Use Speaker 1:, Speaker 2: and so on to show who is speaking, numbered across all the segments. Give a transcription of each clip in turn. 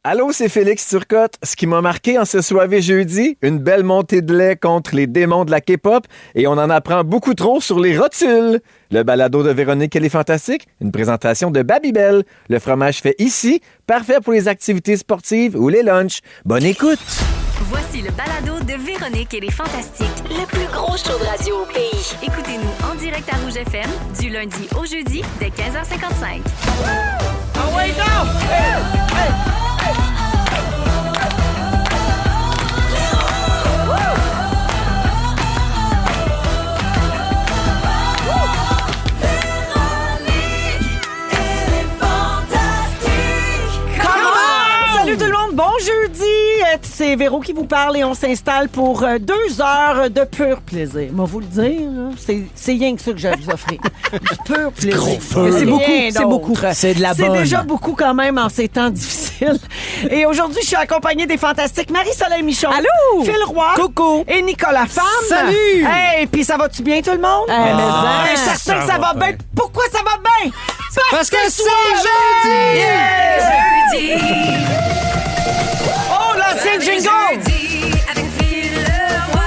Speaker 1: Allô, c'est Félix Turcotte. Ce qui m'a marqué en ce soirée jeudi, une belle montée de lait contre les démons de la K-pop et on en apprend beaucoup trop sur les rotules. Le balado de Véronique, elle est fantastique. Une présentation de Babybel. Le fromage fait ici, parfait pour les activités sportives ou les lunchs. Bonne écoute!
Speaker 2: Voici le balado de Véronique et les Fantastiques, le plus gros show de radio au pays. Écoutez-nous en direct à Rouge FM, du lundi au jeudi, dès 15h55.
Speaker 3: Ah ouais, non! Salut tout le monde, bon jeudi! C'est Véro qui vous parle et on s'installe pour 2 heures de pur plaisir. Moi, vous le dire, là, c'est rien que ça que j'ai à vous offrir. Du pur plaisir.
Speaker 4: Gros feu.
Speaker 3: C'est beaucoup, c'est beaucoup.
Speaker 4: C'est de la bonne.
Speaker 3: C'est déjà beaucoup quand même en ces temps difficiles. Et aujourd'hui, je suis accompagnée des fantastiques Marie-Soleil Michon.
Speaker 4: Allô!
Speaker 3: Phil Roy.
Speaker 4: Coucou!
Speaker 3: Et Nicolas Femme.
Speaker 4: Salut!
Speaker 3: Hey, puis ça va-tu bien tout le monde? Je suis certain que ça va bien. Pourquoi ça va bien? Parce que c'est jeudi!
Speaker 2: Jeudi,
Speaker 3: Oh, l'ancien jingle!
Speaker 2: jeudi, avec Phil Leroy,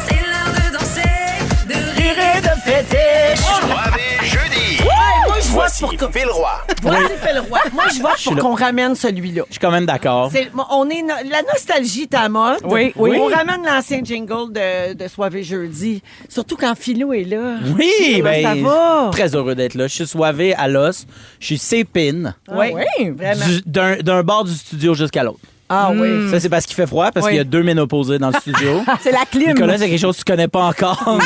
Speaker 2: c'est l'heure de danser, de rire.
Speaker 3: Et de fêter.
Speaker 5: Soirée jeudi.
Speaker 3: Moi, je vote
Speaker 5: Voici
Speaker 3: pour
Speaker 5: Phil Roy.
Speaker 3: Voici Phil Roy. Moi, je vote pour qu'on ramène celui-là.
Speaker 4: Je suis quand même d'accord.
Speaker 3: La nostalgie est à mode.
Speaker 4: Oui.
Speaker 3: On ramène l'ancien jingle de Soirée jeudi. Surtout quand Philou est là.
Speaker 4: Oui,
Speaker 3: Là,
Speaker 4: ben,
Speaker 3: ça va.
Speaker 4: très heureux d'être là. Je suis soivé à l'os. Je suis sépine.
Speaker 3: Oui, vraiment.
Speaker 4: D'un bord du studio jusqu'à l'autre.
Speaker 3: Ah oui.
Speaker 4: Ça, c'est parce qu'il fait froid, parce qu'il y a 2 ménopausés dans le studio.
Speaker 3: C'est la clim.
Speaker 4: Nicolas, c'est quelque chose que tu connais pas encore.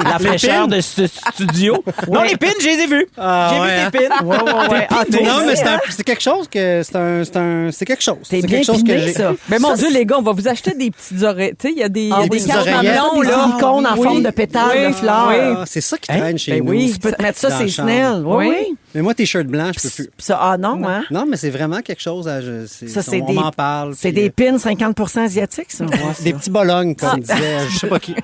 Speaker 4: La fraîcheur de ce studio. Non, les pins, je les ai vus. J'ai vu tes pins.
Speaker 3: Ouais. Ah, toi
Speaker 6: Non, mais
Speaker 3: aussi, hein?
Speaker 6: c'est quelque chose que c'est quelque chose.
Speaker 3: C'est
Speaker 6: C'est
Speaker 3: bien
Speaker 6: quelque chose
Speaker 3: piné,
Speaker 6: que j'ai.
Speaker 3: ça.
Speaker 7: Mais mon
Speaker 3: Ça,
Speaker 7: Dieu, les gars, on va vous acheter des petites oreilles. Tu sais, il y a des,
Speaker 3: Ah
Speaker 7: il y a
Speaker 3: oui,
Speaker 7: des
Speaker 6: des
Speaker 7: cartes
Speaker 6: oreillettes.
Speaker 7: mamelons,
Speaker 3: des
Speaker 7: là.
Speaker 3: silicones en
Speaker 7: Oui.
Speaker 3: forme de pétales
Speaker 7: Oui.
Speaker 3: de fleurs.
Speaker 6: Ah, c'est ça qui traîne chez nous.
Speaker 7: oui.
Speaker 3: Tu peux te mettre ça,
Speaker 6: Dans
Speaker 3: c'est
Speaker 6: la chambre.
Speaker 3: snell. Oui.
Speaker 6: Mais moi, t-shirt blanc, je peux plus.
Speaker 3: Ça, ah non, hein?
Speaker 6: Non, mais c'est vraiment quelque chose.
Speaker 3: Ça, c'est
Speaker 6: on m'en parle.
Speaker 3: C'est
Speaker 6: puis,
Speaker 3: des pins 50% asiatiques, ça.
Speaker 6: des petits bolognes, comme disait, je sais pas qui.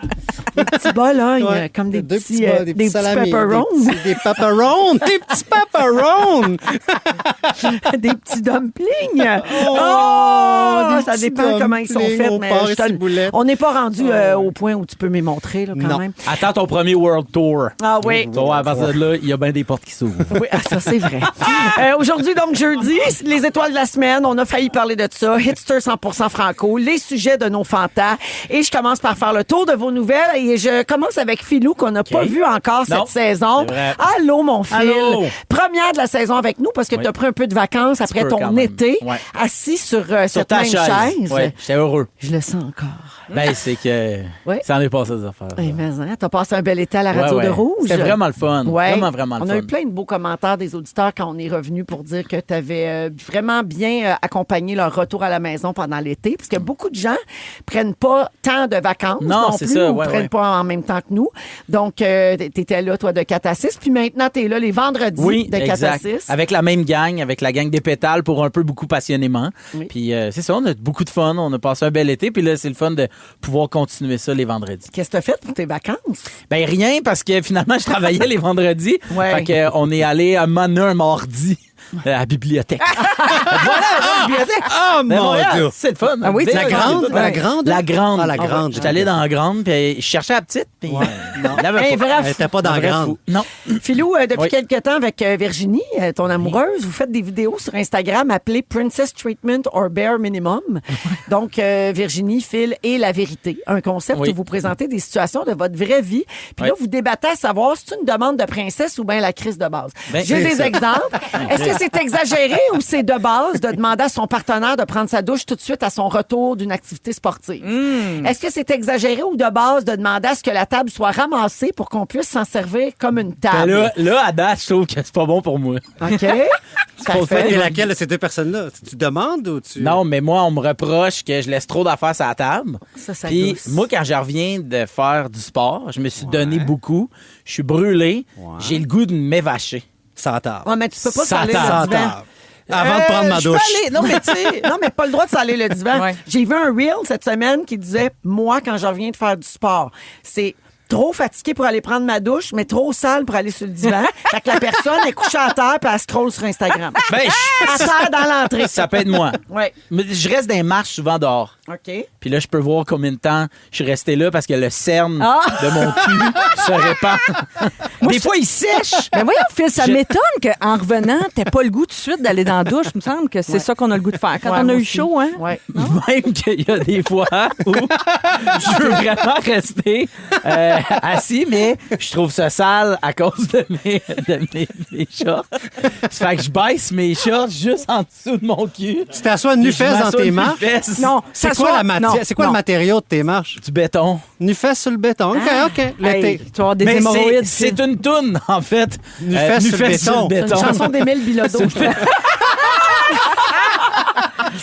Speaker 3: Des petits bolognes,
Speaker 6: Ouais.
Speaker 3: comme des
Speaker 6: Deux
Speaker 3: petits
Speaker 6: des petits salamis,
Speaker 3: pepperons.
Speaker 6: Des pepperons! Des petits pepperons!
Speaker 3: Des petits dumplings.
Speaker 6: Oh, des
Speaker 3: ça
Speaker 6: petits
Speaker 3: dépend comment ils sont
Speaker 6: dumplings
Speaker 3: faits.
Speaker 6: au
Speaker 3: Mais
Speaker 6: porc
Speaker 3: je
Speaker 6: et
Speaker 3: te le-
Speaker 6: ciboulette.
Speaker 3: on n'est pas rendu au point où tu peux me les montrer, là, quand
Speaker 6: Non.
Speaker 3: même.
Speaker 4: Attends ton premier World Tour.
Speaker 3: Ah oui.
Speaker 4: Tu vois, à partir de là, il y a bien des portes qui s'ouvrent.
Speaker 3: Oui, ça c'est vrai. Aujourd'hui, donc jeudi, les étoiles de la semaine, on a failli parler de ça. Hitster 100% franco, les sujets de nos fantas. Et je commence par faire le tour de vos nouvelles et je commence avec Philou qu'on n'a pas vu encore
Speaker 4: Non,
Speaker 3: cette saison.
Speaker 4: c'est vrai.
Speaker 3: Allô mon Phil.
Speaker 4: Allô.
Speaker 3: Première de la saison avec nous parce que tu as pris un peu de vacances après
Speaker 4: peu,
Speaker 3: ton
Speaker 4: quand même.
Speaker 3: été,
Speaker 4: Ouais.
Speaker 3: assis sur
Speaker 4: Sur
Speaker 3: cette
Speaker 4: ta
Speaker 3: même chaise.
Speaker 4: Ouais, j'étais heureux.
Speaker 3: Je le sens encore.
Speaker 4: Ben, c'est que
Speaker 3: Ouais.
Speaker 4: ça en est passé des affaires.
Speaker 3: Eh, mais hein, t'as passé un bel été à la radio
Speaker 4: Ouais,
Speaker 3: de
Speaker 4: ouais.
Speaker 3: Rouge.
Speaker 4: C'était vraiment le fun.
Speaker 3: Ouais.
Speaker 4: Vraiment le
Speaker 3: On
Speaker 4: fun.
Speaker 3: a eu plein de beaux commentaires des auditeurs quand on est revenu pour dire que tu avais vraiment bien accompagné leur retour à la maison pendant l'été, parce que beaucoup de gens prennent pas tant de vacances
Speaker 4: Non,
Speaker 3: non
Speaker 4: c'est
Speaker 3: plus,
Speaker 4: ça,
Speaker 3: ou
Speaker 4: ouais,
Speaker 3: prennent
Speaker 4: ouais.
Speaker 3: pas en même temps que nous. Donc, tu étais là, toi, de 4 à 6, puis maintenant, tu es là les vendredis
Speaker 4: Oui,
Speaker 3: de 4 à
Speaker 4: exact.
Speaker 3: 6.
Speaker 4: Avec la même gang, avec la gang des pétales pour un peu beaucoup passionnément.
Speaker 3: Oui.
Speaker 4: Puis c'est ça, on a beaucoup de fun. On a passé un bel été. Puis là, c'est le fun de pouvoir continuer ça les vendredis.
Speaker 3: Qu'est-ce que tu as fait pour tes vacances?
Speaker 4: Ben rien, parce que finalement, je travaillais les vendredis.
Speaker 3: Ouais.
Speaker 4: Fait que, on est allé à un mardi à la bibliothèque. Voilà, la bibliothèque.
Speaker 6: Oh
Speaker 4: Mais
Speaker 6: mon
Speaker 4: Montréal,
Speaker 6: Dieu!
Speaker 4: c'est le fun.
Speaker 3: Ah oui,
Speaker 6: La grande? La grande?
Speaker 4: La grande.
Speaker 6: Ah, la grande.
Speaker 4: J'étais allé dans la grande, puis je cherchais la petite. Puis
Speaker 6: Non.
Speaker 4: il y avait
Speaker 3: Un
Speaker 4: pas.
Speaker 3: vrai
Speaker 6: Elle était pas dans
Speaker 4: Un
Speaker 6: la
Speaker 4: vrai
Speaker 6: grande.
Speaker 4: fou. Non.
Speaker 3: Philou, depuis
Speaker 4: Oui.
Speaker 3: quelques temps avec Virginie, ton amoureuse, vous faites des vidéos sur Instagram appelées Princess Treatment or Bare Minimum. Donc, Virginie, Phil et la vérité. Un concept
Speaker 4: Oui.
Speaker 3: où vous présentez des situations de votre vraie vie. Puis là,
Speaker 4: Oui.
Speaker 3: vous débattez à savoir si c'est une demande de princesse ou bien la crise de base.
Speaker 4: Ben,
Speaker 3: J'ai
Speaker 6: c'est
Speaker 3: des
Speaker 6: ça.
Speaker 3: exemples. Est-ce que c'est exagéré ou c'est de base de demander à son partenaire de prendre sa douche tout de suite à son retour d'une activité sportive? Est-ce que c'est exagéré ou de base de demander à ce que la table soit ramassée pour qu'on puisse s'en servir comme une
Speaker 4: Ben
Speaker 3: table?
Speaker 4: là, à date, je trouve que c'est pas bon pour moi.
Speaker 3: OK.
Speaker 4: Faut
Speaker 3: Parfait.
Speaker 6: Et laquelle de ces deux personnes-là? Tu demandes ou tu.
Speaker 4: Non, mais moi, on me reproche que je laisse trop d'affaires sur la table.
Speaker 3: Ça
Speaker 4: Puis
Speaker 3: gosse.
Speaker 4: moi, quand je reviens de faire du sport, je me suis donné beaucoup. Je suis brûlé. J'ai le goût de m'évacher.
Speaker 6: Ça tarde.
Speaker 3: Ouais, mais tu peux pas
Speaker 4: Ça
Speaker 3: saler le
Speaker 4: tarde.
Speaker 3: divan.
Speaker 6: Avant de prendre ma
Speaker 3: Je peux
Speaker 6: douche.
Speaker 3: aller- Non, mais tu sais, non, mais pas le droit de saler le divan.
Speaker 7: Ouais.
Speaker 3: J'ai vu un reel cette semaine qui disait, moi, quand je reviens de faire du sport, c'est trop fatiguée pour aller prendre ma douche, mais trop sale pour aller sur le divan. Fait que la personne est couchée à terre puis elle scrolle sur Instagram.
Speaker 4: Ben,
Speaker 3: À terre dans l'entrée.
Speaker 4: ça peut être moi.
Speaker 3: Oui.
Speaker 4: Mais je reste dans les marches souvent dehors.
Speaker 3: OK.
Speaker 4: Puis là, je peux voir combien de temps je suis resté là parce que le cerne
Speaker 7: Ah!
Speaker 4: de mon cul se répand. Des fois, il sèche.
Speaker 7: Mais voyons, Phil, ça m'étonne qu'en revenant, t'aies pas le goût tout de suite d'aller dans la douche. Il me semble que c'est ça qu'on a le goût de faire. Quand
Speaker 3: Ouais,
Speaker 7: on a
Speaker 3: moi
Speaker 7: eu
Speaker 3: aussi.
Speaker 7: chaud, hein?
Speaker 3: Ouais.
Speaker 4: Même qu'il y a des fois où je veux vraiment rester assis, mais je trouve ça sale à cause de mes shorts. Ça fait que je baisse mes shorts juste en dessous de mon cul.
Speaker 6: Tu t'assois nu-fesse dans tes marches?
Speaker 3: Non,
Speaker 6: C'est
Speaker 3: ça
Speaker 6: quoi,
Speaker 3: soit-
Speaker 6: la matière?
Speaker 3: non,
Speaker 6: C'est quoi
Speaker 3: non.
Speaker 6: le matériau de tes marches?
Speaker 4: Du béton.
Speaker 6: Nu-fesse sur le béton. OK, OK. L'été.
Speaker 7: Hey, tu vas avoir des
Speaker 4: Mais
Speaker 7: hémorroïdes.
Speaker 4: c'est une toune, en fait.
Speaker 6: Nu-fesse sur le
Speaker 4: Nu-fesse
Speaker 6: béton.
Speaker 3: C'est une chanson d'Émile Bilodeau.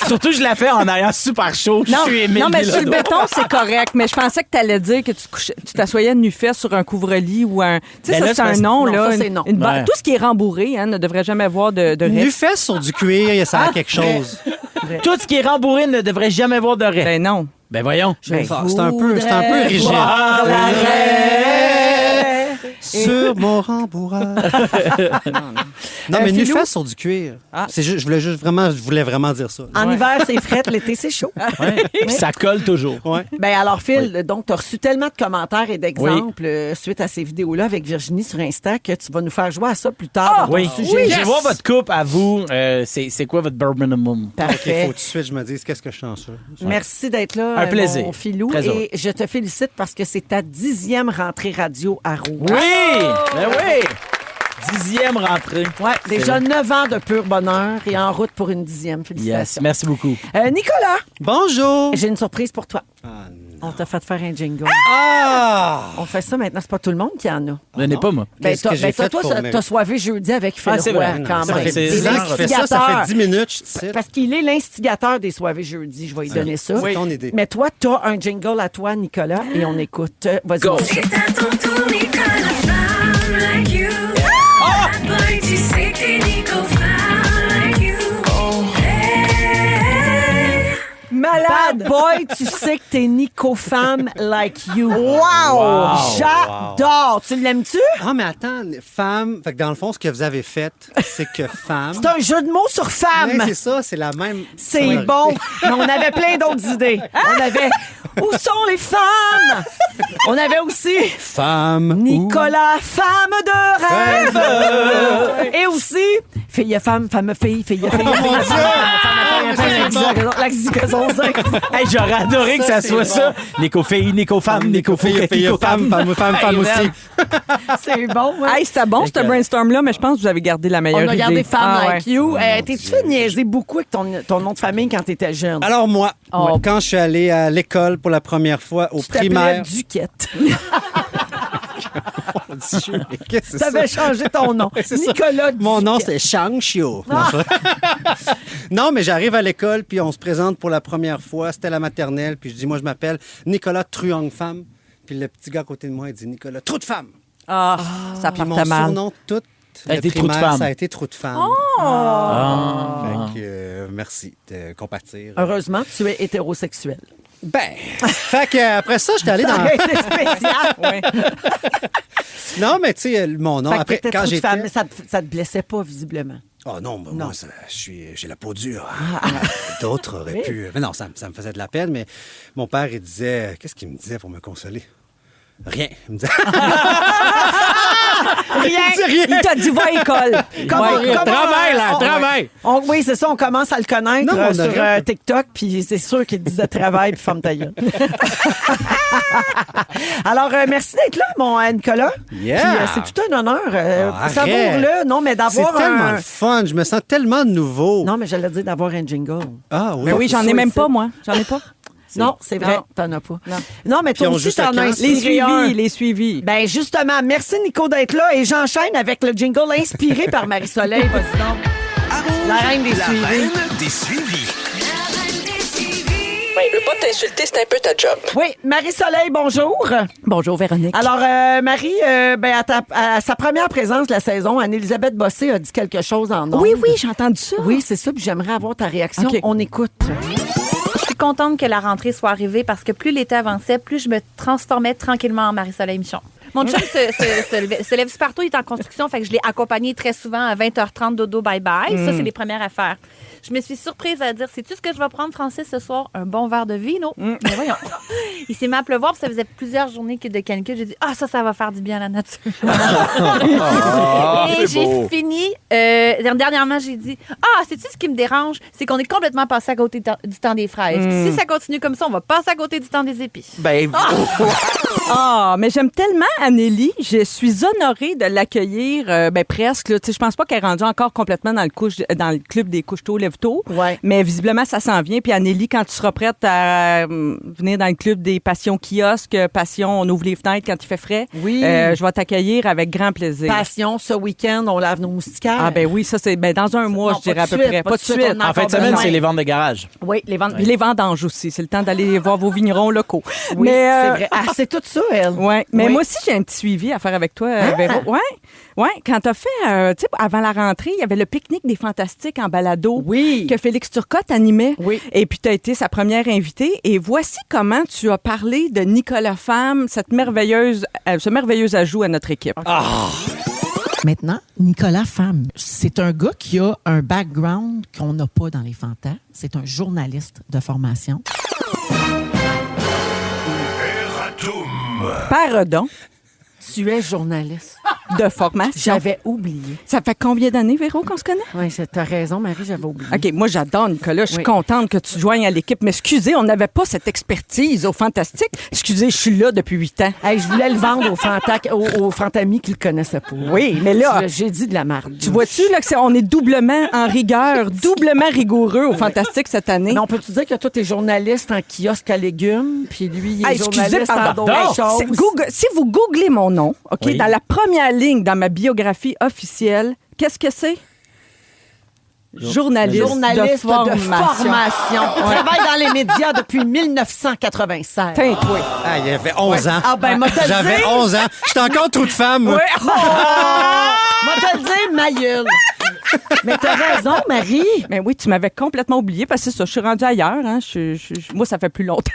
Speaker 4: Surtout, je la fais en ayant super chaud.
Speaker 7: Non,
Speaker 4: je suis Émile
Speaker 7: non, mais sur le
Speaker 4: Bilodeau.
Speaker 7: béton, c'est correct. Mais je pensais que tu allais dire que tu t'assoyais nu-fait sur un couvre-lit ou un. Tu sais,
Speaker 4: Ben
Speaker 7: ça,
Speaker 4: là,
Speaker 7: c'est
Speaker 4: c'est
Speaker 7: un
Speaker 4: parce-
Speaker 7: nom,
Speaker 3: non,
Speaker 7: là.
Speaker 3: ça, c'est non.
Speaker 4: Ouais.
Speaker 7: Tout ce qui est rembourré, hein, ne devrait jamais avoir de reste.
Speaker 6: Nu-fesse sur du cuir, ça a quelque chose.
Speaker 4: Tout ce qui est rembourré ne devrait jamais voir de raie.
Speaker 7: Ben non.
Speaker 4: Ben voyons.
Speaker 3: Ben,
Speaker 6: Ah, c'est un peu rigide.
Speaker 3: voir la raie.
Speaker 6: Sur mon rembourrage. Non, mais
Speaker 3: Philou?
Speaker 6: nu-fesse sur du cuir. C'est juste, je voulais vraiment dire ça.
Speaker 3: En hiver, c'est fret, l'été, c'est chaud.
Speaker 4: Puis ça colle toujours.
Speaker 6: Ouais.
Speaker 3: Ben alors, Phil, donc, tu as reçu tellement de commentaires et d'exemples suite à ces vidéos-là avec Virginie sur Insta que tu vas nous faire jouer à ça plus tard dans ton
Speaker 4: Oui.
Speaker 3: sujet.
Speaker 4: Je vais voir votre coupe à vous. C'est quoi votre bare minimum?
Speaker 6: OK,
Speaker 3: Parfait.
Speaker 6: faut tout de suite je me dise qu'est-ce que je sens ça.
Speaker 3: Merci d'être là,
Speaker 4: Un plaisir.
Speaker 3: mon Philou.
Speaker 4: Très heureux.
Speaker 3: Et je te félicite parce que c'est ta 10e rentrée radio à Rouge.
Speaker 4: Oui! Ben oui! 10e rentrée.
Speaker 3: Ouais, déjà 9 ans de pur bonheur et en route pour une 10e.
Speaker 4: Yes,
Speaker 3: Félicitations.
Speaker 4: merci beaucoup.
Speaker 3: Nicolas,
Speaker 6: Bonjour!
Speaker 3: j'ai une surprise pour toi. On t'a fait faire un jingle.
Speaker 6: Ah!
Speaker 3: On fait ça maintenant, c'est pas tout le monde qui en a.
Speaker 4: Je n'ai pas, moi.
Speaker 6: Qu'est-ce que j'ai fait
Speaker 3: toi,
Speaker 6: pour mes-
Speaker 3: t'as soivé jeudi avec Phil
Speaker 4: c'est
Speaker 3: Roy,
Speaker 4: vrai.
Speaker 3: quand
Speaker 6: Ça
Speaker 3: même.
Speaker 6: fait
Speaker 4: C'est
Speaker 6: 10 ans qu'il fait ça, ça fait 10 minutes, je te cite.
Speaker 3: Parce qu'il est l'instigateur des soirées jeudi, je vais lui donner ça.
Speaker 6: C'est ton idée.
Speaker 3: Mais toi, t'as un jingle à toi, Nicolas, et on écoute. Vas-y.
Speaker 4: Go.
Speaker 8: C'est à ton tour, Nicolas, femme like you. Bad boy, tu sais que t'es Nico, femme like you. Hey.
Speaker 3: Bad boy, tu sais que t'es Nico femme like you. Wow! J'adore! Tu l'aimes-tu?
Speaker 6: Ah, mais attends, femme. Fait que dans le fond, ce que vous avez fait, c'est que femme.
Speaker 3: C'est un jeu de mots sur femme.
Speaker 6: Ouais, c'est ça, c'est la même.
Speaker 3: C'est
Speaker 6: sonorité.
Speaker 3: bon. Mais on avait plein d'autres idées. On avait Où sont les femmes? On avait aussi
Speaker 6: Femme.
Speaker 3: Nicolas, femme de rêve. Et aussi fille femme, femme fille, fille fille.
Speaker 4: Hey, j'aurais adoré que ça soit ça. Nico fille, Nico femme, Nico fille, Nico femme.
Speaker 6: Femme aussi.
Speaker 3: C'est bon. hein?
Speaker 7: Hey, c'était bon, ce brainstorm-là, mais je pense que vous avez gardé la meilleure
Speaker 3: On
Speaker 7: idée.
Speaker 3: a gardé femme
Speaker 7: Ah,
Speaker 3: like you. T'es-tu fait niaiser beaucoup avec ton nom de famille quand t'étais jeune?
Speaker 6: Alors moi,
Speaker 3: Oh.
Speaker 6: quand je suis allé à l'école pour la première fois au
Speaker 3: Tu t'appelais
Speaker 6: primaire.
Speaker 3: Duquette.
Speaker 6: Qu'est-ce que c'est
Speaker 3: T'avais
Speaker 6: ça?
Speaker 3: changé ton nom.
Speaker 6: C'est ça.
Speaker 3: Nicolas
Speaker 6: Mon nom,
Speaker 3: Duquette.
Speaker 6: c'est Shang Chiu. Non, mais j'arrive à l'école, puis on se présente pour la première fois. C'était la maternelle, puis je dis, moi, je m'appelle Nicolas Truong Femme. Puis le petit gars à côté de moi, il dit Nicolas Trou de Femme.
Speaker 7: Ah, ça
Speaker 6: Puis mon
Speaker 7: partait mal.
Speaker 6: surnom, tout
Speaker 4: a
Speaker 6: le
Speaker 4: été Trou de
Speaker 6: primaire,
Speaker 4: Femme.
Speaker 6: ça a été Trou de Femme.
Speaker 4: Ah.
Speaker 6: Fait que, merci de compatir.
Speaker 3: Heureusement, tu es hétérosexuel.
Speaker 6: Ben, fait que après ça, j'étais allé
Speaker 3: Ça
Speaker 6: dans...
Speaker 3: aurait été spécial.
Speaker 6: Non, mais tu sais, mon nom,
Speaker 3: Fait que
Speaker 6: après,
Speaker 3: t'étais
Speaker 6: quand
Speaker 3: trop de
Speaker 6: j'étais...
Speaker 3: femme, mais ça te blessait pas, visiblement.
Speaker 6: Oh non, ben,
Speaker 3: Non.
Speaker 6: moi, j'ai la peau dure. D'autres auraient pu... Mais non, ça me faisait de la peine, mais mon père, il disait... Qu'est-ce qu'il me disait pour me consoler? Rien. Il me disait...
Speaker 3: Rien.
Speaker 7: Il t'a dit va à l'école.
Speaker 6: Travaille, là, travaille.
Speaker 3: Oui, c'est ça, on commence à le connaître
Speaker 6: Non, on
Speaker 3: sur
Speaker 6: aurait-
Speaker 3: TikTok, puis c'est sûr qu'il disait travail puis ferme ta gueule. Alors, merci d'être là, mon Nicolas.
Speaker 6: Yeah.
Speaker 3: Puis, c'est tout un honneur.
Speaker 6: arrête.
Speaker 3: Savoure-le, non, mais
Speaker 6: C'est
Speaker 3: d'avoir
Speaker 6: tellement
Speaker 3: un...
Speaker 6: le fun. Je me sens tellement nouveau.
Speaker 3: Non, mais j'allais dire d'avoir un jingle.
Speaker 6: Ah oui.
Speaker 7: Ben oui, j'en ai même pas, moi. J'en ai pas.
Speaker 3: Non, c'est vrai,
Speaker 7: Non.
Speaker 3: t'en as pas. Non, mais toi
Speaker 6: Puis on
Speaker 3: aussi,
Speaker 6: joue ça
Speaker 3: t'en as
Speaker 6: quand?
Speaker 3: inspiré
Speaker 7: Les suivis.
Speaker 3: Ben justement, merci Nico d'être là et j'enchaîne avec le jingle inspiré par Marie-Soleil. Vas-y donc. La reine des suivis.
Speaker 5: La reine des suivis.
Speaker 9: Ben, je veux pas t'insulter, c'est un peu ta job.
Speaker 3: Oui, Marie-Soleil, bonjour.
Speaker 7: Bonjour, Véronique.
Speaker 3: Alors, Marie, à sa première présence de la saison, Anne-Élisabeth Bossé a dit quelque chose en ondes.
Speaker 7: oui, j'ai entendu ça.
Speaker 3: Oui, c'est ça, puis j'aimerais avoir ta réaction.
Speaker 7: OK.
Speaker 3: On écoute.
Speaker 10: contente que la rentrée soit arrivée parce que plus l'été avançait, plus je me transformais tranquillement en Marie-Soleil Michon. Mon chum se lève super tôt, il est en construction, fait que je l'ai accompagné très souvent à 20h30, dodo, bye-bye. Ça, c'est les premières affaires. Je me suis surprise à dire, sais-tu ce que je vais prendre, Francis, ce soir? Un bon verre de vino. Mais voyons. Il s'est mis à pleuvoir, puis ça faisait plusieurs journées de canicule. J'ai dit, ça va faire du bien à la nature. Et j'ai fini. Dernièrement, j'ai dit, sais-tu ce qui me dérange? C'est qu'on est complètement passé à côté du temps des fraises. Puis si ça continue comme ça, on va passer à côté du temps des épices.
Speaker 7: Mais j'aime tellement Anneli. Je suis honorée de l'accueillir presque. Là. Je pense pas qu'elle est rendue encore complètement dans le club des couches-tôt, lève-tôt. Ouais. Mais visiblement, ça s'en vient. Puis Anneli, quand tu seras prête à venir dans le club des passions kiosques, passion, on ouvre les fenêtres quand il fait frais, je vais t'accueillir avec grand plaisir.
Speaker 3: Passion, ce week-end, on lave nos moustiquaires.
Speaker 7: Oui, ça, c'est dans un mois, je dirais à peu près. Pas de suite.
Speaker 4: En fin de semaine, c'est les ventes de garage.
Speaker 7: Oui, les vendanges aussi. C'est le temps d'aller voir vos vignerons locaux.
Speaker 3: Oui, c'est vrai. C'est tout ça, elle.
Speaker 7: Oui, mais moi aussi, j'ai un petit suivi à faire avec toi, Véro. Oui, quand t'as fait, avant la rentrée, il y avait le pique-nique des Fantastiques en balado que Félix Turcotte animait. Oui. Et puis, t'as été sa première invitée. Et voici comment tu as parlé de Nicolas Femme, ce merveilleux ajout à notre équipe.
Speaker 11: Maintenant, Nicolas Femme, c'est un gars qui a un background qu'on n'a pas dans les Fantas. C'est un journaliste de formation.
Speaker 7: Pardon.
Speaker 3: Tu es journaliste.
Speaker 7: De formation.
Speaker 3: J'avais oublié.
Speaker 7: Ça fait combien d'années, Véro, qu'on se connaît?
Speaker 3: Oui, t'as raison, Marie, j'avais oublié.
Speaker 7: OK, moi, j'adore Nicolas. Je suis contente que tu joignes à l'équipe. Mais excusez, on n'avait pas cette expertise au Fantastique. Excusez, je suis là depuis 8 ans.
Speaker 3: Hey, je voulais le vendre aux Fantamis qui le connaissaient pas.
Speaker 7: Oui, mais là...
Speaker 3: J'ai dit de la merde.
Speaker 7: Tu vois-tu, là, on est doublement en rigueur, doublement rigoureux au Fantastique cette année?
Speaker 3: Mais on peut-tu dire que toi, t'es journaliste en kiosque à légumes, puis lui, il est journaliste en d'autres choses?
Speaker 7: Si vous googlez mon nom, OK, dans la première ligne dans ma biographie officielle, qu'est-ce que c'est? Journaliste de formation.
Speaker 3: On travaille dans les médias depuis 1996.
Speaker 6: Il y avait 11 ans.
Speaker 3: J'avais
Speaker 6: 11 ans. J'étais encore trop de femme, moi.
Speaker 3: Moi, te le dire, ma gueule. Mais t'as raison, Marie.
Speaker 7: Mais oui, tu m'avais complètement oublié parce que ça, je suis rendue ailleurs. Hein. Moi, ça fait plus longtemps.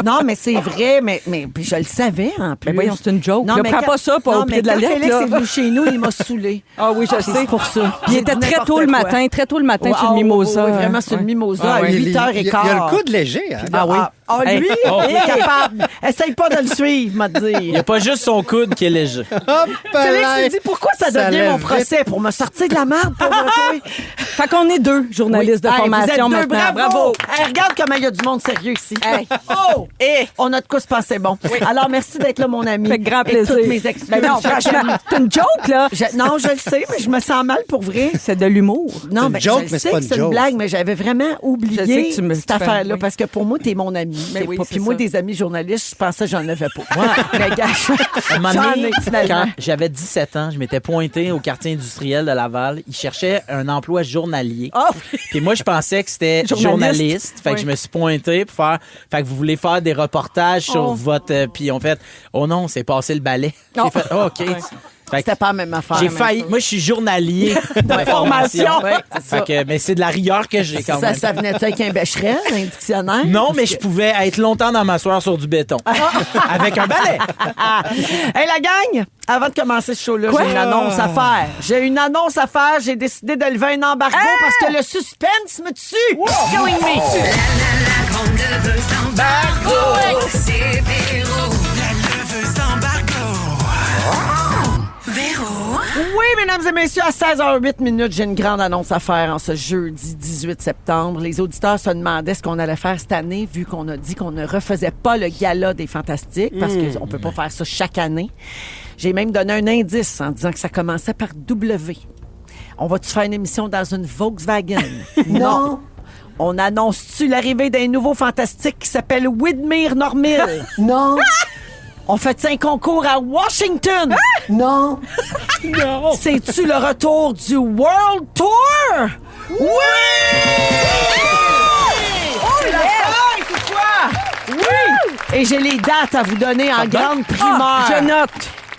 Speaker 3: Non, mais c'est vrai, mais je le savais en plus.
Speaker 7: Mais voyons, c'est une joke.
Speaker 3: Non,
Speaker 7: mais prends pas ça au pied de la lettre.
Speaker 3: Félix est venu chez nous, il m'a saoulé.
Speaker 7: Ah oui, je sais.
Speaker 3: C'est pour ça.
Speaker 7: Il était très tôt le matin sur le mimosa.
Speaker 3: Oui, vraiment sur le mimosa à 8h15.
Speaker 6: Il y a le coude léger. Hein?
Speaker 3: Ah oui. Lui, il est capable. Essaye pas de le suivre, m'a dit.
Speaker 4: Il n'y a pas juste son coude qui est léger.
Speaker 3: Félix s'est dit, pourquoi ça devient mon procès? Pour me sortir de la merde, pauvre toi.
Speaker 7: Fait qu'on est deux journalistes de formation
Speaker 3: vous êtes deux,
Speaker 7: maintenant.
Speaker 3: bravo. Hey, regarde comment il y a du monde sérieux ici. Hey. On a de quoi se passer bon. Alors, merci d'être là, mon ami.
Speaker 7: Fait grand plaisir.
Speaker 3: Et toutes mes excuses.
Speaker 7: Ben non, franchement, c'est une joke, là.
Speaker 3: Non, je le sais, mais je me sens mal pour vrai.
Speaker 7: C'est de l'humour.
Speaker 3: Non,
Speaker 6: mais joke,
Speaker 3: je sais que c'est une blague, mais j'avais vraiment oublié cette affaire-là parce que pour moi, t'es mon ami. Puis moi, des amis journalistes, je pensais que j'en avais pas. Mais gâche.
Speaker 4: Un moment donné, quand j'avais 17 ans, je m'étais pointé au quartier industriel de Laval. Ils cherchaient un emploi journalier. Puis moi, je pensais que c'était journaliste. Fait que je me suis pointé pour faire... Fait que vous voulez faire des reportages sur votre... Puis on fait... Oh non, c'est passé le balai. J'ai fait... OK.
Speaker 3: C'était pas la même affaire.
Speaker 4: J'ai failli. Moi, je suis journalier de formation. Mais c'est de la rigueur que j'ai quand même.
Speaker 3: Ça venait-tu avec un bécherel, un dictionnaire?
Speaker 4: Non, mais je pouvais être longtemps dans m'asseoir sur du béton. Avec un balai.
Speaker 3: Hey, la gang! Avant de commencer ce show-là, j'ai une annonce à faire. J'ai décidé de lever un embargo parce que le suspense me tue. Going me.
Speaker 8: La grande leveuse d'embargo. C'est Véro. La leveuse d'embargo. Véro.
Speaker 3: Oui, mesdames et messieurs, à 16h08, j'ai une grande annonce à faire en ce jeudi 18 septembre. Les auditeurs se demandaient ce qu'on allait faire cette année, vu qu'on a dit qu'on ne refaisait pas le gala des Fantastiques, parce qu'on ne peut pas faire ça chaque année. J'ai même donné un indice en disant que ça commençait par W. On va-tu faire une émission dans une Volkswagen? Non. On annonce-tu l'arrivée d'un nouveau fantastique qui s'appelle Widmer Normil? Non. On fait un concours à Washington? Non. Non. C'est-tu le retour du World Tour? Oui! C'est la fête ou quoi? Oui! Et j'ai les dates à vous donner en grande primeur.
Speaker 7: Je note.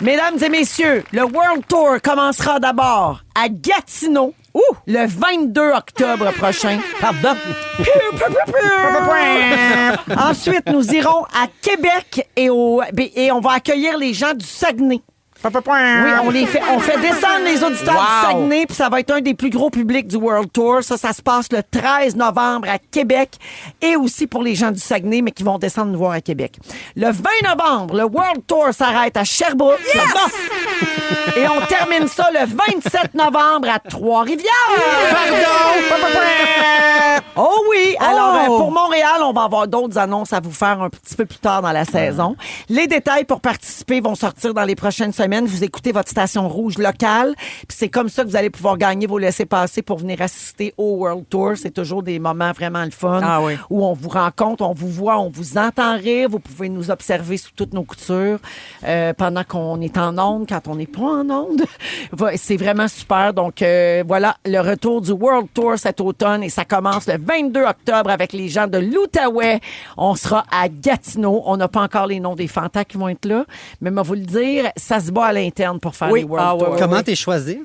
Speaker 3: Mesdames et messieurs, le World Tour commencera d'abord à Gatineau Le 22 octobre prochain.
Speaker 4: Pardon.
Speaker 3: Ensuite, nous irons à Québec et on va accueillir les gens du Saguenay. Oui, on fait descendre les auditeurs du Saguenay, puis ça va être un des plus gros publics du World Tour. Ça se passe le 13 novembre à Québec et aussi pour les gens du Saguenay, mais qui vont descendre nous voir à Québec. Le 20 novembre, le World Tour s'arrête à Sherbrooke. Yes! Et on termine ça le 27 novembre à Trois-Rivières. Oh oui! Alors, pour Montréal, on va avoir d'autres annonces à vous faire un petit peu plus tard dans la saison. Les détails pour participer vont sortir dans les prochaines semaines. Vous écoutez votre station rouge locale. Puis c'est comme ça que vous allez pouvoir gagner vos laissez-passer pour venir assister au World Tour. C'est toujours des moments vraiment le fun où on vous rencontre, on vous voit, on vous entend rire. Vous pouvez nous observer sous toutes nos coutures pendant qu'on est en onde, quand on n'est pas en onde. C'est vraiment super. Donc voilà, le retour du World Tour cet automne et ça commence le 22 octobre avec les gens de l'Outaouais. On sera à Gatineau. On n'a pas encore les noms des fantas qui vont être là, mais moi vous le dire, ça se bat à l'interne pour faire les World Tour.
Speaker 6: Comment t'es choisi?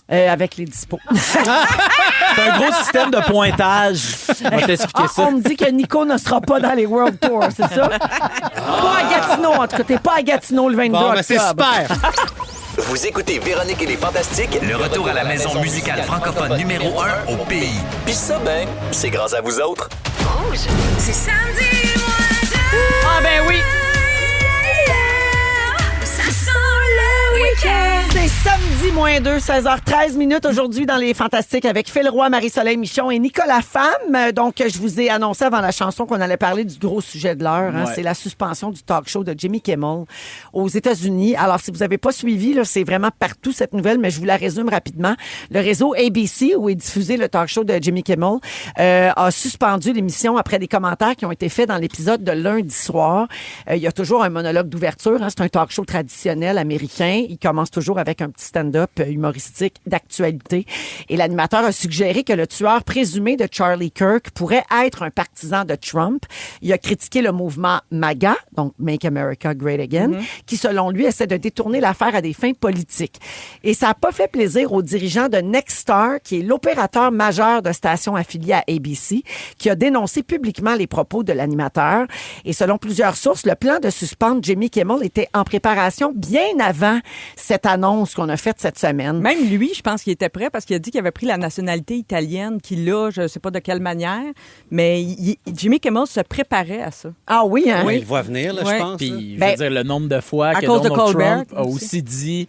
Speaker 3: Avec les dispos.
Speaker 4: C'est un gros système de pointage. On va t'expliquer ça.
Speaker 3: On me dit que Nico ne sera pas dans les World Tours, c'est ça? Pas à Gatineau, en tout cas. T'es pas à Gatineau le 22 octobre.
Speaker 6: Ben c'est super!
Speaker 5: Vous écoutez Véronique et les Fantastiques, le retour à la maison musicale francophone numéro 1 au pays. Puis ça, ben, c'est grâce à vous autres.
Speaker 2: Rouge.
Speaker 8: C'est samedi, moi,
Speaker 3: Ah ben oui!
Speaker 8: ça sent le week-end.
Speaker 3: C'est samedi -2, 16h13 aujourd'hui dans les Fantastiques avec Phil Roy, Marie-Soleil Michon et Nicolas Femme. Donc, je vous ai annoncé avant la chanson qu'on allait parler du gros sujet de l'heure. Hein.
Speaker 4: Ouais.
Speaker 3: C'est la suspension du talk show de Jimmy Kimmel aux États-Unis. Alors, si vous n'avez pas suivi, là, c'est vraiment partout cette nouvelle, mais je vous la résume rapidement. Le réseau ABC, où est diffusé le talk show de Jimmy Kimmel, a suspendu l'émission après des commentaires qui ont été faits dans l'épisode de lundi soir. Il y a toujours un monologue d'ouverture. Hein. C'est un talk show traditionnel américain. Il commence toujours avec un petit stand-up humoristique d'actualité. Et l'animateur a suggéré que le tueur présumé de Charlie Kirk pourrait être un partisan de Trump. Il a critiqué le mouvement MAGA, donc Make America Great Again, qui, selon lui, essaie de détourner l'affaire à des fins politiques. Et ça n'a pas fait plaisir aux dirigeants de Nexstar, qui est l'opérateur majeur de stations affiliées à ABC, qui a dénoncé publiquement les propos de l'animateur. Et selon plusieurs sources, le plan de suspendre Jimmy Kimmel était en préparation bien avant cette annonce qu'on a faite cette semaine.
Speaker 7: Même lui, je pense qu'il était prêt parce qu'il a dit qu'il avait pris la nationalité italienne, qu'il a, je ne sais pas de quelle manière, mais Jimmy Kimmel se préparait à ça.
Speaker 3: Ah oui, hein?
Speaker 6: Oui, il le voit venir, là, je pense.
Speaker 4: Puis, je
Speaker 3: Ben,
Speaker 4: veux dire, le nombre de fois
Speaker 7: à
Speaker 4: que
Speaker 7: cause de
Speaker 4: Donald
Speaker 7: Colbert
Speaker 4: Trump a aussi dit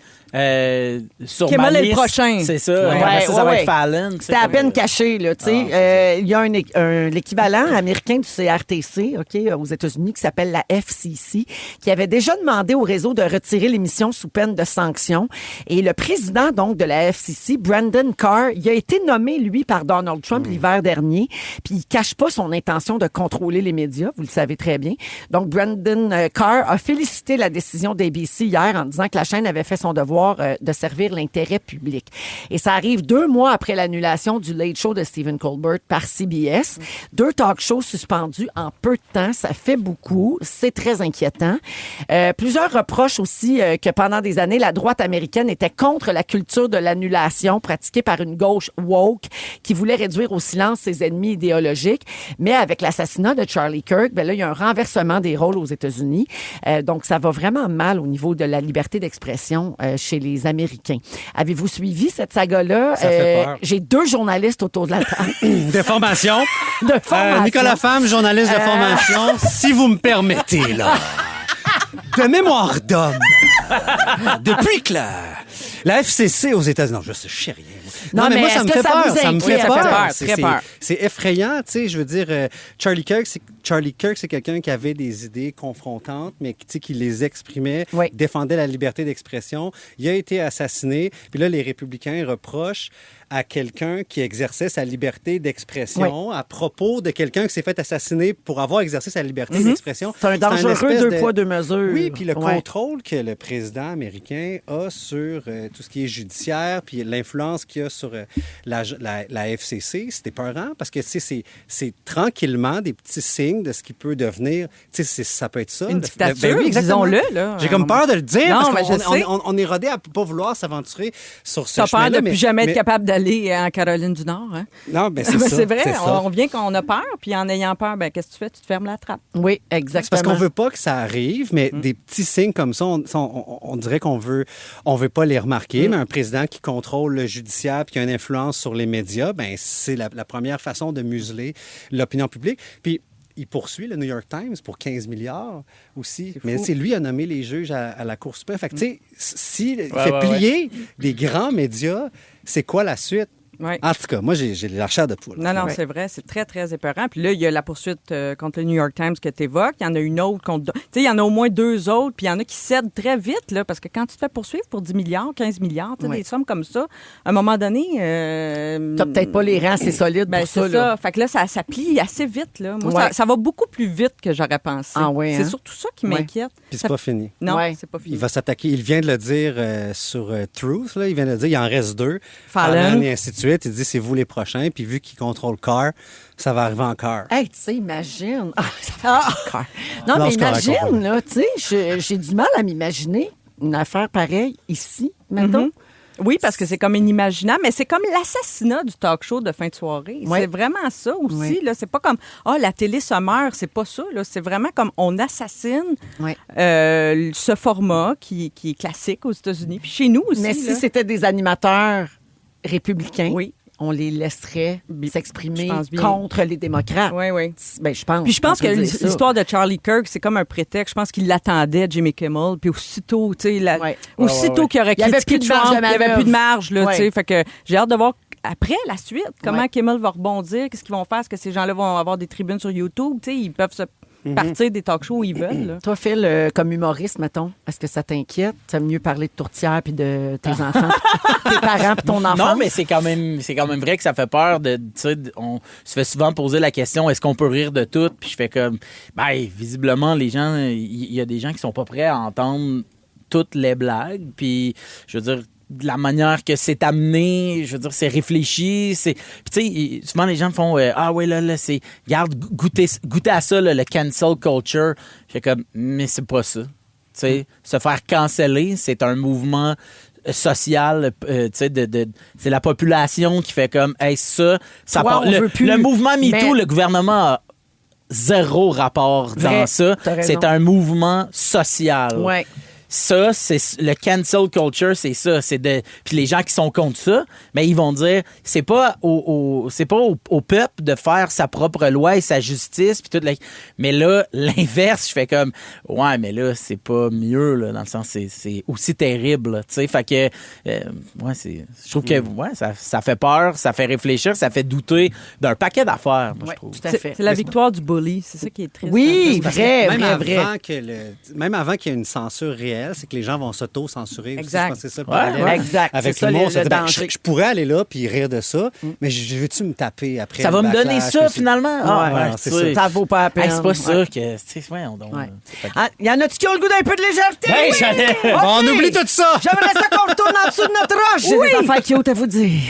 Speaker 4: sur
Speaker 7: Kimmel
Speaker 4: ma
Speaker 7: est le
Speaker 4: liste,
Speaker 7: prochain.
Speaker 4: c'est ça.
Speaker 3: Ouais,
Speaker 4: Après ça, ça va
Speaker 3: ouais.
Speaker 4: être Fallon.
Speaker 3: C'était à peine caché, là, tu sais. Il y a l'équivalent américain du CRTC, OK, aux États-Unis, qui s'appelle la FCC, qui avait déjà demandé au réseau de retirer l'émission sous peine de sanctions. Et le président, donc, de la FCC, Brandon Carr, il a été nommé, lui, par Donald Trump l'hiver dernier. Puis il cache pas son intention de contrôler les médias, vous le savez très bien. Donc, Brandon Carr a félicité la décision d'ABC hier en disant que la chaîne avait fait son devoir de servir l'intérêt public. Et ça arrive 2 mois après l'annulation du Late Show de Stephen Colbert par CBS. 2 talk shows suspendus en peu de temps. Ça fait beaucoup. C'est très inquiétant. Plusieurs reprochent aussi que pendant des années, la droite américaine était contre la culture de l'annulation pratiquée par une gauche woke qui voulait réduire au silence ses ennemis idéologiques. Mais avec l'assassinat de Charlie Kirk, ben là, il y a un renversement des rôles aux États-Unis. Donc, ça va vraiment mal au niveau de la liberté d'expression chez les Américains. Avez-vous suivi cette saga-là?
Speaker 6: Ça fait peur.
Speaker 3: J'ai 2 journalistes autour de la table.
Speaker 6: De formation.
Speaker 3: De formation.
Speaker 6: Nicolas Femme, journaliste de formation. Si vous me permettez, là. De mémoire d'homme. Depuis que la FCC aux États-Unis... Non, je sais rien.
Speaker 3: Non, mais
Speaker 6: moi, ça
Speaker 3: est-ce
Speaker 6: me
Speaker 3: que
Speaker 6: fait
Speaker 3: ça
Speaker 6: peur.
Speaker 3: vous
Speaker 6: Ça me fait
Speaker 3: inquiète?
Speaker 6: peur.
Speaker 3: Ça fait peur,
Speaker 7: très peur.
Speaker 6: C'est effrayant, tu sais. Je veux dire, Charlie Kirk, c'est quelqu'un qui avait des idées confrontantes, mais qui les exprimait,
Speaker 3: Oui.
Speaker 6: défendait la liberté d'expression. Il a été assassiné. Puis là, les républicains reprochent à quelqu'un qui exerçait sa liberté d'expression à propos de quelqu'un qui s'est fait assassiner pour avoir exercé sa liberté d'expression.
Speaker 3: C'est un dangereux
Speaker 6: espèce
Speaker 3: 2 poids, 2 mesures.
Speaker 6: Oui, puis le
Speaker 3: Ouais.
Speaker 6: contrôle que le président américain a sur tout ce qui est judiciaire, puis l'influence qu'il a sur la FCC, c'est épeurant parce que c'est tranquillement des petits signes de ce qui peut devenir. Ça peut être ça.
Speaker 7: Une dictature,
Speaker 6: exactement.
Speaker 7: disons-le. Là.
Speaker 6: J'ai comme peur de le dire
Speaker 7: Non,
Speaker 6: parce
Speaker 7: mais je
Speaker 6: qu'on
Speaker 7: sais.
Speaker 6: on est rodé à ne pas vouloir s'aventurer sur ce
Speaker 7: T'as peur
Speaker 6: chemin-là.
Speaker 7: de plus jamais être capable aller en Caroline du Nord. Hein?
Speaker 6: Non, ben c'est
Speaker 7: Ben,
Speaker 6: ça.
Speaker 7: c'est vrai,
Speaker 6: c'est ça.
Speaker 7: on vient qu'on a peur, puis en ayant peur, ben qu'est-ce que tu fais? Tu te fermes la trappe.
Speaker 3: Oui,
Speaker 6: C'est
Speaker 3: exactement.
Speaker 6: parce qu'on veut pas que ça arrive, mais des petits signes comme ça, on dirait qu'on veut pas les remarquer. Mais un président qui contrôle le judiciaire puis qui a une influence sur les médias, ben c'est la première façon de museler l'opinion publique. Puis il poursuit le New York Times pour 15 milliards aussi. Mais c'est lui qui a nommé les juges à la Cour suprême. Fait que, tu sais, s'il fait plier des grands médias, c'est quoi la suite?
Speaker 7: Ouais.
Speaker 6: En tout cas, moi, j'ai la chair de poule.
Speaker 7: Non, c'est vrai, c'est très, très épeurant. Puis là, il y a la poursuite contre le New York Times que tu évoques. Il y en a une autre contre... Tu sais, il y en a au moins 2 autres, puis il y en a qui cèdent très vite, là, parce que quand tu te fais poursuivre pour 10 milliards, 15 milliards, tu sais, des sommes comme ça, à un moment donné...
Speaker 3: T'as peut-être pas les rangs assez solides pour ça,
Speaker 7: c'est
Speaker 3: là.
Speaker 7: Fait que là, ça plie assez vite, là. Moi, ça va beaucoup plus vite que j'aurais pensé.
Speaker 3: Ah oui,
Speaker 7: c'est
Speaker 3: hein?
Speaker 7: surtout ça qui m'inquiète.
Speaker 6: Puis c'est pas fini.
Speaker 7: Non, c'est pas fini.
Speaker 6: Il va s'attaquer. Il vient de le dire sur Truth. Là. Il vient de le dire. Il en reste 2.
Speaker 7: Fallon.
Speaker 6: Et ainsi de suite. Il dit c'est vous les prochains. Puis vu qu'il contrôle Carr, ça va arriver encore.
Speaker 3: Hey, tu sais, imagine. Ça fait peur. Non, mais
Speaker 6: Lance Carr à
Speaker 3: imagine,
Speaker 6: compagnie.
Speaker 3: là, tu sais, j'ai du mal à m'imaginer une affaire pareille ici, mettons.
Speaker 7: Oui, parce que c'est comme inimaginable, mais c'est comme l'assassinat du talk show de fin de soirée.
Speaker 3: Ouais.
Speaker 7: C'est vraiment ça aussi.
Speaker 3: Ouais.
Speaker 7: Là. C'est pas comme la télé se meurt, c'est pas ça. Là. C'est vraiment comme on assassine
Speaker 3: Ouais.
Speaker 7: ce format qui est classique aux États-Unis, puis chez nous aussi.
Speaker 3: Mais
Speaker 7: là.
Speaker 3: si c'était des animateurs républicains,
Speaker 7: Oui.
Speaker 3: on les laisserait
Speaker 7: Je
Speaker 3: s'exprimer
Speaker 7: pense bien.
Speaker 3: contre les démocrates.
Speaker 7: Oui, oui.
Speaker 3: Ben, je pense.
Speaker 7: Puis je pense
Speaker 3: on peut
Speaker 7: que
Speaker 3: dire ça.
Speaker 7: l'histoire de Charlie Kirk, c'est comme un prétexte. Je pense qu'il l'attendait, Jimmy Kimmel. Puis aussitôt, tu sais,
Speaker 3: Ouais.
Speaker 7: aussitôt qu'il aurait
Speaker 3: Il y avait
Speaker 7: critiqué
Speaker 3: plus de marge
Speaker 7: Trump,
Speaker 3: de
Speaker 7: il n'y avait
Speaker 3: manœuvre.
Speaker 7: plus de marge, là,
Speaker 3: Ouais.
Speaker 7: tu sais. Fait que j'ai hâte de voir après la suite, comment
Speaker 3: Ouais.
Speaker 7: Kimmel va rebondir, qu'est-ce qu'ils vont faire, est-ce que ces gens-là vont avoir des tribunes sur YouTube, tu sais, ils peuvent se partir des talk shows où ils veulent. Là.
Speaker 3: Toi, Phil, comme humoriste, mettons, est-ce que ça t'inquiète? T'aimes mieux parler de tourtière puis de tes enfants, tes parents puis ton enfant?
Speaker 4: Non, mais c'est quand même vrai que ça fait peur de, tu sais, on se fait souvent poser la question, est-ce qu'on peut rire de tout? Puis je fais comme, visiblement, les gens, il y a des gens qui sont pas prêts à entendre toutes les blagues. Puis, je veux dire, de la manière que c'est amené, je veux dire, c'est réfléchi. Puis, tu sais, souvent, les gens font là, c'est, regarde, goûtez à ça, là, le cancel culture. Je fais comme, mais c'est pas ça. Tu sais, se faire canceller, c'est un mouvement social, tu sais, c'est la population qui fait comme, hey, ça
Speaker 3: Toi,
Speaker 4: part.
Speaker 3: on veut plus.
Speaker 4: Le mouvement MeToo,
Speaker 3: Mais-
Speaker 4: le gouvernement a zéro rapport dans
Speaker 3: Vrai,
Speaker 4: ça.
Speaker 3: t'as raison.
Speaker 4: C'est un mouvement social.
Speaker 3: Ouais.
Speaker 4: Ça, c'est le cancel culture, c'est ça. Puis les gens qui sont contre ça, mais ils vont dire, c'est pas au peuple de faire sa propre loi et sa justice, puis mais là, l'inverse, je fais comme, ouais, mais là, c'est pas mieux, là, dans le sens, c'est aussi terrible, là, tu sais. Fait que, je trouve que, ça fait peur, ça fait réfléchir, ça fait douter d'un paquet d'affaires, moi,
Speaker 3: Ouais,
Speaker 4: je trouve.
Speaker 3: tout à fait.
Speaker 7: C'est la victoire du bully, c'est ça qui est triste.
Speaker 3: Oui,
Speaker 6: Parce que
Speaker 3: vrai,
Speaker 6: même
Speaker 3: vrai.
Speaker 6: même avant qu'il y ait une censure réelle, c'est que les gens vont s'auto-censurer. aussi.
Speaker 7: Exact.
Speaker 6: Je pense que c'est ça le
Speaker 4: Ouais,
Speaker 6: problème.
Speaker 3: ouais. Exact.
Speaker 6: Avec
Speaker 3: C'est ça,
Speaker 6: l'humour,
Speaker 3: le
Speaker 6: ça dit,
Speaker 3: danger.
Speaker 6: je pourrais aller là puis rire de ça, mais veux-tu me taper après?
Speaker 4: Ça va
Speaker 6: le
Speaker 4: me donner
Speaker 6: backlash,
Speaker 4: ça,
Speaker 6: puis c'est-
Speaker 4: finalement?
Speaker 6: Ouais, c'est ça.
Speaker 3: Ça vaut pas la peine.
Speaker 4: Hey, c'est pas
Speaker 3: Ouais.
Speaker 4: ça que, tu sais, voyons donc.
Speaker 3: Ouais.
Speaker 4: Fait que-
Speaker 3: Ah, y en a-tu qui ont le goût d'un peu de légèreté?
Speaker 4: Hey, j'allais-
Speaker 3: OK.
Speaker 6: On oublie tout ça!
Speaker 3: J'aimerais ça qu'on retourne en dessous de notre roche. J'ai des affaires cute à vous dire.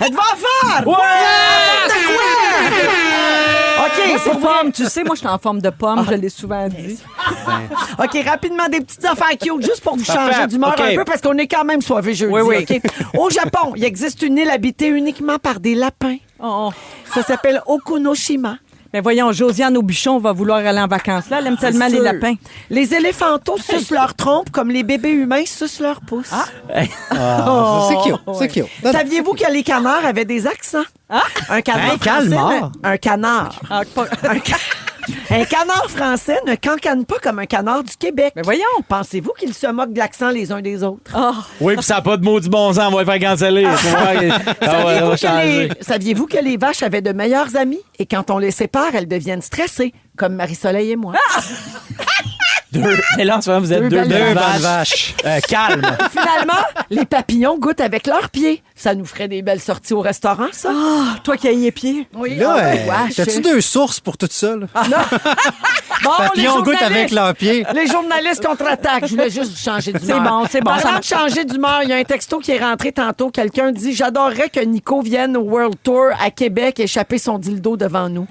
Speaker 3: Êtes-vous en forme? OK,
Speaker 7: C'est pomme, tu sais, moi, je suis en forme de pomme, je l'ai souvent dit.
Speaker 3: OK, rapidement, des petites affaires cute, juste pour vous changer
Speaker 4: Parfait.
Speaker 3: d'humeur
Speaker 4: OK.
Speaker 3: un peu, parce qu'on est quand même soivé jeudi.
Speaker 7: Oui, oui.
Speaker 3: OK? Au Japon, il existe une île habitée uniquement par des lapins.
Speaker 7: Oh.
Speaker 3: Ça s'appelle Okunoshima.
Speaker 7: Mais voyons, Josiane Aubuchon va vouloir aller en vacances là. Elle aime tellement les
Speaker 3: sûr.
Speaker 7: lapins.
Speaker 3: Les éléphantos sucent leur trompe comme les bébés humains sucent leur pouce.
Speaker 6: Ah, c'est cute, c'est cute. Non, non.
Speaker 3: Saviez-vous que les canards avaient des accents? Un canard
Speaker 6: Un
Speaker 3: français,
Speaker 6: calmar.
Speaker 3: Un canard.
Speaker 7: Ah,
Speaker 3: Un canard français ne cancane pas comme un canard du Québec.
Speaker 7: Mais voyons.
Speaker 3: Pensez-vous qu'ils se moquent de l'accent les uns des autres?
Speaker 4: Oui, puis ça n'a pas de mot du bon sens, on va le faire canceller.
Speaker 3: Saviez-vous que les vaches avaient de meilleurs amis et quand on les sépare, elles deviennent stressées, comme Marie-Soleil et moi?
Speaker 4: Mais là, en ce moment, vous êtes
Speaker 3: Deux
Speaker 4: deux
Speaker 3: belles
Speaker 4: belles
Speaker 6: bonnes
Speaker 4: vaches. Calme.
Speaker 3: Finalement, les papillons goûtent avec leurs pieds. Ça nous ferait des belles sorties au restaurant, ça?
Speaker 7: Toi qui as les pieds.
Speaker 3: Oui,
Speaker 6: Là,
Speaker 3: wesh.
Speaker 6: t'as-tu 2 sources pour tout ça? Là?
Speaker 3: Bon,
Speaker 6: Papillon
Speaker 3: les
Speaker 6: goûte avec
Speaker 3: journalistes-
Speaker 6: leurs pieds.
Speaker 3: Les journalistes contre-attaquent. Je voulais juste vous changer d'humeur.
Speaker 7: C'est bon, c'est bon.
Speaker 3: Parlant de changer d'humeur, il y a un texto qui est rentré tantôt. Quelqu'un dit « J'adorerais que Nico vienne au World Tour à Québec échapper son dildo devant nous.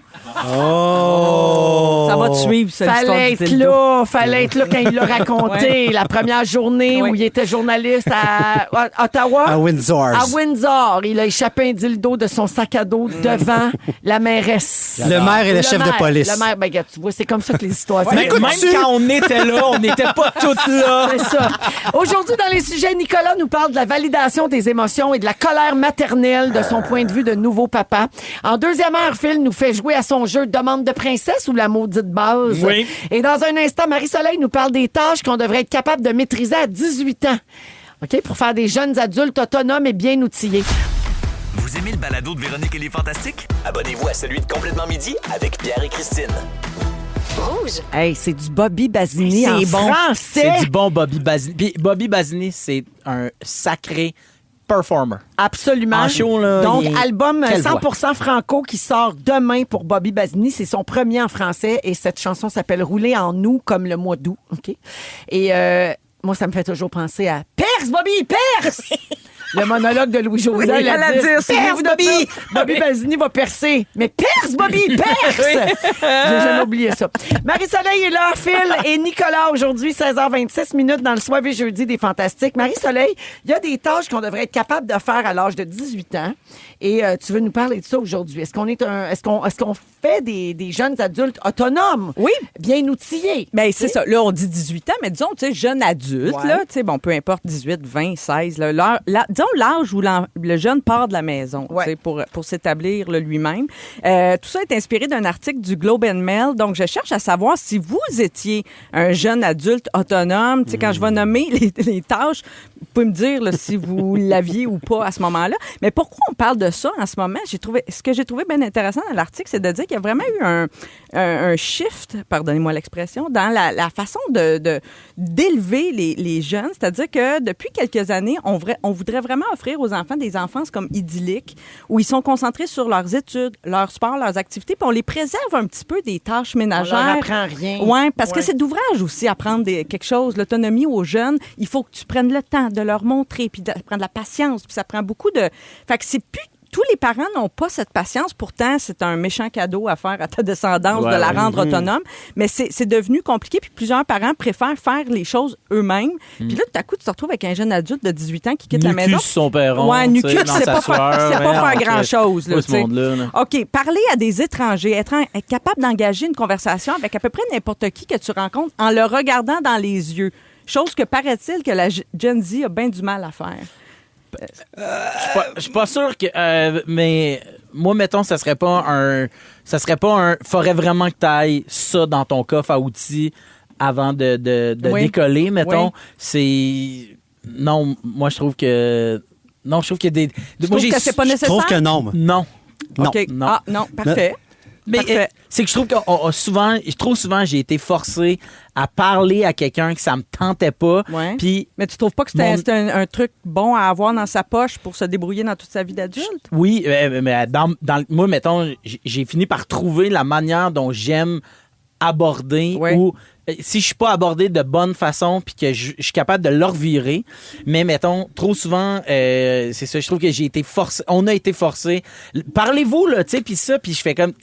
Speaker 6: Oh!
Speaker 7: Ça va te suivre, cette histoire
Speaker 3: Fallait
Speaker 7: du
Speaker 3: être
Speaker 7: dildo.
Speaker 3: là, fallait être là quand il l'a raconté. La première journée où il était journaliste à Ottawa.
Speaker 6: À Windsor.
Speaker 3: À Windsor, il a échappé un dildo de son sac à dos devant la mairesse.
Speaker 6: Le maire et le chef de police.
Speaker 3: Le maire, ben, regarde, tu vois, c'est comme ça que les histoires
Speaker 4: Mais même quand on était là, on n'était pas toutes là.
Speaker 3: C'est ça. Aujourd'hui, dans les sujets, Nicolas nous parle de la validation des émotions et de la colère maternelle de son point de vue de nouveau papa. En deuxième heure, Phil nous fait jouer à son jeu Demande de princesse ou la maudite base.
Speaker 4: Oui.
Speaker 3: Et dans un instant, Marie-Soleil nous parle des tâches qu'on devrait être capable de maîtriser à 18 ans. OK? Pour faire des jeunes adultes autonomes et bien outillés.
Speaker 5: Vous aimez le balado de Véronique et les Fantastiques? Abonnez-vous à celui de Complètement Midi avec Pierre et Christine.
Speaker 2: Rouge.
Speaker 3: Hey, c'est du Bobby Basini
Speaker 4: C'est
Speaker 3: en
Speaker 4: bon.
Speaker 3: français.
Speaker 4: C'est du bon Bobby Basini. Puis Bobby Basini, c'est un sacré performer.
Speaker 3: Absolument.
Speaker 4: En show, là,
Speaker 3: Donc,
Speaker 4: il est-
Speaker 3: album
Speaker 4: Quelle
Speaker 3: 100% franco qui sort demain pour Bobby Basini. C'est son premier en français et cette chanson s'appelle Rouler en nous comme le mois d'août. OK? Et moi, ça me fait toujours penser à Perse, Bobby, perse! Le monologue de Louis-José.
Speaker 7: Oui,
Speaker 3: elle a
Speaker 7: elle a
Speaker 3: dit,
Speaker 7: dit,
Speaker 3: perce,
Speaker 7: souvenez-vous de
Speaker 3: Bobby!
Speaker 7: ça.
Speaker 3: Bobby Basini va percer. Mais perce, Bobby, perce! J'ai jamais oublié ça. Marie-Soleil est là, Phil et Nicolas aujourd'hui, 16h26 minutes dans le soir et jeudi des Fantastiques. Marie-Soleil, il y a des tâches qu'on devrait être capable de faire à l'âge de 18 ans et tu veux nous parler de ça aujourd'hui. Est-ce qu'on fait des jeunes adultes autonomes?
Speaker 7: Oui.
Speaker 3: Bien outillés?
Speaker 7: Ben, c'est ça. Là, on dit 18 ans, mais disons, tu sais, jeune adulte,
Speaker 3: Ouais.
Speaker 7: là, tu sais, bon, peu importe, 18, 20, 16, là, disons l'âge où le jeune part de la maison,
Speaker 3: Ouais.
Speaker 7: tu sais, pour s'établir là, lui-même. Tout ça est inspiré d'un article du Globe and Mail. Donc, je cherche à savoir si vous étiez un jeune adulte autonome. Tu sais, quand je vais nommer les tâches, vous pouvez me dire là, si vous l'aviez ou pas à ce moment-là. Mais pourquoi on parle de ça en ce moment? Ce que j'ai trouvé bien intéressant dans l'article, c'est de dire qu'il y a vraiment eu un shift, pardonnez-moi l'expression, dans la façon d'élever les jeunes. C'est-à-dire que depuis quelques années, on voudrait vraiment offrir aux enfants des enfances comme idylliques, où ils sont concentrés sur leurs études, leur sport, leurs activités, puis on les préserve un petit peu des tâches ménagères.
Speaker 3: On leur apprend rien.
Speaker 7: Oui, parce que
Speaker 3: Ouais.
Speaker 7: c'est d'ouvrage aussi apprendre quelque chose. L'autonomie aux jeunes, il faut que tu prennes le temps de leur montrer, puis de prendre la patience, puis ça prend beaucoup de... Fait que c'est plus... Tous les parents n'ont pas cette patience. Pourtant, c'est un méchant cadeau à faire à ta descendance de la rendre autonome. Mais c'est devenu compliqué. Puis plusieurs parents préfèrent faire les choses eux-mêmes. Puis là, tout à coup, tu te retrouves avec un jeune adulte de 18 ans qui quitte la
Speaker 4: Nu-cul
Speaker 7: maison.
Speaker 4: sur son perron.
Speaker 7: Ouais,
Speaker 4: tu
Speaker 7: nu-cul,
Speaker 4: sais,
Speaker 7: tu
Speaker 4: dans
Speaker 7: sais pas
Speaker 4: s'asseoir.
Speaker 7: faire
Speaker 4: Ouais,
Speaker 7: grand-chose. là,
Speaker 4: pas ce
Speaker 7: tu sais.
Speaker 4: monde-là, là.
Speaker 7: OK, parler à des étrangers, être capable d'engager une conversation avec à peu près n'importe qui que tu rencontres en le regardant dans les yeux. Chose que paraît-il que la Gen Z a bien du mal à faire.
Speaker 4: Je suis pas sûr que. Mais moi, mettons, ça serait pas un. Faudrait vraiment que tu ailles ça dans ton coffre à outils avant de
Speaker 7: Oui.
Speaker 4: décoller, mettons.
Speaker 7: Oui.
Speaker 4: C'est. Non, moi, je trouve que. Non, je trouve qu'il y a des.
Speaker 7: Tu trouves que c'est pas
Speaker 6: Je
Speaker 7: nécessaire?
Speaker 6: trouve que non. moi.
Speaker 4: Non.
Speaker 6: Non.
Speaker 7: OK.
Speaker 4: Non.
Speaker 7: Ah, non, parfait.
Speaker 4: Mais
Speaker 7: Parfait.
Speaker 4: c'est que je trouve que trop souvent, j'ai été forcé à parler à quelqu'un que ça me tentait pas.
Speaker 7: Ouais.
Speaker 4: Puis
Speaker 7: Mais tu trouves pas que c'était un truc bon à avoir dans sa poche pour se débrouiller dans toute sa vie d'adulte?
Speaker 4: oui, mais moi, mettons, j'ai fini par trouver la manière dont j'aime aborder
Speaker 7: Ouais.
Speaker 4: ou si je suis pas abordé de bonne façon puis que je suis capable de le revirer, mais mettons trop souvent c'est ça, je trouve que j'ai été forcé, on a été forcé. Parlez-vous là, tu sais, puis ça, puis je fais comme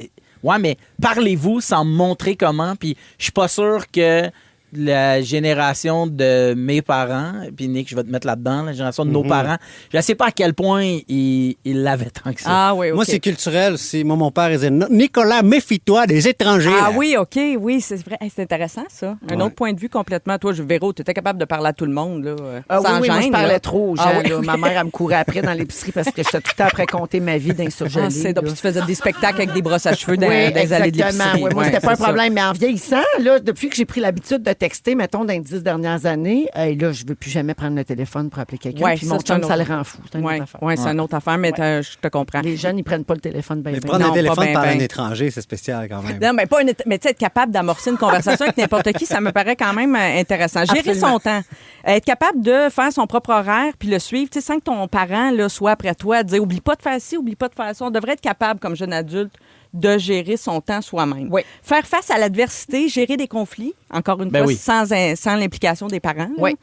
Speaker 4: ouais, mais parlez-vous sans me montrer comment, puis je suis pas sûr que la génération de mes parents, puis Nick, je vais te mettre là-dedans, la génération de nos parents, je ne sais pas à quel point ils l'avaient tant que ça.
Speaker 7: Ah oui, OK.
Speaker 6: Moi, c'est culturel. Moi, mon père, il disait Nicolas, méfie-toi des étrangers.
Speaker 7: Ah
Speaker 6: là.
Speaker 7: oui, OK, oui, c'est vrai. Hey, c'est intéressant, ça. Un autre point de vue complètement. Toi, Véro, tu étais capable de parler à tout le monde, là,
Speaker 3: Ah
Speaker 7: sans
Speaker 3: oui, moi, je
Speaker 7: gêne,
Speaker 3: parlais
Speaker 7: là.
Speaker 3: trop aux gens.
Speaker 7: Ah oui.
Speaker 3: là. Ma mère, elle me courait après dans l'épicerie parce que j'étais tout le temps après compter ma vie d'insurgelé.
Speaker 7: Ah, c'est donc, puis tu faisais des spectacles avec des brosses à cheveux dans
Speaker 3: Oui,
Speaker 7: les allées de
Speaker 3: exactement.
Speaker 7: l'épicerie.
Speaker 3: Ouais, moi,
Speaker 7: Ouais,
Speaker 3: c'était pas un
Speaker 7: c'est ça.
Speaker 3: problème. Mais en vieillissant, là, depuis que j'ai pris l'habitude de texter, mettons, dans les 10 dernières années, là, je veux plus jamais prendre le téléphone pour appeler quelqu'un.
Speaker 7: Ouais,
Speaker 3: Puis
Speaker 7: ça,
Speaker 3: mon
Speaker 7: c'est un
Speaker 3: chum, ça
Speaker 7: autre-
Speaker 3: le rend fou. C'est une
Speaker 7: Oui,
Speaker 3: autre affaire.
Speaker 7: c'est une autre affaire, mais je te comprends.
Speaker 3: Les jeunes, ils prennent pas le téléphone bien
Speaker 6: Mais
Speaker 3: bien.
Speaker 6: prendre
Speaker 7: Non,
Speaker 6: un téléphone
Speaker 7: pas ben,
Speaker 6: par un
Speaker 7: ben.
Speaker 6: étranger, c'est spécial quand même.
Speaker 7: Non, mais pas mais tu sais, être capable d'amorcer une conversation avec n'importe qui, ça me paraît quand même intéressant. Gérer
Speaker 3: Absolument.
Speaker 7: son temps. Être capable de faire son propre horaire puis le suivre, tu sais, sans que ton parent là, soit après toi, dire oublie pas de faire ci, oublie pas de faire ça. On devrait être capable, comme jeune adulte, de gérer son temps soi-même.
Speaker 3: Oui.
Speaker 7: Faire face à l'adversité, gérer des conflits, encore une fois, sans l'implication des parents.
Speaker 3: Oui.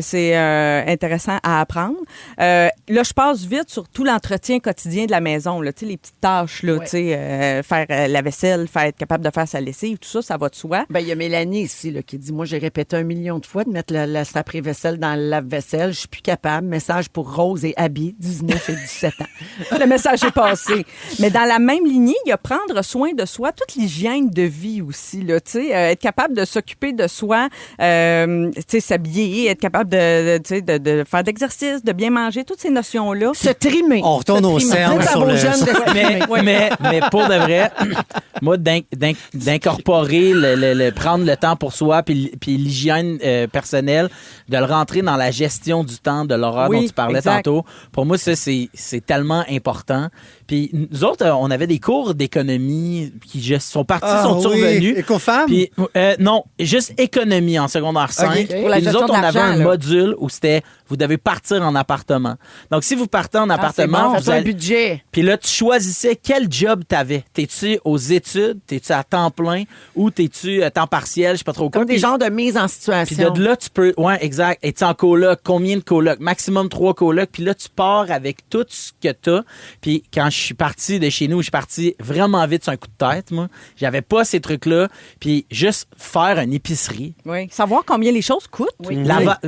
Speaker 7: C'est intéressant à apprendre. Là, je passe vite sur tout l'entretien quotidien de la maison, là, tu sais, les petites tâches, là, tu sais, faire la vaisselle, être capable de faire sa lessive, tout ça, ça va de soi.
Speaker 3: Ben, il y a Mélanie ici là, qui dit, moi, j'ai répété 1 million de fois de mettre la après-vaisselle dans le lave-vaisselle. Je suis plus capable. Message pour Rose et Abby, 19 et 17 ans.
Speaker 7: Le message est passé. Mais dans la même lignée, il y a prendre soin de soi, toute l'hygiène de vie aussi, là, tu sais, être capable de s'occuper de soi, tu sais, s'habiller, être capable de faire d'exercice, de bien manger, toutes ces notions-là.
Speaker 3: Se trimer.
Speaker 6: On retourne au cercle sur le...
Speaker 4: Mais pour de vrai, moi, d'incorporer, prendre le temps pour soi, puis l'hygiène personnelle, de le rentrer dans la gestion du temps, de l'horreur dont tu parlais tantôt, pour moi, ça, c'est tellement important. Puis nous autres, on avait des cours d'économie qui sont partis, sont survenus.
Speaker 6: Écofam?
Speaker 4: Puis non, juste économie en secondaire 5.
Speaker 3: Okay.
Speaker 4: Puis nous autres, on avait un module où c'était vous devez partir en appartement. Donc si vous partez en appartement,
Speaker 3: vous avez un budget.
Speaker 4: Puis là, tu choisissais quel job t'avais. T'es-tu aux études, t'es-tu à temps plein ou t'es-tu à temps partiel, je sais pas trop quoi.
Speaker 3: Comme des genres de mise en situation.
Speaker 4: Puis de là, tu peux... Ouais, exact. Es-tu en coloc? Combien de colocs? Maximum 3 colocs. Puis là, tu pars avec tout ce que t'as. Puis quand je suis parti de chez nous, je suis parti vraiment vite sur un coup de tête, moi. J'avais pas ces trucs-là. Puis juste faire une épicerie.
Speaker 7: Oui. Savoir combien les choses coûtent.
Speaker 3: Oui.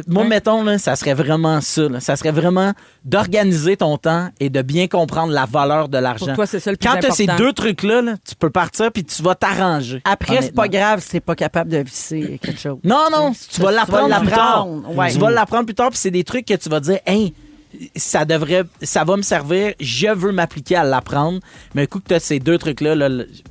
Speaker 4: Moi, mettons, là, ça serait vraiment ça. Là. Ça serait vraiment d'organiser ton temps et de bien comprendre la valeur de l'argent.
Speaker 7: Pour toi, c'est ça le plus
Speaker 4: Quand tu as
Speaker 7: important.
Speaker 4: ces 2 trucs-là, là, tu peux partir puis tu vas t'arranger.
Speaker 3: Après, c'est pas grave si t'es pas capable de visser quelque chose.
Speaker 4: Non, tu vas l'apprendre plus tard.
Speaker 3: Ouais.
Speaker 4: Tu vas l'apprendre plus tard, puis c'est des trucs que tu vas dire, hey, ça va me servir, je veux m'appliquer à l'apprendre. Mais un coup que tu as ces 2 trucs-là,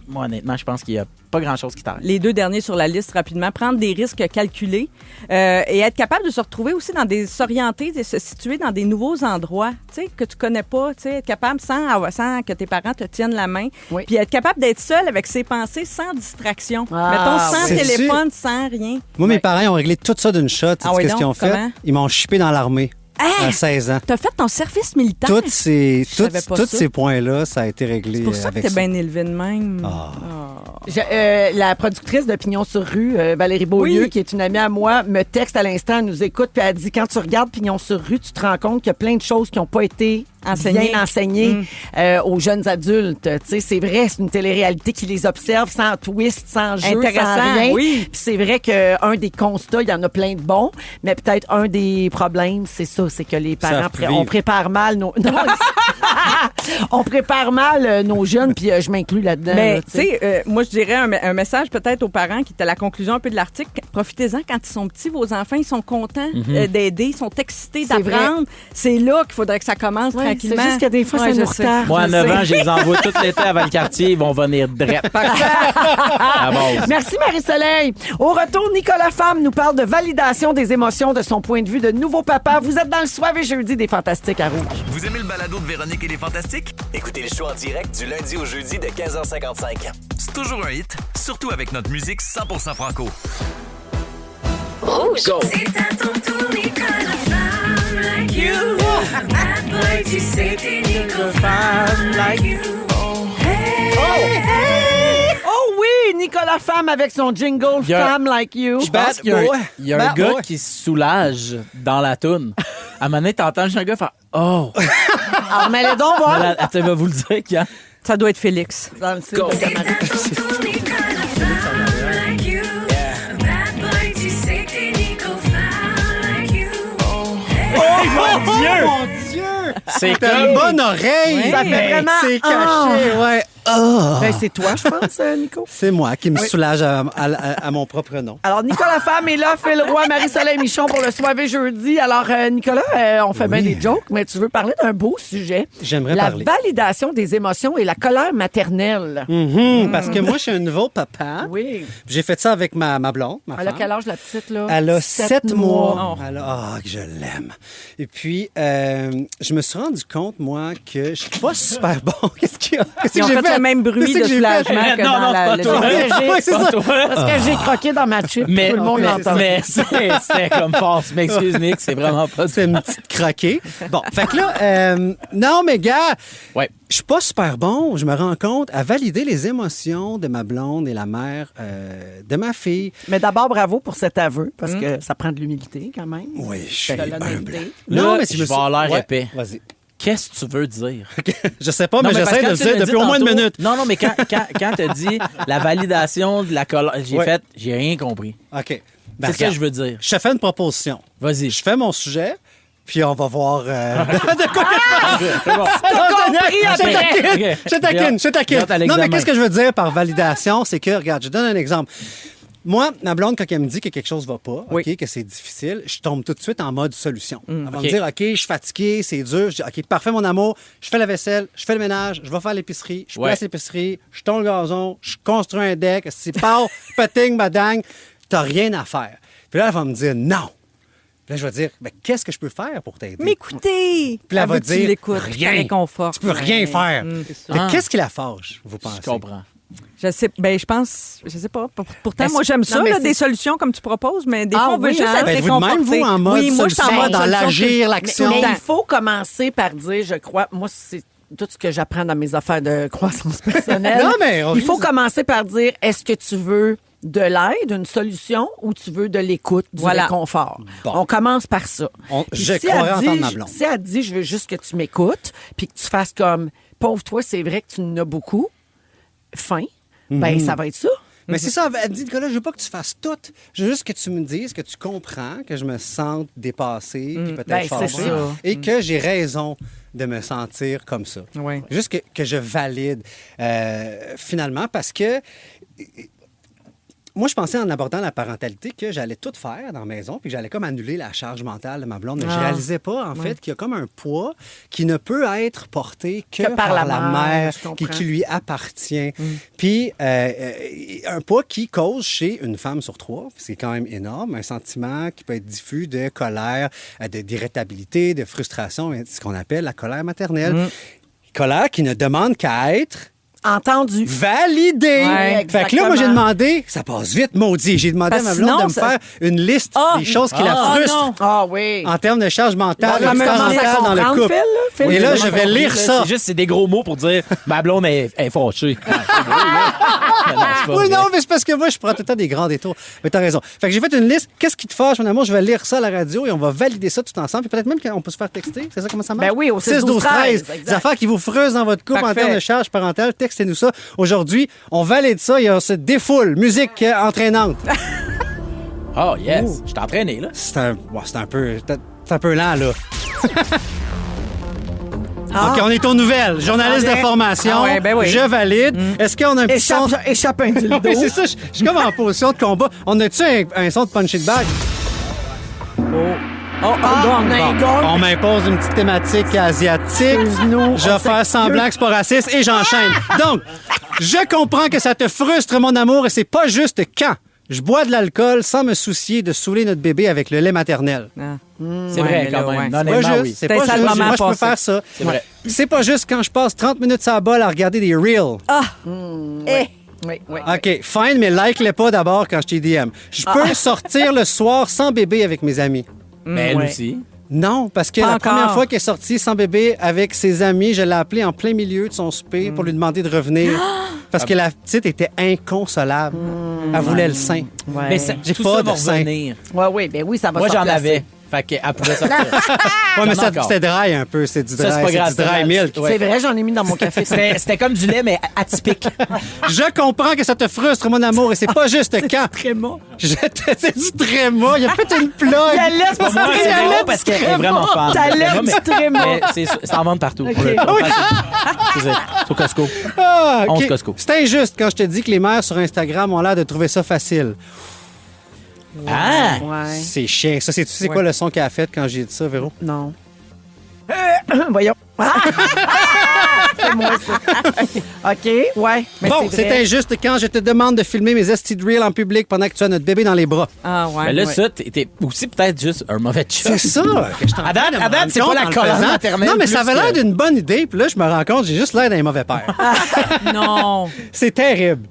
Speaker 4: moi, honnêtement, je pense qu'il y a pas grand-chose qui t'arrête.
Speaker 7: Les 2 derniers sur la liste, rapidement. Prendre des risques calculés et être capable de se retrouver aussi s'orienter, de se situer dans des nouveaux endroits, tu sais, que tu connais pas, tu sais, être capable sans que tes parents te tiennent la main.
Speaker 3: Oui.
Speaker 7: Puis être capable d'être seul avec ses pensées sans distraction.
Speaker 3: Ah,
Speaker 7: mettons, sans
Speaker 6: c'est
Speaker 7: téléphone, sans rien.
Speaker 6: Moi, mes parents, ils ont réglé tout ça d'une shot. Tu sais
Speaker 7: oui,
Speaker 6: qu'est-ce qu'ils ont fait?
Speaker 7: comment?
Speaker 6: Ils m'ont chippé dans l'armée
Speaker 7: Hey!
Speaker 6: à 16 ans.
Speaker 7: T'as fait ton service militaire?
Speaker 6: Tous ces
Speaker 7: ces
Speaker 6: points-là, ça a été réglé
Speaker 7: C'est pour ça que
Speaker 6: avec
Speaker 7: t'es
Speaker 6: ça.
Speaker 7: bien élevé de même.
Speaker 3: La productrice de Pignon sur rue, Valérie Beaulieu, qui est une amie à moi, me texte à l'instant, elle nous écoute, puis elle dit, quand tu regardes Pignon sur rue, tu te rends compte qu'il y a plein de choses qui n'ont pas été bien enseignées aux jeunes adultes. Tu sais, c'est vrai, c'est une télé-réalité qui les observe sans twist, sans jeu,
Speaker 7: Intéressant,
Speaker 3: sans rien.
Speaker 7: oui.
Speaker 3: Puis c'est vrai qu'un des constats, il y en a plein de bons, mais peut-être un des problèmes, c'est ça, c'est que les parents, on prépare mal nos... Non, on prépare mal nos jeunes, puis je m'inclus là-dedans.
Speaker 7: Mais,
Speaker 3: là,
Speaker 7: tu sais, moi, je dirais un message peut-être aux parents qui était la conclusion un peu de l'article. Profitez-en quand ils sont petits, vos enfants, ils sont contents d'aider, ils sont excités
Speaker 3: C'est
Speaker 7: d'apprendre. C'est là qu'il faudrait que ça commence
Speaker 3: Ouais,
Speaker 7: tranquillement.
Speaker 3: c'est juste que des fois, ça
Speaker 7: je
Speaker 3: nous
Speaker 7: sais.
Speaker 3: retarde.
Speaker 4: Moi, à
Speaker 3: je
Speaker 4: 9
Speaker 3: sais.
Speaker 4: ans, je les envoie tout l'été à Valcartier, ils vont venir drette. À base.
Speaker 3: Merci Marie-Soleil. Au retour, Nicolas Femme nous parle de validation des émotions de son point de vue de nouveau papa. Vous êtes dans le Soir et jeudi des Fantastiques à Rouge.
Speaker 5: Vous aimez le balado de Véronique et les Fantastiques? Écoutez le show en direct du lundi au jeudi de 15h55. C'est toujours un hit, surtout avec notre musique 100% franco.
Speaker 2: Rouge.
Speaker 8: C'est à ton tour, Nicolas, femme like you. Bad boy, tu sais, t'es Nico, femme like you.
Speaker 3: Oh oui, Nicolas Femme avec son jingle
Speaker 4: Il y a-
Speaker 3: Femme Like You.
Speaker 4: Je pense qu'il y a un gars qui se soulage dans la toune. À un moment donné, t'entends un gars faire « Oh!
Speaker 3: Alors, mais les dons, » voir.
Speaker 4: Attends, va vous le dire, quand?
Speaker 7: Ça doit être Félix.
Speaker 3: Dans le site de
Speaker 8: C'est
Speaker 3: Marie.
Speaker 8: à ton tour, Nicolas, femme like you. Bad boy, tu sais, t'es Nico, femme like you.
Speaker 6: Mon Dieu!
Speaker 4: C'est
Speaker 6: T'as une bonne oreille!
Speaker 3: Ça fait vraiment...
Speaker 6: C'est caché, ouais.
Speaker 3: Ben, c'est toi, je pense, Nico.
Speaker 6: C'est moi qui me soulage à mon propre nom.
Speaker 3: Alors, Nicolas Femme est là, Phil Roy, Marie-Soleil Michon pour le Soir et jeudi. Alors, Nicolas, on fait bien des jokes, mais tu veux parler d'un beau sujet.
Speaker 6: J'aimerais
Speaker 3: La
Speaker 6: parler.
Speaker 3: validation des émotions et la colère maternelle.
Speaker 6: Parce que moi, je suis un nouveau papa.
Speaker 3: Oui.
Speaker 6: J'ai fait ça avec ma blonde, ma
Speaker 3: Elle a
Speaker 6: femme.
Speaker 3: quel âge, la petite, là?
Speaker 6: Elle a 7 mois.
Speaker 3: Oh.
Speaker 6: Elle a- que je l'aime. Et puis, je me suis rendu compte, moi, que je suis pas super bon. Qu'est-ce qu'il y a? Qu'est-ce
Speaker 7: Ils
Speaker 6: que
Speaker 7: ont
Speaker 6: j'ai
Speaker 7: fait
Speaker 6: fait,
Speaker 7: le même bruit de soulagement que
Speaker 4: Non,
Speaker 7: dans
Speaker 4: non,
Speaker 7: la...
Speaker 4: pas
Speaker 7: le-
Speaker 4: toi.
Speaker 3: Ouais,
Speaker 4: c'est ça.
Speaker 3: Parce que j'ai croqué dans ma chip,
Speaker 4: Mais,
Speaker 3: tout le monde l'entend.
Speaker 4: mais c'était comme force. M'excuse, Nick, c'est vraiment pas ça.
Speaker 6: C'est une petite croquée. Bon, fait que là, non, mais gars,
Speaker 4: Ouais.
Speaker 6: je suis pas super bon, je me rends compte, à valider les émotions de ma blonde et la mère de ma fille.
Speaker 3: Mais d'abord, bravo pour cet aveu, parce que ça prend de l'humilité quand même.
Speaker 6: Oui, je suis
Speaker 3: De l'honnêteté.
Speaker 4: Là,
Speaker 6: si
Speaker 4: je vais avoir l'air épais.
Speaker 6: Vas-y.
Speaker 4: Qu'est-ce que tu veux dire?
Speaker 6: Je sais pas,
Speaker 4: Non,
Speaker 6: mais
Speaker 4: parce
Speaker 6: j'essaie
Speaker 4: que
Speaker 6: de
Speaker 4: quand
Speaker 6: le
Speaker 4: tu
Speaker 6: dire
Speaker 4: l'as
Speaker 6: depuis
Speaker 4: dit
Speaker 6: au moins une
Speaker 4: tantôt-
Speaker 6: minute.
Speaker 4: Non, mais quand tu as dit la validation de la colère,
Speaker 6: Ouais.
Speaker 4: j'ai rien compris.
Speaker 6: OK.
Speaker 4: C'est
Speaker 6: Ben,
Speaker 4: ça que
Speaker 6: regarde,
Speaker 4: je veux dire.
Speaker 6: je te fais une proposition.
Speaker 4: Vas-y.
Speaker 6: Je fais mon sujet, puis on va voir de quoi
Speaker 4: C'est bon.
Speaker 6: Je taquine.
Speaker 4: Bientôt à
Speaker 6: Non, mais
Speaker 4: l'examen.
Speaker 6: qu'est-ce que je veux dire par validation? C'est que, regarde, je donne un exemple. Moi, ma blonde, quand elle me dit que quelque chose va pas,
Speaker 3: Oui.
Speaker 6: OK, que c'est difficile, je tombe tout de suite en mode solution. Elle va
Speaker 4: OK.
Speaker 6: me dire, OK, je suis fatigué, c'est dur. Je dis, OK, parfait, mon amour. Je fais la vaisselle, je fais le ménage, je vais faire l'épicerie, je
Speaker 4: Ouais.
Speaker 6: place l'épicerie, je tourne le gazon, je construis un deck. C'est pas petting, madang, t'as rien à faire. Puis là, elle va me dire, non. Puis là, je vais dire, mais qu'est-ce que je peux faire pour t'aider?
Speaker 7: M'écouter.
Speaker 6: Puis là, elle va
Speaker 7: veut que tu
Speaker 6: dire,
Speaker 7: l'écoutes,
Speaker 6: rien.
Speaker 7: tu réconfortes.
Speaker 6: Tu peux rien faire.
Speaker 7: C'est
Speaker 6: Mais
Speaker 4: Ah.
Speaker 6: qu'est-ce qui la fâche, vous pensez?
Speaker 4: Je comprends.
Speaker 7: Je sais, je pense, je sais pas. Pourtant,
Speaker 6: Ben,
Speaker 7: moi, j'aime ça,
Speaker 3: non, mais
Speaker 7: là,
Speaker 3: c'est-
Speaker 7: des solutions comme tu proposes, mais des
Speaker 3: Ah
Speaker 7: fois, on veut
Speaker 3: oui,
Speaker 7: juste
Speaker 3: hein?
Speaker 7: être
Speaker 6: Ben, vous de même,
Speaker 7: réconforté.
Speaker 6: vous, en mode
Speaker 7: oui, moi, je suis en
Speaker 6: solution,
Speaker 7: mode
Speaker 6: dans
Speaker 7: solution.
Speaker 6: l'agir, l'action.
Speaker 3: Mais
Speaker 7: Tout le
Speaker 3: il
Speaker 7: temps.
Speaker 3: faut commencer par dire, je crois, moi, c'est tout ce que j'apprends dans mes affaires de croissance personnelle.
Speaker 6: Non, mais on
Speaker 3: il faut
Speaker 6: vise-
Speaker 3: commencer par dire, est-ce que tu veux de l'aide, une solution, ou tu veux de l'écoute, du
Speaker 7: Voilà.
Speaker 3: réconfort?
Speaker 6: Bon.
Speaker 3: On commence par ça. Puis
Speaker 6: Je
Speaker 3: si
Speaker 6: croirais
Speaker 3: elle
Speaker 6: entendre
Speaker 3: dit-
Speaker 6: ma blonde.
Speaker 3: Si elle dit, je veux juste que tu m'écoutes, puis que tu fasses comme, pauvre toi, c'est vrai que tu en as beaucoup, fin, ben ça va être ça.
Speaker 6: Mais c'est ça, elle me dit, Nicolas, je veux pas que tu fasses tout. Je veux juste que tu me dises que tu comprends, que je me sente dépassée, puis peut-être
Speaker 3: Ben, c'est
Speaker 6: fâchée,
Speaker 3: ça.
Speaker 6: et que j'ai raison de me sentir comme ça.
Speaker 7: Ouais.
Speaker 6: Juste que je valide, finalement, parce que moi, je pensais en abordant la parentalité que j'allais tout faire dans la maison, puis que j'allais comme annuler la charge mentale de ma blonde. Mais je réalisais pas, en fait, qu'il y a comme un poids qui ne peut être porté que par la mère,
Speaker 3: je comprends.
Speaker 6: qui lui appartient. Puis, un poids qui cause chez une femme sur 3, c'est quand même énorme, un sentiment qui peut être diffus de colère, d'irritabilité, de frustration, ce qu'on appelle la colère maternelle. Colère qui ne demande qu'à être
Speaker 3: Entendu.
Speaker 6: validé.
Speaker 3: Ouais,
Speaker 6: Fait que là, moi, j'ai
Speaker 3: exactement.
Speaker 6: demandé, ça passe vite, maudit. J'ai demandé
Speaker 7: Parce
Speaker 6: à ma
Speaker 7: que
Speaker 6: blonde de me
Speaker 7: sinon, ça-
Speaker 6: faire une liste des choses qui la
Speaker 7: Ah,
Speaker 6: frustrent
Speaker 7: non.
Speaker 3: Ah oui.
Speaker 6: en termes de charge mentale,
Speaker 3: Bon,
Speaker 6: de
Speaker 3: mais
Speaker 6: charge
Speaker 3: commence à
Speaker 6: mentale dans le
Speaker 3: comprendre,
Speaker 6: couple.
Speaker 3: Phil, là. Phil,
Speaker 6: Et là,
Speaker 3: tu
Speaker 6: je vais lire ça.
Speaker 4: C'est juste, c'est des gros mots pour dire ma blonde est fâchée.
Speaker 6: Oui, non, mais c'est parce que moi, je prends tout le temps des grands détours. Mais t'as raison. Fait que j'ai fait une liste. Qu'est-ce qui te fâche, mon amour? Je vais lire ça à la radio et on va valider ça tout ensemble. Puis peut-être même qu'on peut se faire texter. C'est ça comment ça marche?
Speaker 3: Ben oui, au
Speaker 6: 6 12 13.
Speaker 3: 6-12-13,
Speaker 6: Des affaires qui vous frustrent dans votre couple en
Speaker 3: Parfait.
Speaker 6: termes de charge parentale. Textez-nous ça. Aujourd'hui, on valide ça et on se défoule. Musique entraînante.
Speaker 4: Oh, yes. Je t'ai entraîné, là.
Speaker 6: C'est un peu lent, là. OK, on est aux nouvelles. Journaliste de formation.
Speaker 7: Ah ouais, ben oui.
Speaker 6: Je valide. Est-ce qu'on a un petit son?
Speaker 3: Échappe un dildo.
Speaker 6: Oui, c'est ça. Je suis comme en position de combat. On a-tu un son de punching bag?
Speaker 3: on a un gong.
Speaker 6: On m'impose une petite thématique asiatique.
Speaker 3: Excuse-nous,
Speaker 6: Je vais
Speaker 3: on
Speaker 6: faire semblant que c'est pas raciste et j'enchaîne. Donc, je comprends que ça te frustre, mon amour, et c'est pas juste quand je bois de l'alcool sans me soucier de saouler notre bébé avec le lait maternel.
Speaker 4: C'est vrai, quand même.
Speaker 6: Pas
Speaker 4: Honnêtement,
Speaker 6: juste,
Speaker 4: oui.
Speaker 6: c'est
Speaker 7: T'as
Speaker 6: pas
Speaker 7: un sale
Speaker 6: juste.
Speaker 7: moment
Speaker 6: Moi, je peux
Speaker 7: passé.
Speaker 6: faire ça.
Speaker 4: C'est vrai.
Speaker 6: C'est pas juste quand je passe 30 minutes à la balle à regarder des reels.
Speaker 3: Oui, oui.
Speaker 6: OK, fine, mais like-le pas d'abord quand je t'ai DM. Je peux sortir le soir sans bébé avec mes amis.
Speaker 4: Mais elle
Speaker 3: ouais.
Speaker 4: aussi.
Speaker 6: Non, parce que
Speaker 7: Pas
Speaker 6: la
Speaker 7: encore.
Speaker 6: première fois qu'elle est sortie sans bébé avec ses amis, je l'ai appelée en plein milieu de son souper pour lui demander de revenir. Parce que la petite était inconsolable. Elle voulait le sein.
Speaker 3: Ouais.
Speaker 4: Mais
Speaker 6: J'ai
Speaker 4: tout
Speaker 6: pas
Speaker 4: ça
Speaker 6: de
Speaker 4: va
Speaker 6: sein.
Speaker 4: revenir.
Speaker 3: Oui, ben oui, ça va
Speaker 4: Moi,
Speaker 3: se
Speaker 4: j'en
Speaker 3: replacer.
Speaker 4: avais. Fait qu'elle pouvait sortir.
Speaker 6: Ouais, mais
Speaker 4: J'en ai encore.
Speaker 6: c'était dry un peu. C'est du
Speaker 4: Ça,
Speaker 6: dry,
Speaker 4: c'est pas grave,
Speaker 6: du dry
Speaker 4: c'est
Speaker 6: milk.
Speaker 4: Ouais.
Speaker 3: C'est vrai, j'en ai mis dans mon café.
Speaker 4: C'était comme du lait, mais atypique.
Speaker 6: Je comprends que ça te frustre, mon amour, et c'est pas juste quand.
Speaker 3: Tréma.
Speaker 6: C'est du tréma. Il a fait une plug.
Speaker 3: La laisse
Speaker 4: Pour moi, c'est drôle parce qu'elle est vraiment fan.
Speaker 3: Ta lettre
Speaker 4: Tréma,
Speaker 3: du tréma.
Speaker 4: mais c'est en vente partout. C'est au Costco.
Speaker 6: Ah, OK.
Speaker 4: 11 Costco.
Speaker 6: C'est injuste quand je te dis que les mères sur Instagram ont l'air de trouver ça facile.
Speaker 4: Ah!
Speaker 3: Ouais.
Speaker 6: C'est chiant. Ça, sais-tu quoi le son qu'elle a fait quand j'ai dit ça, Véro?
Speaker 3: Non. Voyons. C'est moi, ça. OK, ouais. Mais
Speaker 6: Bon, c'est injuste quand je te demande de filmer mes esti de reels en public pendant que tu as notre bébé dans les bras.
Speaker 7: Ah, ouais.
Speaker 4: Mais là, ça, t'es aussi peut-être juste un mauvais chum.
Speaker 6: C'est ça que je
Speaker 4: À date, c'est pas la colère maternelle.
Speaker 6: Non, mais
Speaker 4: plus
Speaker 6: ça avait l'air d'une bonne idée. Puis là, je me rends compte, j'ai juste l'air d'un mauvais père.
Speaker 7: Non.
Speaker 6: C'est terrible.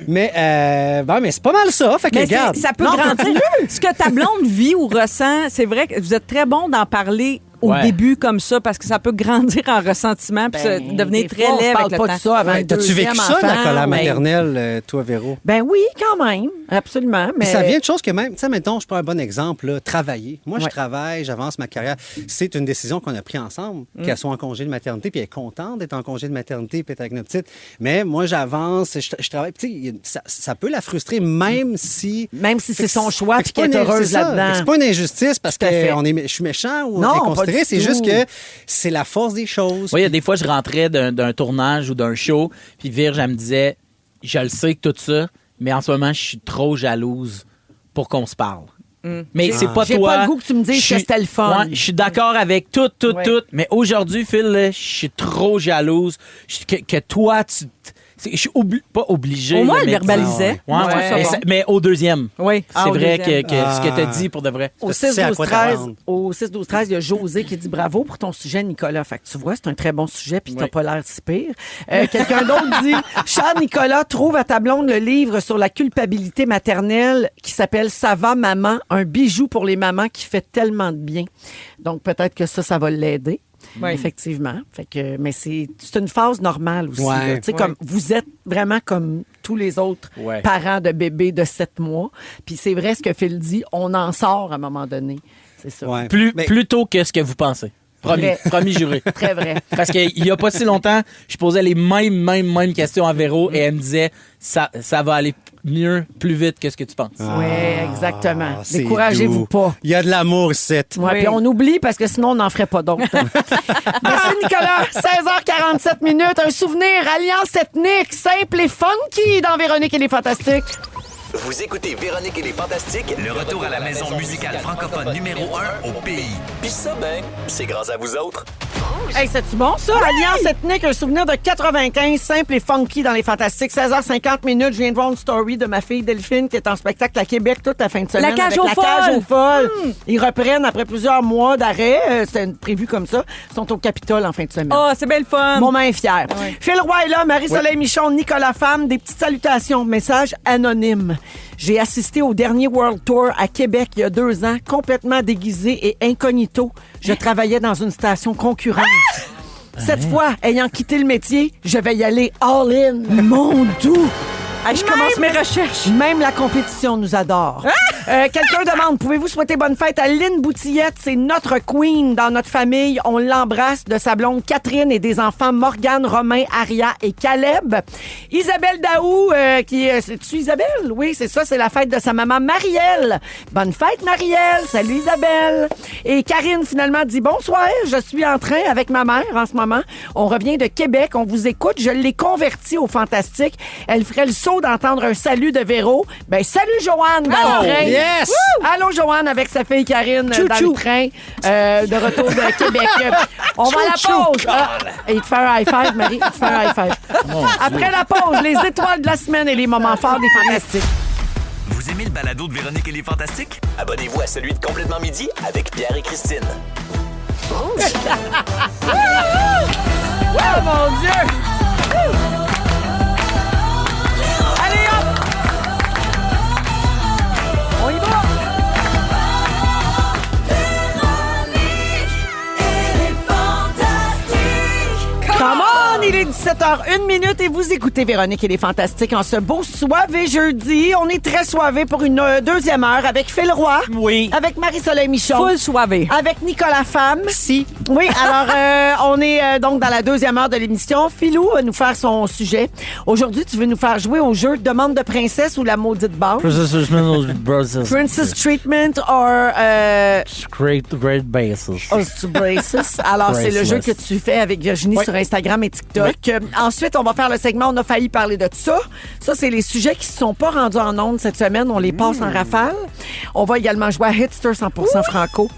Speaker 6: Mais, bon, mais c'est pas mal ça. Fait que,
Speaker 7: Mais
Speaker 6: regarde.
Speaker 7: ça peut grandir. Ce que ta blonde vit ou ressent, c'est vrai que vous êtes très bon d'en parler au début comme ça parce que ça peut grandir en ressentiment puis devenir très laid avec le
Speaker 3: pas
Speaker 7: temps.
Speaker 3: de ça avant le
Speaker 6: T'as-tu vécu
Speaker 3: deuxième
Speaker 6: ça, la
Speaker 3: enfant,
Speaker 6: colère
Speaker 3: mais-
Speaker 6: maternelle, toi, Véro?
Speaker 3: Ben oui, quand même. Absolument. Mais
Speaker 6: Ça vient de choses que même, tu sais, mettons, je prends un bon exemple, là, travailler. Moi, je
Speaker 3: Ouais.
Speaker 6: travaille, j'avance ma carrière. C'est une décision qu'on a prise ensemble, qu'elle soit en congé de maternité, puis elle est contente d'être en congé de maternité, puis être avec notre petite. Mais moi, j'avance, je travaille. Tu sais, ça peut la frustrer, même si.
Speaker 3: Même si c'est son choix,
Speaker 6: Fait
Speaker 3: puis
Speaker 6: que c'est
Speaker 3: qu'elle est
Speaker 6: pas une-
Speaker 3: heureuse
Speaker 6: c'est ça.
Speaker 3: là-dedans.
Speaker 6: Fait que c'est pas une injustice parce
Speaker 3: Tout à fait.
Speaker 6: que je suis méchant ou
Speaker 3: Non,
Speaker 6: inconsidéré.
Speaker 3: pas du
Speaker 6: C'est
Speaker 3: tout.
Speaker 6: juste que c'est la force des choses.
Speaker 4: Oui, il y a des fois, je rentrais d'un tournage ou d'un show, puis Virge, elle me disait, je le sais que tout ça, mais en ce moment, je suis trop jalouse pour qu'on se parle. Mais c'est pas
Speaker 3: J'ai
Speaker 4: toi.
Speaker 3: pas le goût que tu me dises
Speaker 4: Je suis-
Speaker 3: que c'était le fun.
Speaker 4: Ouais, je suis d'accord avec tout.
Speaker 3: Ouais.
Speaker 4: Mais aujourd'hui, Phil, là, je suis trop jalouse que toi, je suis pas obligé.
Speaker 7: Au moins,
Speaker 4: là,
Speaker 7: elle
Speaker 4: mais-
Speaker 7: verbalisait.
Speaker 4: Ouais,
Speaker 7: Ouais,
Speaker 4: mais,
Speaker 7: ça va.
Speaker 4: mais au deuxième.
Speaker 7: Oui.
Speaker 4: C'est
Speaker 7: au
Speaker 4: vrai
Speaker 7: deuxième.
Speaker 4: que ce que tu as dit pour de vrai.
Speaker 3: Au
Speaker 6: C'est à quoi
Speaker 3: 6-12-13,
Speaker 6: t'attendre.
Speaker 3: au 6-12-13, il y a José qui dit bravo pour ton sujet, Nicolas. Fait que tu vois, c'est un très bon sujet, puis t'as
Speaker 4: Oui.
Speaker 3: pas l'air si pire. Quelqu'un d'autre dit Cher Nicolas, trouve à ta blonde le livre sur la culpabilité maternelle qui s'appelle Ça va, maman, un bijou pour les mamans qui fait tellement de bien. Donc peut-être que ça va l'aider.
Speaker 7: Oui.
Speaker 3: Effectivement. Fait que, mais c'est une phase normale aussi.
Speaker 6: Ouais.
Speaker 3: là. Tu sais,
Speaker 7: Ouais.
Speaker 3: comme vous êtes vraiment comme tous les autres
Speaker 4: Ouais.
Speaker 3: parents de bébés de 7 mois. Puis c'est vrai ce que Phil dit, on en sort à un moment donné. C'est ça.
Speaker 6: Ouais. Mais-
Speaker 4: Plus tôt que ce que vous pensez. Promis,
Speaker 3: Vrai.
Speaker 4: promis juré.
Speaker 3: Très vrai.
Speaker 4: Parce qu'il y a pas si longtemps, je posais les mêmes questions à Véro et elle me disait ça va aller mieux, plus vite que ce que tu penses.
Speaker 3: Oui, exactement.
Speaker 6: Ah, c'est
Speaker 3: Découragez-vous
Speaker 6: doux.
Speaker 3: pas.
Speaker 6: Il y a de l'amour ici.
Speaker 3: Ouais,
Speaker 7: Oui.
Speaker 3: puis on oublie parce que sinon on n'en ferait pas d'autres. Merci Nicolas. 16h47 minutes. Un souvenir alliance ethnique, simple et funky dans Véronique et les Fantastiques.
Speaker 5: Vous écoutez Véronique et les Fantastiques, le retour à la maison musicale francophone numéro 1 au pays. Puis ça, ben, c'est grâce à vous autres.
Speaker 3: Hey, c'est-tu bon, ça? Alliance ethnique, un souvenir de 95, simple et funky dans les Fantastiques. 16h50 minutes, je viens de voir une story de ma fille Delphine qui est en spectacle à Québec toute la fin de semaine.
Speaker 7: La Cage
Speaker 3: avec
Speaker 7: aux
Speaker 3: La Cage
Speaker 7: Folles.
Speaker 3: aux Folles. Ils reprennent après plusieurs mois d'arrêt. C'était prévu comme ça. Ils sont au Capitole en fin de semaine.
Speaker 7: Oh, c'est belle fun.
Speaker 3: Mon main est fière.
Speaker 7: Ouais.
Speaker 3: Phil Roy est là, Marie-Soleil Michon, Nicolas Femme, des petites salutations. Message anonyme. J'ai assisté au dernier World Tour à Québec il y a 2 ans, complètement déguisé et incognito. Je travaillais dans une station concurrente. Cette fois, ayant quitté le métier, je vais y aller all-in. Mon doux!
Speaker 7: Hey, je commence mes recherches.
Speaker 3: Même la compétition nous adore. Quelqu'un demande, pouvez-vous souhaiter bonne fête à Lynn Boutillette? C'est notre queen dans notre famille. On l'embrasse de sa blonde Catherine et des enfants Morgane, Romain, Aria et Caleb. Isabelle Daou, c'est-tu Isabelle? Oui, c'est ça, c'est la fête de sa maman Marielle. Bonne fête, Marielle. Salut, Isabelle. Et Karine, finalement, dit bonsoir. Je suis en train avec ma mère en ce moment. On revient de Québec. On vous écoute. Je l'ai convertie au Fantastique. Elle ferait le saut d'entendre un salut de Véro. Ben, salut, Joanne, dans le train.
Speaker 6: yes!
Speaker 3: Wouh! Allô, Joanne, avec sa fille Karine dans le train de retour de Québec. On va à la pause. Et il te fait un high five, Marie. Il te fait un high five. Après la pause, les étoiles de la semaine et les moments forts des Fantastiques.
Speaker 5: Vous aimez le balado de Véronique et les Fantastiques? Abonnez-vous à celui de Complètement Midi avec Pierre et Christine.
Speaker 3: Oh, mon Dieu! Allez, hop! On y va! Come on! Il est 17h01 et vous écoutez Véronique et les Fantastiques en ce beau soivé jeudi. On est très soivé pour une deuxième heure avec Phil Roy.
Speaker 4: Oui.
Speaker 3: Avec Marie-Soleil Michon.
Speaker 7: Full soivé.
Speaker 3: Avec Nicolas Femme.
Speaker 6: Si.
Speaker 3: Oui, alors on est donc dans la deuxième heure de l'émission. Philou va nous faire son sujet. Aujourd'hui, tu veux nous faire jouer au jeu Demande de princesse ou la maudite base. Princess Treatment or
Speaker 4: Great basis.
Speaker 3: Braces. Alors, c'est le jeu que tu fais avec Virginie sur Instagram et TikTok. Ensuite, on va faire le segment On a failli parler de ça. Ça, c'est les sujets qui ne sont pas rendus en ondes cette semaine. On les passe en rafale. On va également jouer à Hitster 100% franco.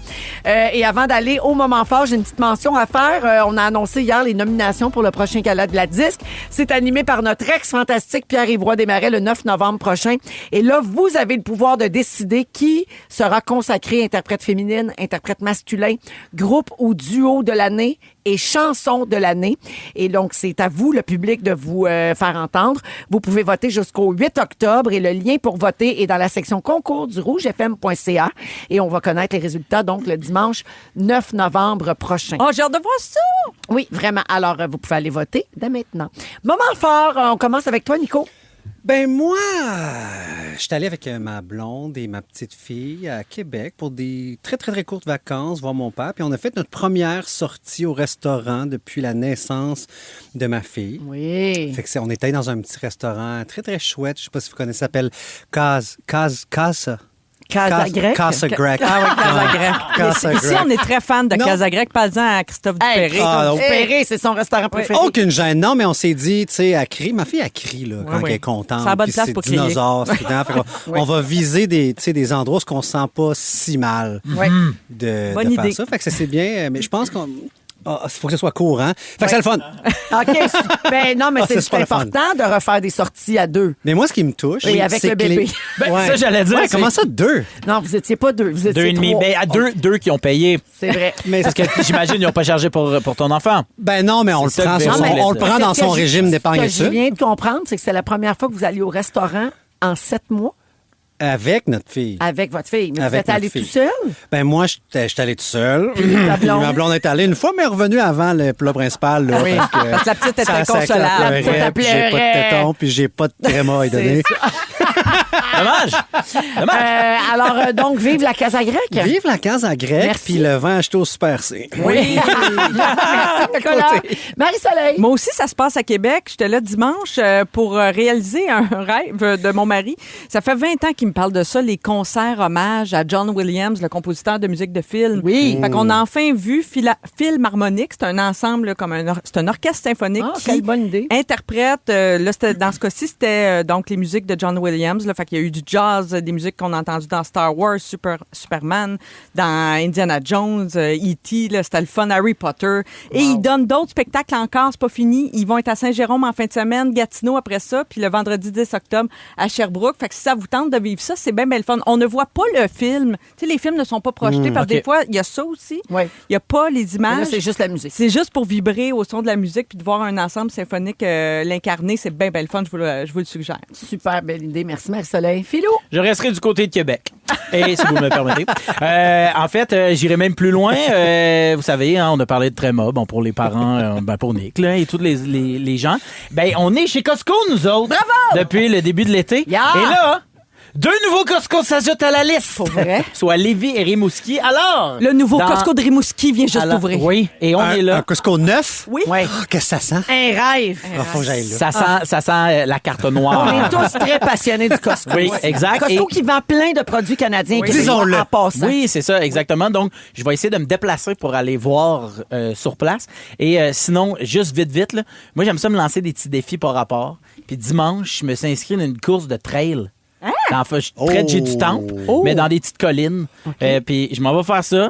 Speaker 3: Et avant d'aller au moment fort, j'ai une petite mention à faire. On a annoncé hier les nominations pour le prochain gala de la disque. C'est animé par notre ex-fantastique Pierre-Yves Roy Desmarais le 9 novembre prochain. Et là, vous avez le pouvoir de décider qui sera consacré interprète féminine, interprète masculin, groupe ou duo de l'année et chanson de l'année. Et donc, c'est à vous, le public, de vous faire entendre. Vous pouvez voter jusqu'au 8 octobre et le lien pour voter est dans la section concours du rougefm.ca. Et on va connaître les résultats, donc, le dimanche 9 novembre prochain.
Speaker 7: Oh, j'ai hâte de voir ça!
Speaker 3: Oui, vraiment. Alors, vous pouvez aller voter dès maintenant. Moment fort, on commence avec toi, Nico.
Speaker 6: Ben moi, je suis allé avec ma blonde et ma petite fille à Québec pour des très, très, très courtes vacances, voir mon père. Puis on a fait notre première sortie au restaurant depuis la naissance de ma fille.
Speaker 3: Oui.
Speaker 6: Fait que on était dans un petit restaurant très, très chouette. Je sais pas si vous connaissez, ça s'appelle Casa Grec.
Speaker 3: Casa Grec.
Speaker 7: Ah oui, Casa Grec.
Speaker 6: Casa
Speaker 7: Ici,
Speaker 6: Grec.
Speaker 7: on est très fan de
Speaker 6: Non.
Speaker 7: Casa Grec. Parle-en à Christophe Dupéré.
Speaker 3: Dupéré, c'est son restaurant préféré.
Speaker 6: Aucune gêne. Non, mais on s'est dit, tu sais, elle crie. Ma fille, elle crie là, quand
Speaker 7: oui.
Speaker 6: elle est contente.
Speaker 7: C'est la bonne
Speaker 6: Puis
Speaker 7: place pour crier.
Speaker 6: dinosaure, c'est évident. Fait qu'on- On va viser des endroits où on se sent pas si mal
Speaker 3: Oui.
Speaker 6: de
Speaker 7: Bonne
Speaker 6: faire
Speaker 7: idée.
Speaker 6: ça. Fait que ça, c'est bien. Mais je pense qu'on... Il faut que ce soit courant. Fait que c'est le fun.
Speaker 3: OK. Ben non, mais
Speaker 6: Ah,
Speaker 3: c'est
Speaker 6: c'est super le fun.
Speaker 3: important de refaire des sorties à deux.
Speaker 6: Mais moi, ce qui me touche,
Speaker 3: Et avec
Speaker 6: c'est
Speaker 3: le
Speaker 6: que les-
Speaker 3: bébé.
Speaker 4: Ben,
Speaker 6: Ouais.
Speaker 4: ça, j'allais dire.
Speaker 6: Ouais,
Speaker 4: c'est
Speaker 6: comment ça, deux?
Speaker 3: Non, vous étiez pas deux, vous étiez
Speaker 4: 2,5.
Speaker 3: trois.
Speaker 4: Ben, à deux qui ont payé.
Speaker 3: C'est vrai.
Speaker 6: Mais
Speaker 4: Parce que j'imagine qu'ils n'ont pas chargé pour ton enfant.
Speaker 6: Ben non, mais on le
Speaker 4: C'est ça
Speaker 6: prend,
Speaker 4: que
Speaker 6: sur
Speaker 4: Véro
Speaker 6: son-
Speaker 4: voulait
Speaker 6: on le
Speaker 4: dire.
Speaker 6: prend dans
Speaker 3: Ce que
Speaker 6: son
Speaker 3: je-
Speaker 6: régime d'épargne
Speaker 3: Ce que
Speaker 6: et
Speaker 3: je
Speaker 6: ça.
Speaker 3: viens de comprendre, c'est que c'est la première fois que vous alliez au restaurant en 7 mois
Speaker 6: Avec notre fille.
Speaker 3: avec votre fille. Mais
Speaker 6: Avec
Speaker 3: vous êtes allé
Speaker 6: notre
Speaker 3: tout
Speaker 6: fille.
Speaker 3: seul?
Speaker 6: Ben moi, j'étais allé tout seul.
Speaker 3: ta blonde?
Speaker 6: Ma blonde est allée une fois, mais elle est revenue avant le plat principal. Là,
Speaker 7: Oui, parce que la petite était
Speaker 6: ça
Speaker 7: inconsolable.
Speaker 6: pleurait,
Speaker 3: La petite, elle
Speaker 6: puis j'ai pas
Speaker 3: pleurait.
Speaker 6: de téton, puis j'ai pas de tréma à lui donner.
Speaker 4: Dommage. Dommage.
Speaker 3: Alors, donc, vive la Casa Grecque.
Speaker 6: Vive la case à grec,
Speaker 3: Merci.
Speaker 6: puis le vin acheté au Super C.
Speaker 3: Oui. Merci, Nicolas. Marie-Soleil.
Speaker 7: Moi aussi, ça se passe à Québec. J'étais là dimanche pour réaliser un rêve de mon mari. Ça fait 20 ans qu'il me parle de ça, les concerts hommages à John Williams, le compositeur de musique de film.
Speaker 3: Oui.
Speaker 7: Fait qu'on a enfin vu Film Harmonique. C'est un ensemble, là, c'est un orchestre symphonique
Speaker 3: Ah,
Speaker 7: qui
Speaker 3: quelle bonne idée.
Speaker 7: interprète. Là, dans ce cas-ci, c'était donc les musiques de John Williams. Là, fait qu'il y a eu du jazz, des musiques qu'on a entendues dans Star Wars, Superman, dans Indiana Jones, E.T., là, c'était le fun, Harry Potter. Et ils donnent d'autres spectacles encore, c'est pas fini. Ils vont être à Saint-Jérôme en fin de semaine, Gatineau après ça, puis le vendredi 10 octobre à Sherbrooke. Fait que si ça vous tente de vivre ça, c'est bien le fun. On ne voit pas le film. Tu sais, les films ne sont pas projetés parce que
Speaker 4: OK.
Speaker 7: des fois, il y a ça aussi.
Speaker 3: Oui.
Speaker 7: Il n'y a pas les
Speaker 3: Mais là,
Speaker 7: images.
Speaker 3: c'est juste la musique.
Speaker 7: C'est juste pour vibrer au son de la musique puis de voir un ensemble symphonique l'incarner. C'est bien le fun, je vous le suggère.
Speaker 3: Super belle idée. Merci, Marie-Soleil. Philo.
Speaker 4: Je resterai du côté de Québec. Et si vous me le permettez. En fait, j'irai même plus loin. Vous savez, hein, on a parlé de tréma, bon, pour les parents, pour Nick là, et tous les gens. Ben, on est chez Costco, nous autres.
Speaker 3: Bravo!
Speaker 4: Depuis le début de l'été.
Speaker 3: Yeah!
Speaker 4: Et là, 2 nouveaux Costco s'ajoutent à la liste.
Speaker 3: Pour vrai?
Speaker 4: Soit Lévis et Rimouski. Alors,
Speaker 7: Le nouveau
Speaker 4: dans-
Speaker 7: Costco de Rimouski vient juste
Speaker 4: alors,
Speaker 7: d'ouvrir.
Speaker 4: Oui, et on est
Speaker 6: Un
Speaker 4: là.
Speaker 6: Costco neuf?
Speaker 7: Oui.
Speaker 3: Oui.
Speaker 6: Oh, qu'est-ce que ça sent?
Speaker 3: Un rêve.
Speaker 6: Faut que j'aille là.
Speaker 4: Ça sent la carte
Speaker 3: On
Speaker 4: noire.
Speaker 3: est tous très passionnés du Costco.
Speaker 4: Oui, exact.
Speaker 3: Costco
Speaker 4: Et-
Speaker 3: qui vend plein de produits canadiens.
Speaker 6: Oui.
Speaker 3: québécois
Speaker 6: Disons-le.
Speaker 3: En passant.
Speaker 4: Oui, c'est ça, exactement. Donc, je vais essayer de me déplacer pour aller voir sur place. Et sinon, juste vite, là, moi, j'aime ça me lancer des petits défis par rapport. Puis dimanche, je me suis inscrit dans une course de trail. Près de du Temple, mais dans des petites collines. Puis je m'en vais faire ça.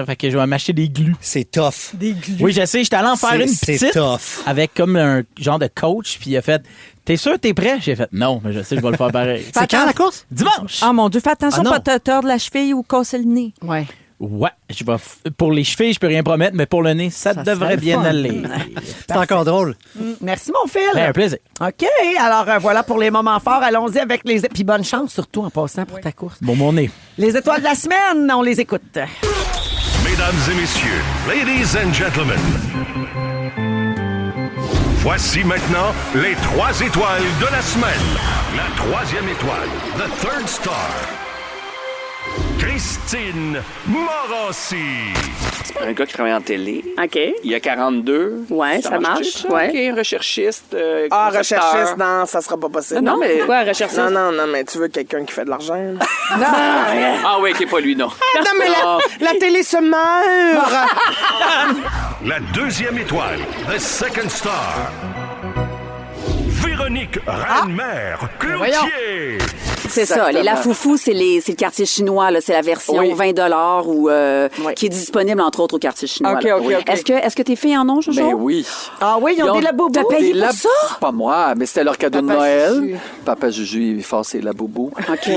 Speaker 4: Fait que je vais m'acheter des glues.
Speaker 6: C'est tough.
Speaker 4: Oui, je sais, j'étais allé en faire une
Speaker 6: C'est
Speaker 4: petite
Speaker 6: tough.
Speaker 4: avec comme un genre de coach. Puis il a fait, t'es sûr, t'es prêt? J'ai fait, non, mais je sais, je vais le faire pareil.
Speaker 6: C'est quand la course?
Speaker 4: Dimanche!
Speaker 7: Ah mon Dieu, fais attention,
Speaker 6: Ah non.
Speaker 7: pas te tordre la cheville ou casser le nez.
Speaker 3: Ouais.
Speaker 4: Ouais, je vais pour les chevilles, je peux rien promettre, mais pour le nez, ça
Speaker 3: serait
Speaker 4: devrait
Speaker 3: le
Speaker 4: bien
Speaker 3: fun.
Speaker 4: aller.
Speaker 6: C'est encore drôle.
Speaker 3: Merci, mon Phil.
Speaker 4: Ben, un plaisir.
Speaker 3: OK. Alors, voilà pour les moments forts. Allons-y avec les... Puis bonne chance, surtout, en passant pour ta course.
Speaker 4: Bon, mon nez.
Speaker 3: Les étoiles de la semaine, on les écoute.
Speaker 12: Mesdames et messieurs, ladies and gentlemen, voici maintenant les 3 étoiles de la semaine. La 3e étoile, the third star, Christine Morancy.
Speaker 13: Un gars qui travaille en télé.
Speaker 14: OK.
Speaker 13: Il y a 42.
Speaker 14: Ouais, ça marche.
Speaker 13: Ça?
Speaker 14: Ouais.
Speaker 13: OK, recherchiste.
Speaker 14: Recherchiste,
Speaker 13: concepteur.
Speaker 14: non, ça sera pas possible.
Speaker 13: Non, mais-
Speaker 14: Quoi, recherchiste?
Speaker 13: Non,
Speaker 14: non, mais tu veux quelqu'un qui fait de l'argent? Non.
Speaker 13: Ah oui, qui est pas lui, non.
Speaker 14: Non, mais la télé se meurt!
Speaker 12: La 2e étoile, the second star, Véronique Reine-Mère Cloutier.
Speaker 15: C'est ça. Les Lafoufou, c'est le quartier chinois. Là. C'est la version
Speaker 13: Oui.
Speaker 15: 20 ou qui est disponible, entre autres, au quartier chinois.
Speaker 7: OK,
Speaker 15: là.
Speaker 7: OK, OK.
Speaker 15: Est-ce que tes filles en ont, Jojo?
Speaker 13: Ben oui.
Speaker 3: Ah oui, ils ont des laboubous.
Speaker 15: T'as payé
Speaker 13: Des
Speaker 15: pour
Speaker 13: lab-
Speaker 15: ça?
Speaker 13: Pas moi, mais c'était leur cadeau de
Speaker 3: Papa
Speaker 13: Noël.
Speaker 3: Juju.
Speaker 13: Papa Juju, il fait c'est la boubou.
Speaker 15: OK.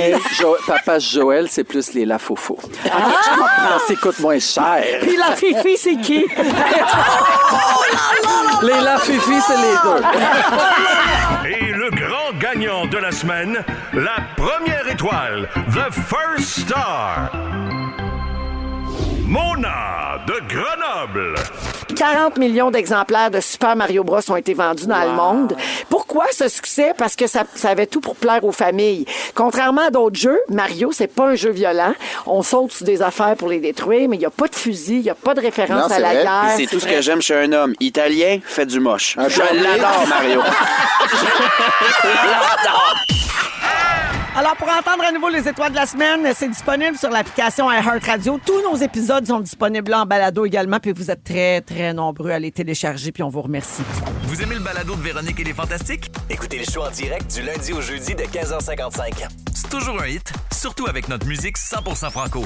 Speaker 13: Papa Joël, c'est plus les Lafoufou. Je comprends, ça coûte moins cher.
Speaker 3: Puis la fifi, c'est qui?
Speaker 13: Les Lafifi, c'est les deux.
Speaker 12: Et le grand gagnant de la semaine, la première étoile, The First Star. Mona de Grenoble.
Speaker 3: 40 millions d'exemplaires de Super Mario Bros ont été vendus dans le monde. Pourquoi ce succès? Parce que ça avait tout pour plaire aux familles. Contrairement à d'autres jeux, Mario, c'est pas un jeu violent. On saute sur des affaires pour les détruire, mais il n'y a pas de fusil, il n'y a pas de référence à la guerre.
Speaker 16: Puis c'est tout ce que j'aime chez un homme. Italien, fait du moche. Je l'adore, Mario. Je l'adore.
Speaker 3: Alors, pour entendre à nouveau les étoiles de la semaine, c'est disponible sur l'application iHeartRadio. Tous nos épisodes sont disponibles là en balado également, puis vous êtes très, très nombreux à les télécharger, puis on vous remercie.
Speaker 5: Vous aimez le balado de Véronique et les Fantastiques? Écoutez le show en direct du lundi au jeudi de 15h55. C'est toujours un hit, surtout avec notre musique 100% franco.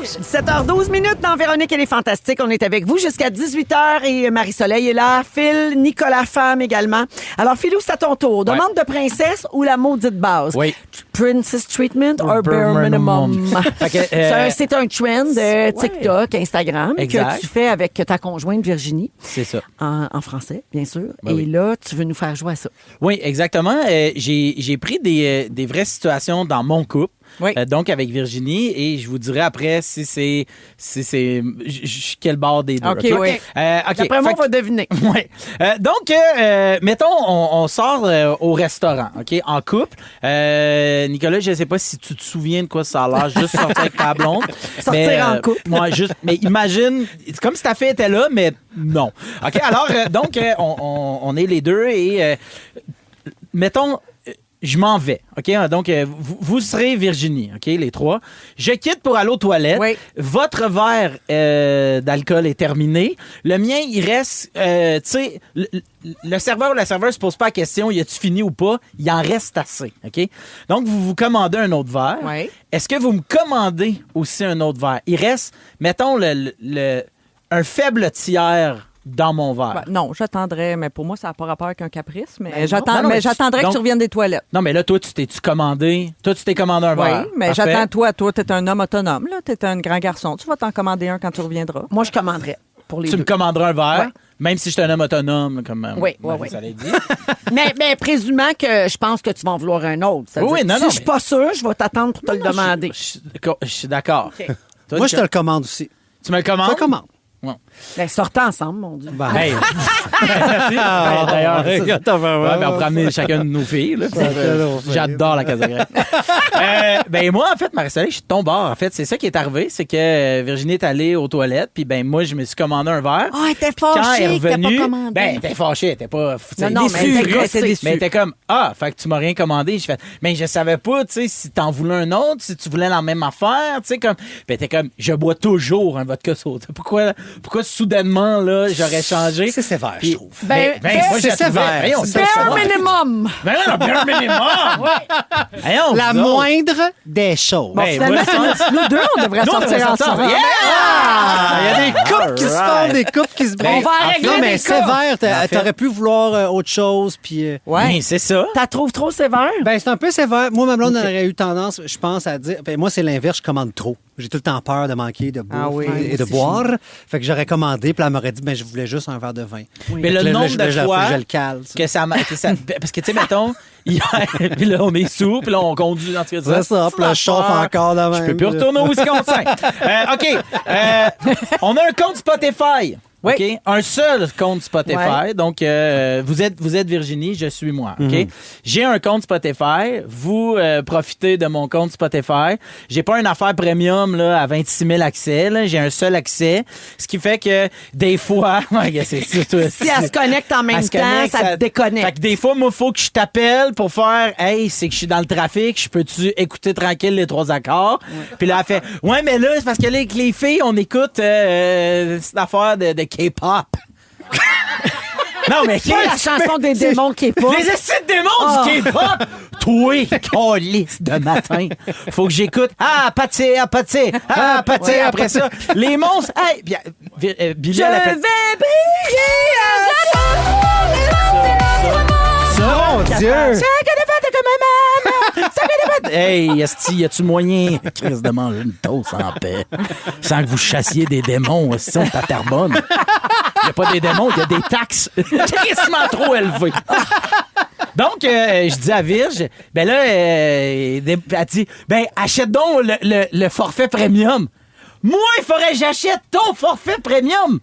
Speaker 3: 17h12 dans Véronique et les Fantastiques. On est avec vous jusqu'à 18h et Marie-Soleil est là. Phil, Nicolas Femme également. Alors, Philou, c'est à ton tour. Demande de princesse ou la maudite base?
Speaker 4: Oui.
Speaker 3: Princess treatment or bare minimum?
Speaker 4: Fait que,
Speaker 3: C'est un trend de TikTok, Instagram,
Speaker 4: Exact.
Speaker 3: que tu fais avec ta conjointe Virginie.
Speaker 4: C'est ça.
Speaker 3: En français, bien sûr.
Speaker 4: Ben
Speaker 3: et
Speaker 4: oui.
Speaker 3: là, tu veux nous faire jouer à ça.
Speaker 4: Oui, exactement. J'ai pris des vraies situations dans mon couple. Donc avec Virginie, et je vous dirai après si c'est quel bord des deux.
Speaker 3: OK, oui.
Speaker 4: OK.
Speaker 3: Après moi, on va deviner.
Speaker 4: Ouais. Donc, mettons, on sort au restaurant, OK, en couple. Nicolas, je ne sais pas si tu te souviens de quoi ça a l'air, juste sortir avec ta blonde.
Speaker 3: Sortir en couple.
Speaker 4: Moi, mais imagine, c'est comme si ta fille était là, mais non. OK, alors, donc, on est les deux et, mettons, je m'en vais, OK? Donc, vous serez Virginie, OK, les trois. Je quitte pour aller aux toilettes.
Speaker 3: Oui.
Speaker 4: Votre verre d'alcool est terminé. Le mien, il reste, tu sais, le serveur ou la serveuse se pose pas la question, y a-tu fini ou pas? Il en reste assez, OK? Donc, vous vous commandez un autre verre.
Speaker 3: Oui.
Speaker 4: Est-ce que vous me commandez aussi un autre verre? Il reste, mettons, un faible tiers dans mon verre.
Speaker 7: Ben, non, j'attendrais, mais pour moi, ça n'a pas rapport avec un caprice, mais
Speaker 4: Ben
Speaker 7: j'attendrais
Speaker 4: non, mais
Speaker 7: que tu reviennes des toilettes.
Speaker 4: Non, mais là, toi, tu t'es commandé un
Speaker 7: Oui,
Speaker 4: verre.
Speaker 7: mais
Speaker 4: Parfait.
Speaker 7: j'attends toi, t'es un homme autonome, là, t'es un grand garçon. Tu vas t'en commander un quand tu reviendras.
Speaker 3: Moi, je commanderais pour les
Speaker 4: Tu
Speaker 3: deux.
Speaker 4: me commanderas un verre,
Speaker 3: Ouais.
Speaker 4: même si je suis un homme autonome, comme
Speaker 3: Oui.
Speaker 4: ça l'a dit.
Speaker 3: mais présumant que je pense que tu vas en vouloir un autre.
Speaker 4: Oui,
Speaker 3: C'est-à-dire,
Speaker 4: non,
Speaker 3: si
Speaker 4: non,
Speaker 3: je suis pas sûr, je vais t'attendre pour te le demander.
Speaker 4: Je suis d'accord. Toi,
Speaker 6: Moi, je te le commande aussi.
Speaker 4: Tu me le commandes?
Speaker 6: Je te le commande.
Speaker 4: Ouais.
Speaker 3: Ben, sortez ensemble, mon Dieu.
Speaker 4: Hey. Merci. Ben, d'ailleurs, on peut ramener chacun de nos filles. Là. J'adore la Casagrande. Ben moi, en fait, Marie-Soleil, je suis de ton bord. En fait, c'est ça qui est arrivé, c'est que Virginie est allée aux toilettes, puis ben moi, je me suis commandé un verre.
Speaker 3: Ah, elle était
Speaker 4: Quand elle est
Speaker 3: fâchée que t'as
Speaker 4: revenue,
Speaker 3: pas commandé.
Speaker 4: ben, elle était fâchée, elle était pas
Speaker 3: Non, mais elle était gossée.
Speaker 4: mais elle était comme, fait que tu m'as rien commandé. Je fais, mais je savais pas, tu sais, si t'en voulais un autre, si tu voulais la même affaire, tu sais, comme, puis elle était comme, je bois toujours un vodka soda. Pourquoi soudainement, là, j'aurais changé?
Speaker 6: C'est sévère, je trouve.
Speaker 3: Ben,
Speaker 4: moi, j'ai
Speaker 6: c'est sévère.
Speaker 4: Voyons,
Speaker 6: C'est
Speaker 3: bare
Speaker 6: sévère.
Speaker 3: minimum.
Speaker 4: Ben non, bare minimum! Voyons,
Speaker 6: La
Speaker 4: vous autres.
Speaker 6: moindre des choses.
Speaker 4: Ben,
Speaker 3: Finalement,
Speaker 4: voilà.
Speaker 3: nous deux, on devrait
Speaker 4: Nous, on devrait
Speaker 3: sortir
Speaker 4: sortir
Speaker 3: ensemble.
Speaker 4: ensemble.
Speaker 6: Ah! Il y a des couples qui se font, des couples qui se
Speaker 3: On va régler
Speaker 6: Non, mais
Speaker 3: des
Speaker 6: sévère.
Speaker 4: En fait.
Speaker 6: T'aurais pu vouloir autre chose, puis...
Speaker 4: Ben, c'est ça.
Speaker 3: T'as trouves trop sévère?
Speaker 6: Ben, c'est un peu sévère. Moi, ma blonde aurait eu tendance, je pense, à dire... Ben, moi, c'est l'inverse, je commande trop. J'ai tout le temps peur de manquer de bouffe et de boire. Fait que j'aurais commandé, puis elle m'aurait dit, ben, je voulais juste un verre de vin.
Speaker 4: Mais le nombre de fois
Speaker 6: je le cale. Ça.
Speaker 4: que ça... Parce que, tu sais, mettons, hier, puis là, on est sous, puis là, on conduit dans ce cas.
Speaker 6: C'est ça, puis là, je chauffe encore de même.
Speaker 4: Je peux plus retourner au Wisconsin. OK. On a un compte Spotify.
Speaker 3: Oui.
Speaker 4: OK? Un seul compte Spotify.
Speaker 3: Ouais.
Speaker 4: Donc, vous êtes Virginie, je suis moi. OK? J'ai un compte Spotify. Vous profitez de mon compte Spotify. J'ai pas une affaire premium là, à 26 000 accès. Là. J'ai un seul accès. Ce qui fait que des fois... c'est surtout,
Speaker 3: Si elle se connecte en même
Speaker 4: elle se
Speaker 3: temps,
Speaker 4: connecte,
Speaker 3: ça te déconnecte.
Speaker 4: Fait que des fois, moi, il faut que je t'appelle pour faire « Hey, c'est que je suis dans le trafic, je peux-tu écouter tranquille les 3 accords? » Puis là, elle fait « Ouais, mais là, c'est parce que là, avec les filles, on écoute cette affaire de K-pop. » Non, mais
Speaker 3: Pas la chanson des démons qui est pas.
Speaker 4: Les essais de démons du K-pop! Toi, câlisse de matin. Faut que j'écoute. Pâté. Après ça, les monstres. Hey, Billy,
Speaker 3: Je
Speaker 4: elle
Speaker 3: vais
Speaker 4: appelle.
Speaker 3: briller.
Speaker 4: Mon Dieu! Hey, esti, y a-tu moyen, Chris, de manger une toast en paix? Sans que vous chassiez des démons, esti, on est à Terrebonne. Y a pas des démons, y a des taxes crissement trop élevées. Donc, je dis à Virge, ben là, elle dit, ben, achète donc le forfait premium. Moi, il faudrait que j'achète ton forfait premium.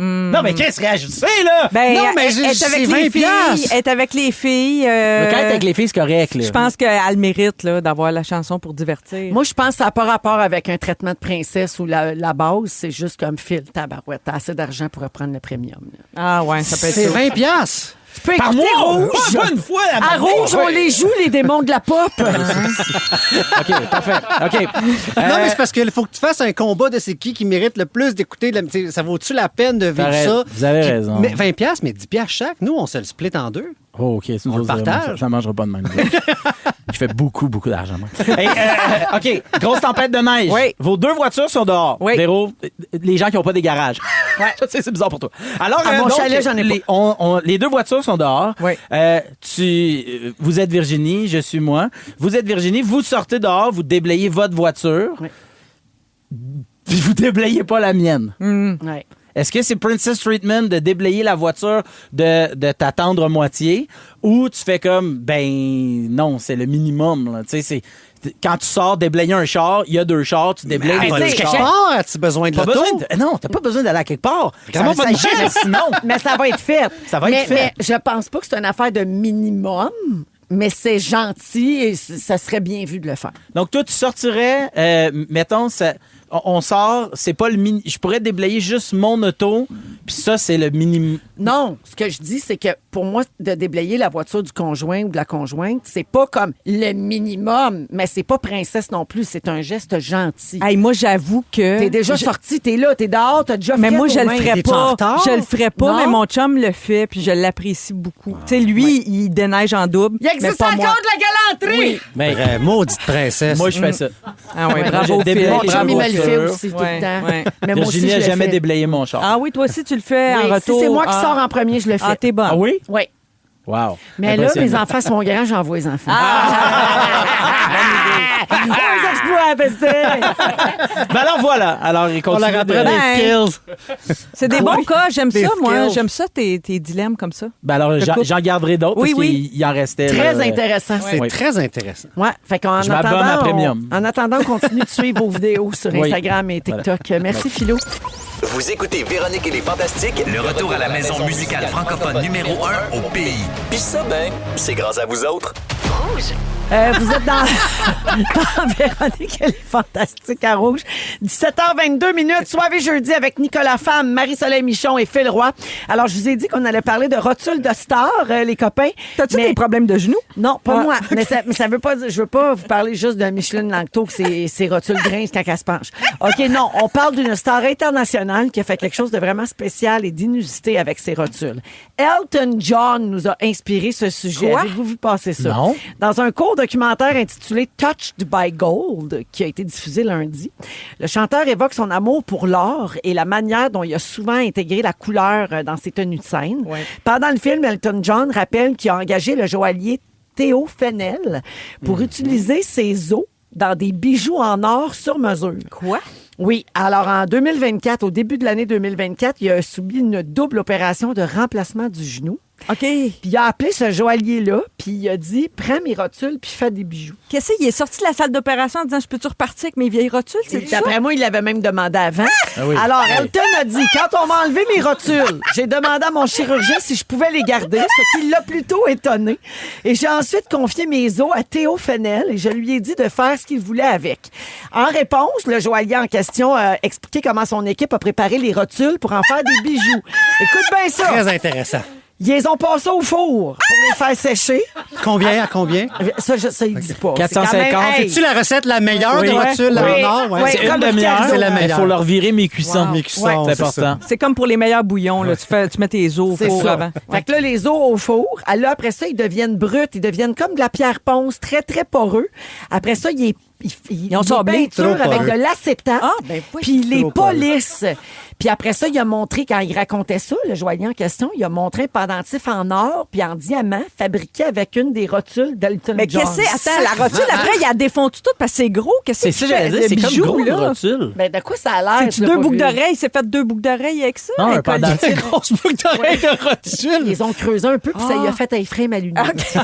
Speaker 4: Non, mais qu'est-ce que réagissez, là?
Speaker 7: Ben,
Speaker 6: Non, mais
Speaker 7: elle est
Speaker 6: c'est
Speaker 7: avec
Speaker 6: 20
Speaker 7: les filles.
Speaker 6: piastres.
Speaker 7: Elle est avec les filles.
Speaker 4: Mais quand elle est avec les filles, c'est correct, là.
Speaker 7: Je pense qu'elle mérite là, d'avoir la chanson pour divertir.
Speaker 3: Moi, je pense que ça n'a pas rapport avec un traitement de princesse ou la base. C'est juste comme Phil, tabarouette. T'as assez d'argent pour reprendre le premium. Là.
Speaker 7: Ah ouais, ça peut être
Speaker 6: C'est
Speaker 7: ça.
Speaker 6: 20 piastres.
Speaker 3: Tu peux
Speaker 4: Par
Speaker 3: écouter
Speaker 4: mois?
Speaker 3: Rouge.
Speaker 4: Pas une fois,
Speaker 3: À Rouge, on les joue, les démons de la pop.
Speaker 4: OK, parfait. OK.
Speaker 6: Non, mais c'est parce qu'il faut que tu fasses un combat de c'est qui mérite le plus d'écouter. Ça vaut-tu la peine de vivre ça?
Speaker 4: Vous avez raison.
Speaker 6: Mais 20 piastres, mais 10 piastres chaque. Nous, on se le split en deux.
Speaker 4: Oh, OK.
Speaker 6: On le partage.
Speaker 4: Ça ne mangera pas de même. Je fais beaucoup d'argent, moi. Hey, OK. Grosse tempête de neige.
Speaker 7: Oui.
Speaker 4: Vos 2 voitures sont dehors.
Speaker 7: Oui.
Speaker 4: Véro, les gens qui n'ont pas des garages. Ouais. C'est bizarre pour toi. Alors,
Speaker 3: À mon
Speaker 4: donc,
Speaker 3: chalet, j'en ai pas.
Speaker 4: les 2 voitures sont dehors.
Speaker 7: Oui.
Speaker 4: Vous êtes Virginie, je suis moi. Vous êtes Virginie, vous sortez dehors, vous déblayez votre voiture.
Speaker 3: Oui.
Speaker 4: Puis vous déblayez pas la mienne.
Speaker 3: Ouais.
Speaker 4: Est-ce que c'est Princess Treatment de déblayer la voiture de ta tendre moitié ou tu fais comme, ben non, c'est le minimum. Là. Tu sais, c'est quand tu sors déblayer un char, il y a 2 chars, tu déblayes
Speaker 6: Mais
Speaker 4: votre
Speaker 6: quelque
Speaker 4: char.
Speaker 6: part, as-tu besoin de
Speaker 4: Pas
Speaker 6: l'auto?
Speaker 4: besoin de- non, t'as pas besoin d'aller à quelque part.
Speaker 6: Comment
Speaker 4: Ça
Speaker 6: pas de
Speaker 4: s'achète,
Speaker 6: geste?
Speaker 4: sinon.
Speaker 3: Mais ça va être fait.
Speaker 4: Ça va être fait.
Speaker 3: Mais je pense pas que c'est une affaire de minimum, mais c'est gentil et ça serait bien vu de le faire.
Speaker 4: Donc, toi, tu sortirais, mettons, on sort, c'est pas le mini. Je pourrais déblayer juste mon auto, puis ça, c'est le minimum.
Speaker 3: Non, ce que je dis, c'est que pour moi, de déblayer la voiture du conjoint ou de la conjointe, c'est pas comme le minimum, mais c'est pas princesse non plus. C'est un geste gentil.
Speaker 7: Hey, moi, j'avoue que.
Speaker 3: T'es déjà sorti, t'es là, t'es dehors, t'as déjà fait.
Speaker 7: Mais moi, je
Speaker 3: aux
Speaker 7: le
Speaker 3: mains.
Speaker 7: ferais
Speaker 3: T'es-tu en
Speaker 7: pas.
Speaker 3: retard?
Speaker 7: Je le ferais pas,
Speaker 3: Non?
Speaker 7: mais mon chum le fait, puis je l'apprécie beaucoup. Tu sais, lui, il déneige en double.
Speaker 3: Il
Speaker 7: mais
Speaker 3: existe
Speaker 7: pas
Speaker 3: encore
Speaker 7: moi.
Speaker 3: de la galanterie!
Speaker 7: Oui.
Speaker 4: Ben,
Speaker 6: Maudite princesse.
Speaker 4: moi, je fais ça.
Speaker 7: Ah ouais,
Speaker 3: Ouais,
Speaker 7: bravo,
Speaker 4: je déblaye
Speaker 7: Phil.
Speaker 3: Mon chum, il me le fait
Speaker 4: voiture.
Speaker 3: aussi tout
Speaker 7: Ouais,
Speaker 3: le temps.
Speaker 7: ouais.
Speaker 3: Mais moi aussi,
Speaker 4: Virginie
Speaker 3: je
Speaker 4: a
Speaker 3: le
Speaker 4: jamais
Speaker 3: fais.
Speaker 4: déblayé mon char.
Speaker 7: Ah oui, toi aussi, tu le fais
Speaker 3: Oui,
Speaker 7: en
Speaker 3: si
Speaker 7: retour.
Speaker 3: c'est moi qui sors en premier, je le fais.
Speaker 7: Ah, t'es bonne.
Speaker 4: Ah oui?
Speaker 3: Oui.
Speaker 4: Wow.
Speaker 3: Mais là, mes enfants sont grands, j'envoie les enfants. Les exploits,
Speaker 4: Ben alors voilà. Alors, il
Speaker 6: On
Speaker 4: continue.
Speaker 6: leur apprend des skills.
Speaker 7: C'est des bons cas. J'aime
Speaker 6: Des
Speaker 7: ça, moi.
Speaker 6: skills.
Speaker 7: J'aime ça, tes dilemmes comme ça.
Speaker 4: Ben alors,
Speaker 7: Le couple.
Speaker 4: j'en garderai d'autres
Speaker 7: Oui,
Speaker 4: parce
Speaker 7: oui.
Speaker 4: qu'il en restait.
Speaker 3: Très
Speaker 4: là,
Speaker 3: intéressant.
Speaker 6: C'est
Speaker 4: Oui.
Speaker 6: très intéressant.
Speaker 3: Ouais, fait qu'en
Speaker 4: Je m'abonne à
Speaker 3: attendant,
Speaker 4: Premium.
Speaker 3: en attendant, on continue de suivre vos vidéos sur
Speaker 4: Oui.
Speaker 3: Instagram et TikTok. Merci, Philo.
Speaker 5: Vous écoutez Véronique et les Fantastiques, le retour à la maison musicale francophone numéro 1 au pays. Puis ça, ben, c'est grâce à vous autres.
Speaker 2: Rouge.
Speaker 3: Vous êtes dans Véronique, elle est fantastique à Rouge. 17h22 minutes, soirée jeudi avec Nicolas Femme, Marie-Soleil Michon et Phil Roy. Alors, je vous ai dit qu'on allait parler de rotules de stars, les copains.
Speaker 7: T'as-tu
Speaker 3: Mais-
Speaker 7: des problèmes de genoux?
Speaker 3: Non, pas
Speaker 7: Ah.
Speaker 3: moi. Mais ça veut pas dire, je veux pas vous parler juste de Micheline Langto que ses rotules grincent quand elle se penche. OK, non, on parle d'une star internationale qui a fait quelque chose de vraiment spécial et d'inusité avec ses rotules. Elton John nous a inspiré ce sujet.
Speaker 7: Quoi?
Speaker 3: Avez-vous vu passer ça?
Speaker 4: Non.
Speaker 3: Dans un court documentaire intitulé Touched by Gold, qui a été diffusé lundi, le chanteur évoque son amour pour l'or et la manière dont il a souvent intégré la couleur dans ses tenues de scène.
Speaker 7: Ouais.
Speaker 3: Pendant le film, Elton John rappelle qu'il a engagé le joaillier Théo Fennel pour utiliser ses os dans des bijoux en or sur mesure.
Speaker 7: Quoi?
Speaker 3: Oui. Alors, en 2024, au début de l'année 2024, il a subi une double opération de remplacement du genou.
Speaker 7: OK.
Speaker 3: Puis il a appelé ce joaillier-là, puis il a dit « Prends mes rotules, puis fais des bijoux.
Speaker 7: Qu'est-ce qu'il est sorti de la salle d'opération en disant je peux-tu repartir avec mes vieilles rotules? » C'est ça?
Speaker 3: D'après moi, il l'avait même demandé avant.
Speaker 4: Ah oui.
Speaker 3: Alors,
Speaker 4: Oui.
Speaker 3: Elton a dit « Quand on m'a enlevé mes rotules, j'ai demandé à mon chirurgien si je pouvais les garder, ce qui l'a plutôt étonné. Et j'ai ensuite confié mes os à Théo Fennel et je lui ai dit de faire ce qu'il voulait avec. » En réponse, le joaillier en question a expliqué comment son équipe a préparé les rotules pour en faire des bijoux. Écoute bien ça.
Speaker 6: Très intéressant.
Speaker 3: Ils les ont passés au four pour les faire sécher.
Speaker 6: Combien à combien?
Speaker 3: Ça, il dit pas.
Speaker 4: 450.
Speaker 6: C'est-tu la recette la meilleure de rotule
Speaker 3: Oui.
Speaker 6: en or?
Speaker 3: Oui.
Speaker 4: C'est une
Speaker 3: comme
Speaker 4: demi-heure.
Speaker 3: Ricardo.
Speaker 6: C'est la meilleure.
Speaker 4: Il faut leur virer mes cuissons.
Speaker 6: Mes cuissons,
Speaker 4: c'est
Speaker 6: c'est
Speaker 4: important.
Speaker 7: C'est comme pour les meilleurs bouillons. Là. Tu mets tes os au
Speaker 3: C'est
Speaker 7: four
Speaker 3: ça.
Speaker 7: avant.
Speaker 3: Fait que là, les os au four. Là, après ça, ils deviennent bruts. Ils deviennent comme de la pierre ponce, très, très poreux. Après ça, ils
Speaker 7: ont sablé.
Speaker 3: peinture
Speaker 6: Trop
Speaker 3: avec
Speaker 6: poreux.
Speaker 3: de l'acétate.
Speaker 7: Ah, ben oui.
Speaker 3: Puis ils les
Speaker 6: Trop poreux.
Speaker 3: polissent. Puis après ça, il a montré, quand il racontait ça, le joaillier en question, il a montré un pendentif en or puis en diamant fabriqué avec une des rotules d'Elton
Speaker 7: Mais
Speaker 3: John.
Speaker 7: Attends, la rotule, après, il a défondu tout parce que c'est gros. Qu'est-ce que
Speaker 4: C'est ça,
Speaker 7: tu fais?
Speaker 4: j'allais dire,
Speaker 7: Le
Speaker 4: c'est comme
Speaker 7: bijou,
Speaker 4: gros, une
Speaker 7: là.
Speaker 4: rotule.
Speaker 3: Ben, de quoi ça a l'air?
Speaker 7: C'est-tu
Speaker 3: tu l'as
Speaker 7: 2
Speaker 3: pas
Speaker 7: boucles
Speaker 3: vu?
Speaker 7: d'oreilles? Il s'est fait 2 boucles d'oreilles avec ça?
Speaker 4: Non, un
Speaker 7: collier.
Speaker 4: pendentif. Grosse boucle d'oreille de rotule.
Speaker 3: Ils ont creusé un peu, puis ça y a fait effrayer ma lunette.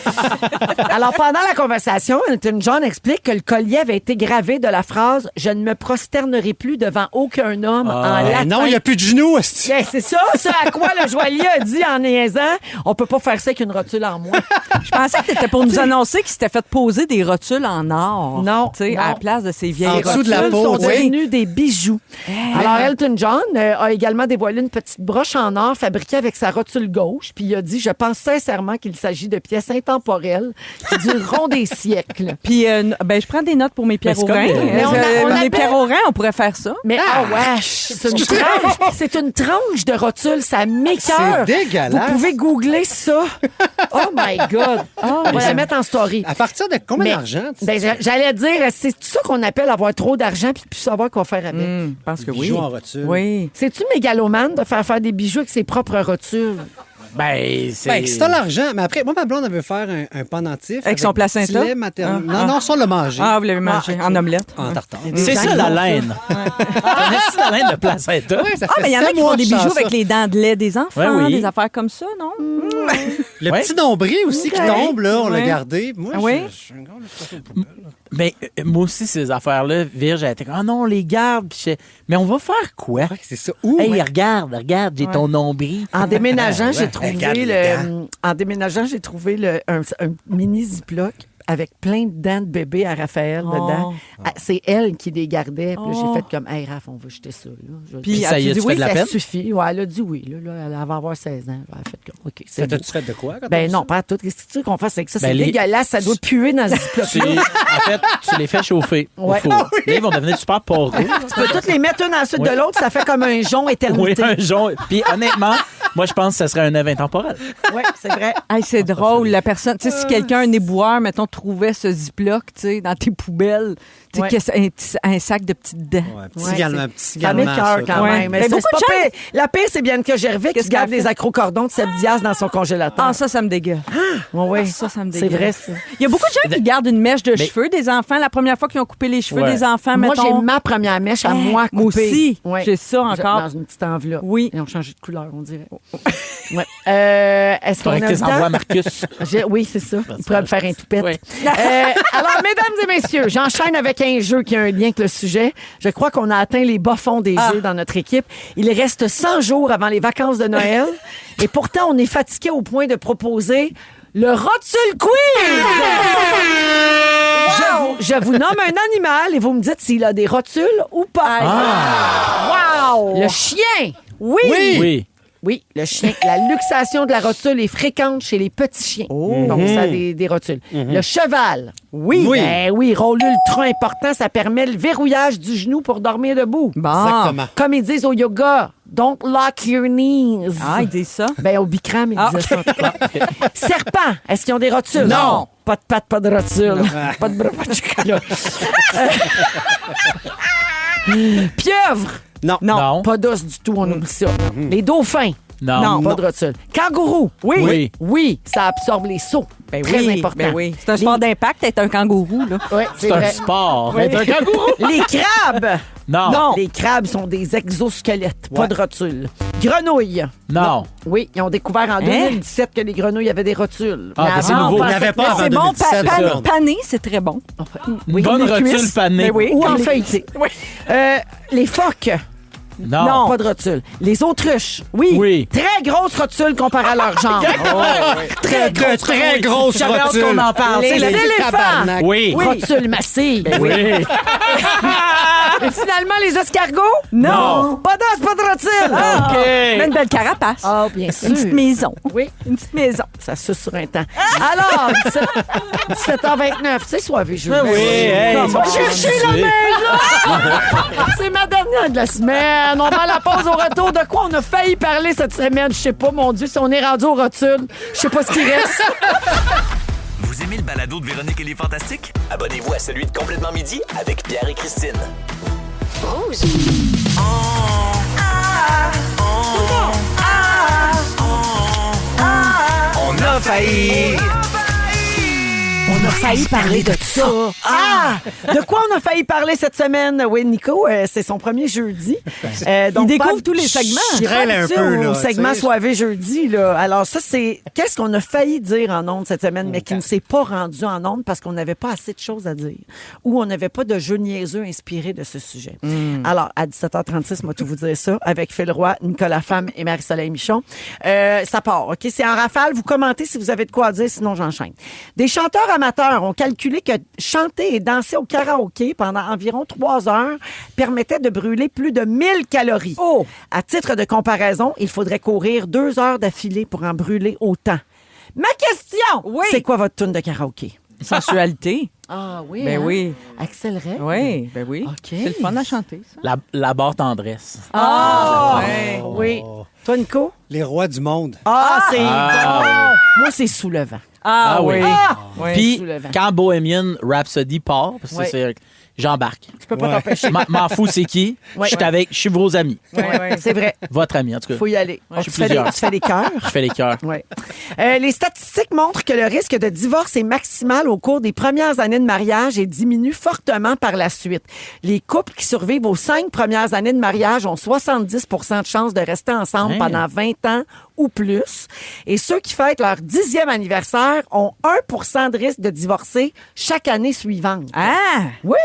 Speaker 3: Alors, pendant la conversation, Elton John explique que le collier avait été gravé de la phrase « Je ne me prosternerai plus devant aucun homme en latin. »
Speaker 6: Non, il n'y a plus de genoux. esti.
Speaker 3: Yeah, c'est ça à quoi le joaillier a dit en niaisant « On peut pas faire ça avec une rotule en moins.
Speaker 7: Je pensais que t'étais pour nous annoncer qu'il s'était fait poser des rotules en or.
Speaker 3: Non,
Speaker 7: Tu sais,
Speaker 3: non.
Speaker 7: à la place de ces vieilles
Speaker 6: En dessous de la
Speaker 3: Les
Speaker 6: peau,
Speaker 3: rotules sont
Speaker 6: oui.
Speaker 3: devenus des bijoux. Alors, Elton John a également dévoilé une petite broche en or fabriquée avec sa rotule gauche. Puis il a dit « Je pense sincèrement qu'il s'agit de pièces intemporelles qui dureront des siècles. »
Speaker 7: Puis, ben, je prends des notes pour mes pierres
Speaker 4: c'est
Speaker 7: au
Speaker 4: comme
Speaker 7: rein.
Speaker 4: des-
Speaker 3: Mais on
Speaker 7: Les
Speaker 3: appelle-
Speaker 7: pierres au rein, on pourrait faire ça.
Speaker 3: Mais wesh, c'est une tranche de rotule, ça m'écoeure.
Speaker 6: C'est dégueulasse.
Speaker 3: Vous pouvez googler ça. Oh my God. On va la mettre en story.
Speaker 6: À partir de combien
Speaker 3: Mais-
Speaker 6: d'argent? tu-
Speaker 3: Ben, j'allais dire, c'est ça qu'on appelle avoir trop d'argent puis plus savoir quoi faire avec.
Speaker 7: Je pense que oui.
Speaker 6: Bijoux en rotule.
Speaker 7: Oui.
Speaker 3: C'est-tu mégalomane de faire des bijoux avec ses propres rotules?
Speaker 4: Ben, c'est.
Speaker 6: Ben, si t'as l'argent, mais après, moi, ma blonde, elle veut faire un pendentif.
Speaker 7: Avec son placenta?
Speaker 6: du lait maternel.
Speaker 7: Ah.
Speaker 6: Non, ça, on l'a mangé.
Speaker 7: Ah, vous l'avez mangé en omelette.
Speaker 6: En tartare.
Speaker 4: C'est
Speaker 3: gens
Speaker 4: ça,
Speaker 3: qui
Speaker 4: la
Speaker 3: font
Speaker 4: laine. C'est la laine de placenta.
Speaker 6: Oui, ça
Speaker 7: Ah,
Speaker 6: fait
Speaker 7: mais il y en a
Speaker 6: 7
Speaker 7: qui
Speaker 6: mois
Speaker 7: font
Speaker 6: que
Speaker 7: des
Speaker 6: je sens
Speaker 7: bijoux
Speaker 6: ça.
Speaker 7: avec les dents de lait des enfants,
Speaker 4: Ouais, oui.
Speaker 7: des affaires comme ça, non?
Speaker 6: Le
Speaker 4: Ouais.
Speaker 6: petit nombril aussi qui tombe, là, on l'a
Speaker 7: Ouais.
Speaker 6: gardé. Moi,
Speaker 7: Ah oui?
Speaker 6: je suis un gars, là, je suis pas sûr.
Speaker 4: Ben, moi aussi, ces affaires-là, Virge, elle était comme, ah non, on les garde. Puis mais on va faire quoi?
Speaker 6: Ouais, c'est ça. Où?
Speaker 4: Hey, regarde, j'ai ton nombril.
Speaker 3: En déménageant, j'ai
Speaker 6: regarde
Speaker 3: trouvé
Speaker 6: les
Speaker 3: un mini Ziploc avec plein de dents de bébé à Raphaël dedans. Ah, c'est elle qui les gardait. Puis là, j'ai fait comme, hey, Raph, on va jeter ça. Là.
Speaker 7: Puis
Speaker 4: ça y
Speaker 3: elle a
Speaker 4: a-tu
Speaker 3: dit
Speaker 4: fait
Speaker 3: oui,
Speaker 4: de la
Speaker 3: ça
Speaker 4: peine?
Speaker 3: suffit. Ouais, elle a dit oui. Là, elle va avoir 16 ans. Elle a fait comme, OK, c'est
Speaker 6: Ça
Speaker 3: beau.
Speaker 6: t'as-tu fait de quoi? Quand
Speaker 3: Ben
Speaker 6: t'as
Speaker 3: non,
Speaker 6: fait
Speaker 3: pas tout. Qu'est-ce que tu veux qu'on fasse avec ça?
Speaker 4: Ben,
Speaker 3: C'est
Speaker 4: les-
Speaker 3: dégueulasse. Ça doit puer dans ce Ziploc.
Speaker 4: En fait, tu les fais chauffer
Speaker 3: Ouais.
Speaker 4: au four. Là, ils vont devenir super poreux.
Speaker 3: Tu peux toutes les mettre une ensuite
Speaker 4: Oui.
Speaker 3: de l'autre. Ça fait comme un jonc
Speaker 4: Oui,
Speaker 3: éternité.
Speaker 4: un jaune. Puis honnêtement, moi, je pense que ça serait un œuvre intemporel.
Speaker 3: Oui, c'est vrai.
Speaker 7: Hey, c'est drôle, la personne. Tu sais, si quelqu'un, un éboueur, mettons, trouvait ce Ziploc, tu sais, dans tes poubelles, tu sais,
Speaker 3: Ouais.
Speaker 7: que c'est un sac de petites dents.
Speaker 6: Ouais, petit
Speaker 3: Ouais,
Speaker 6: gallement,
Speaker 3: c'est-
Speaker 6: petit
Speaker 3: Ça
Speaker 6: gallement,
Speaker 3: m'écoeure quand
Speaker 7: Ouais.
Speaker 3: même.
Speaker 7: Mais
Speaker 3: Mais
Speaker 7: beaucoup
Speaker 3: c'est
Speaker 7: de
Speaker 3: pas
Speaker 7: gens-
Speaker 3: pire. La pire, c'est Bianca Gervais qui
Speaker 7: Qu'est-ce
Speaker 3: garde
Speaker 7: qu'elle
Speaker 3: des
Speaker 7: fait?
Speaker 3: acrocordons de Seb Diaz dans son congélateur.
Speaker 7: Ah, ça me dégueule.
Speaker 3: Oui,
Speaker 7: Ça me
Speaker 3: c'est
Speaker 7: dégueule.
Speaker 3: vrai, ça.
Speaker 7: Il y a beaucoup de gens qui gardent une mèche de cheveux des enfants. La première fois qu'ils ont coupé les cheveux
Speaker 4: Ouais.
Speaker 7: des enfants,
Speaker 3: Moi,
Speaker 7: mettons.
Speaker 3: j'ai ma première mèche à moi coupée.
Speaker 7: Moi aussi.
Speaker 3: Ouais.
Speaker 7: J'ai ça encore.
Speaker 3: Dans une petite enveloppe.
Speaker 7: Oui.
Speaker 3: Ils ont changé de couleur, on dirait. Ouais. Est-ce qu'on
Speaker 4: Faudrait
Speaker 3: a
Speaker 4: que
Speaker 3: le
Speaker 4: tu envoies
Speaker 3: temps?
Speaker 4: à Marcus.
Speaker 3: Oui, c'est ça. Il pourrait me faire un toupette.
Speaker 4: Oui.
Speaker 3: Alors, mesdames et messieurs, j'enchaîne avec un jeu qui a un lien avec le sujet. Je crois qu'on a atteint les bas-fonds des jeux dans notre équipe. Il reste 100 jours avant les vacances de Noël. Et pourtant, on est fatigué au point de proposer le Rotule Quiz! Je vous nomme un animal et vous me dites s'il a des rotules ou pas. Wow! Le chien! Oui!
Speaker 4: Oui.
Speaker 3: Oui, le chien. La luxation de la rotule est fréquente chez les petits chiens. Donc, ça a des rotules. Le cheval. Oui.
Speaker 6: Oui.
Speaker 3: Ben oui, rôle ultra important. Ça permet le verrouillage du genou pour dormir debout.
Speaker 6: Exactement.
Speaker 3: Comme ils disent au yoga, don't lock your knees.
Speaker 7: Ah, ils disent ça.
Speaker 3: Ben, au Bikram, ils disaient ça, en tout cas. Serpent, est-ce qu'ils ont des rotules?
Speaker 6: Non.
Speaker 3: Pas de pattes, pas de rotules. Pas de bras, pas de chocolat. Pieuvre.
Speaker 6: Non.
Speaker 4: Non.
Speaker 3: Pas d'os du tout, on oublie ça. Les dauphins.
Speaker 4: Non.
Speaker 3: Pas de rotule. Kangourou.
Speaker 4: Oui.
Speaker 3: Oui, ça absorbe les sauts.
Speaker 7: Ben
Speaker 3: Très
Speaker 7: oui,
Speaker 3: important.
Speaker 7: ben oui. C'est un sport d'impact être un kangourou, là.
Speaker 3: Ouais,
Speaker 4: C'est un
Speaker 3: vrai.
Speaker 4: sport.
Speaker 3: Oui.
Speaker 4: Être un kangourou.
Speaker 3: Les crabes.
Speaker 4: Non.
Speaker 3: Les crabes sont des exosquelettes, pas
Speaker 6: Ouais.
Speaker 3: de rotules. Grenouilles.
Speaker 4: Non.
Speaker 3: Oui, ils ont découvert en 2017 que les grenouilles avaient des rotules.
Speaker 4: Ah, ben c'est
Speaker 3: avant, on
Speaker 4: nouveau.
Speaker 3: pensait
Speaker 6: Il n'y avait
Speaker 3: que-
Speaker 6: pas avant
Speaker 7: C'est bon,
Speaker 6: 2017. ça.
Speaker 7: pané, c'est très bon.
Speaker 3: Oui,
Speaker 4: Bonne
Speaker 3: les
Speaker 4: rotule
Speaker 3: cuisses.
Speaker 4: panée.
Speaker 7: Ben oui.
Speaker 3: Ou en
Speaker 7: Comme les-
Speaker 3: feuilleté. Les phoques.
Speaker 4: Non.
Speaker 3: Pas de rotule. Les autruches. Oui.
Speaker 4: Oui.
Speaker 3: Très grosses rotules comparées à leur genre.
Speaker 6: Très grosse
Speaker 3: J'avais hâte
Speaker 6: rotule.
Speaker 3: qu'on en parle. Les éléphants.
Speaker 6: tabarnak.
Speaker 4: Oui.
Speaker 3: Rotules massives.
Speaker 4: Oui.
Speaker 3: Et finalement, les escargots?
Speaker 7: Non.
Speaker 3: Pas d'os, pas de rotule.
Speaker 7: OK. Mais une belle carapace.
Speaker 3: Ah, bien sûr.
Speaker 7: Une petite maison.
Speaker 3: Oui.
Speaker 7: Une petite maison.
Speaker 3: Ça suce sur un temps. Alors, 17h29, c'est soivé, je
Speaker 4: Oui, hey,
Speaker 3: On va
Speaker 4: c'est
Speaker 3: chercher la
Speaker 4: bon.
Speaker 3: maison! C'est ma dernière de la semaine. On va à la pause au retour. De quoi on a failli parler cette semaine? Je sais pas, mon Dieu, si on est rendu aux rotules, je sais pas ce qui reste.
Speaker 5: Vous aimez le balado de Véronique et les Fantastiques? Abonnez-vous à celui de Complètement Midi avec Pierre et Christine.
Speaker 2: Rouge.
Speaker 5: On a failli.
Speaker 3: On a failli parler de ça. Ah! De quoi on a failli parler cette semaine? Oui, Nico, c'est son premier jeudi.
Speaker 7: Il découvre tous les segments.
Speaker 3: Je suis
Speaker 6: Traîne un peu, là,
Speaker 3: au segment
Speaker 6: tu sais.
Speaker 3: soivé jeudi. Là. Alors ça, c'est qu'est-ce qu'on a failli dire en ondes cette semaine, mais qui ne s'est pas rendu en ondes parce qu'on n'avait pas assez de choses à dire ou on n'avait pas de jeu niaiseux inspiré de ce sujet. Alors, à 17h36, moi, tout vous dire ça, avec Phil Roy, Nicolas Femme et Marie-Soleil Michon. Ça part, OK? C'est en rafale. Vous commentez si vous avez de quoi dire, sinon j'enchaîne. Des chanteurs amateurs ont calculé que chanter et danser au karaoké pendant environ 3 heures permettait de brûler plus de 1000 calories.
Speaker 7: Oh!
Speaker 3: À titre de comparaison, il faudrait courir 2 heures d'affilée pour en brûler autant. Ma question!
Speaker 7: Oui.
Speaker 3: C'est quoi votre tune de karaoké?
Speaker 7: Sensualité.
Speaker 3: Ah oui,
Speaker 7: Ben oui.
Speaker 3: Axel Ray?
Speaker 7: Oui, ben oui.
Speaker 3: OK.
Speaker 7: C'est le fun à chanter, ça.
Speaker 4: La barre tendresse.
Speaker 3: Ah!
Speaker 7: Ouais.
Speaker 3: Oui. Toi, Nico?
Speaker 6: Les rois du monde.
Speaker 3: Ah, c'est
Speaker 4: Ah,
Speaker 3: bon! Moi, c'est soulevant.
Speaker 7: Ah, oui.
Speaker 3: Oui.
Speaker 4: Puis,
Speaker 3: Soulevant.
Speaker 4: quand Bohemian Rhapsody part, parce que
Speaker 3: Ouais.
Speaker 4: c'est j'embarque.
Speaker 3: Tu peux pas t'empêcher.
Speaker 4: M'en fous, c'est qui?
Speaker 3: Ouais.
Speaker 4: Je suis vos amis.
Speaker 3: Oui, c'est vrai.
Speaker 4: Votre ami, en tout cas.
Speaker 3: Faut y aller.
Speaker 4: Je
Speaker 3: Tu
Speaker 4: suis
Speaker 3: fais,
Speaker 4: plusieurs.
Speaker 3: tu fais des cœurs.
Speaker 4: Je fais les cœurs.
Speaker 3: Ouais. Les statistiques montrent que le risque de divorce est maximal au cours des premières années de mariage et diminue fortement par la suite. Les couples qui survivent aux 5 premières années de mariage ont 70 de chances de rester ensemble
Speaker 4: Hein?
Speaker 3: pendant 20 ans ou plus. Et ceux qui fêtent leur 10e anniversaire ont 1 de risque de divorcer chaque année suivante.
Speaker 7: Ah!
Speaker 3: Oui!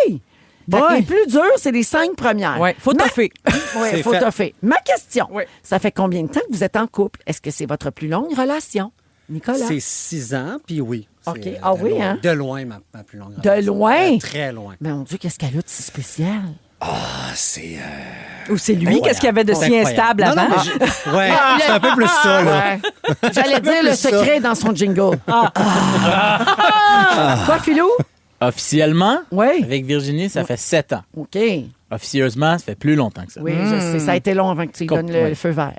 Speaker 3: Fait que
Speaker 7: Ouais.
Speaker 3: les plus durs, c'est les 5 premières.
Speaker 7: Ouais, faut toffer.
Speaker 3: Oui,
Speaker 6: C'est
Speaker 3: faut
Speaker 6: fait.
Speaker 3: toffer. Ma question,
Speaker 7: Oui.
Speaker 3: ça fait combien de temps que vous êtes en couple? Est-ce que c'est votre plus longue relation? Nicolas?
Speaker 6: C'est 6 ans, puis oui.
Speaker 3: OK.
Speaker 6: C'est,
Speaker 3: Ah
Speaker 6: de
Speaker 3: oui,
Speaker 6: loin-
Speaker 3: hein?
Speaker 6: De loin, ma plus longue
Speaker 3: De
Speaker 6: relation.
Speaker 3: loin?
Speaker 6: Très loin.
Speaker 3: Mais mon Dieu, qu'est-ce qu'elle a de si spécial?
Speaker 6: Ah, c'est...
Speaker 7: Ou c'est lui,
Speaker 6: Incroyable.
Speaker 7: qu'est-ce qu'il y avait de
Speaker 6: C'est
Speaker 7: si
Speaker 6: incroyable.
Speaker 7: instable
Speaker 6: Non, non,
Speaker 7: avant?
Speaker 6: mais ouais, c'est un peu plus ça, là.
Speaker 3: Ouais. J'allais dire le
Speaker 6: plus ça.
Speaker 3: secret dans son jingle. Toi, Philou?
Speaker 4: Officiellement,
Speaker 3: Oui.
Speaker 4: avec Virginie, ça fait 7 ans.
Speaker 3: OK.
Speaker 4: Officieusement, ça fait plus longtemps que ça.
Speaker 3: Oui, je sais. Ça a été long avant que tu lui donnes le
Speaker 4: Oui.
Speaker 3: feu vert.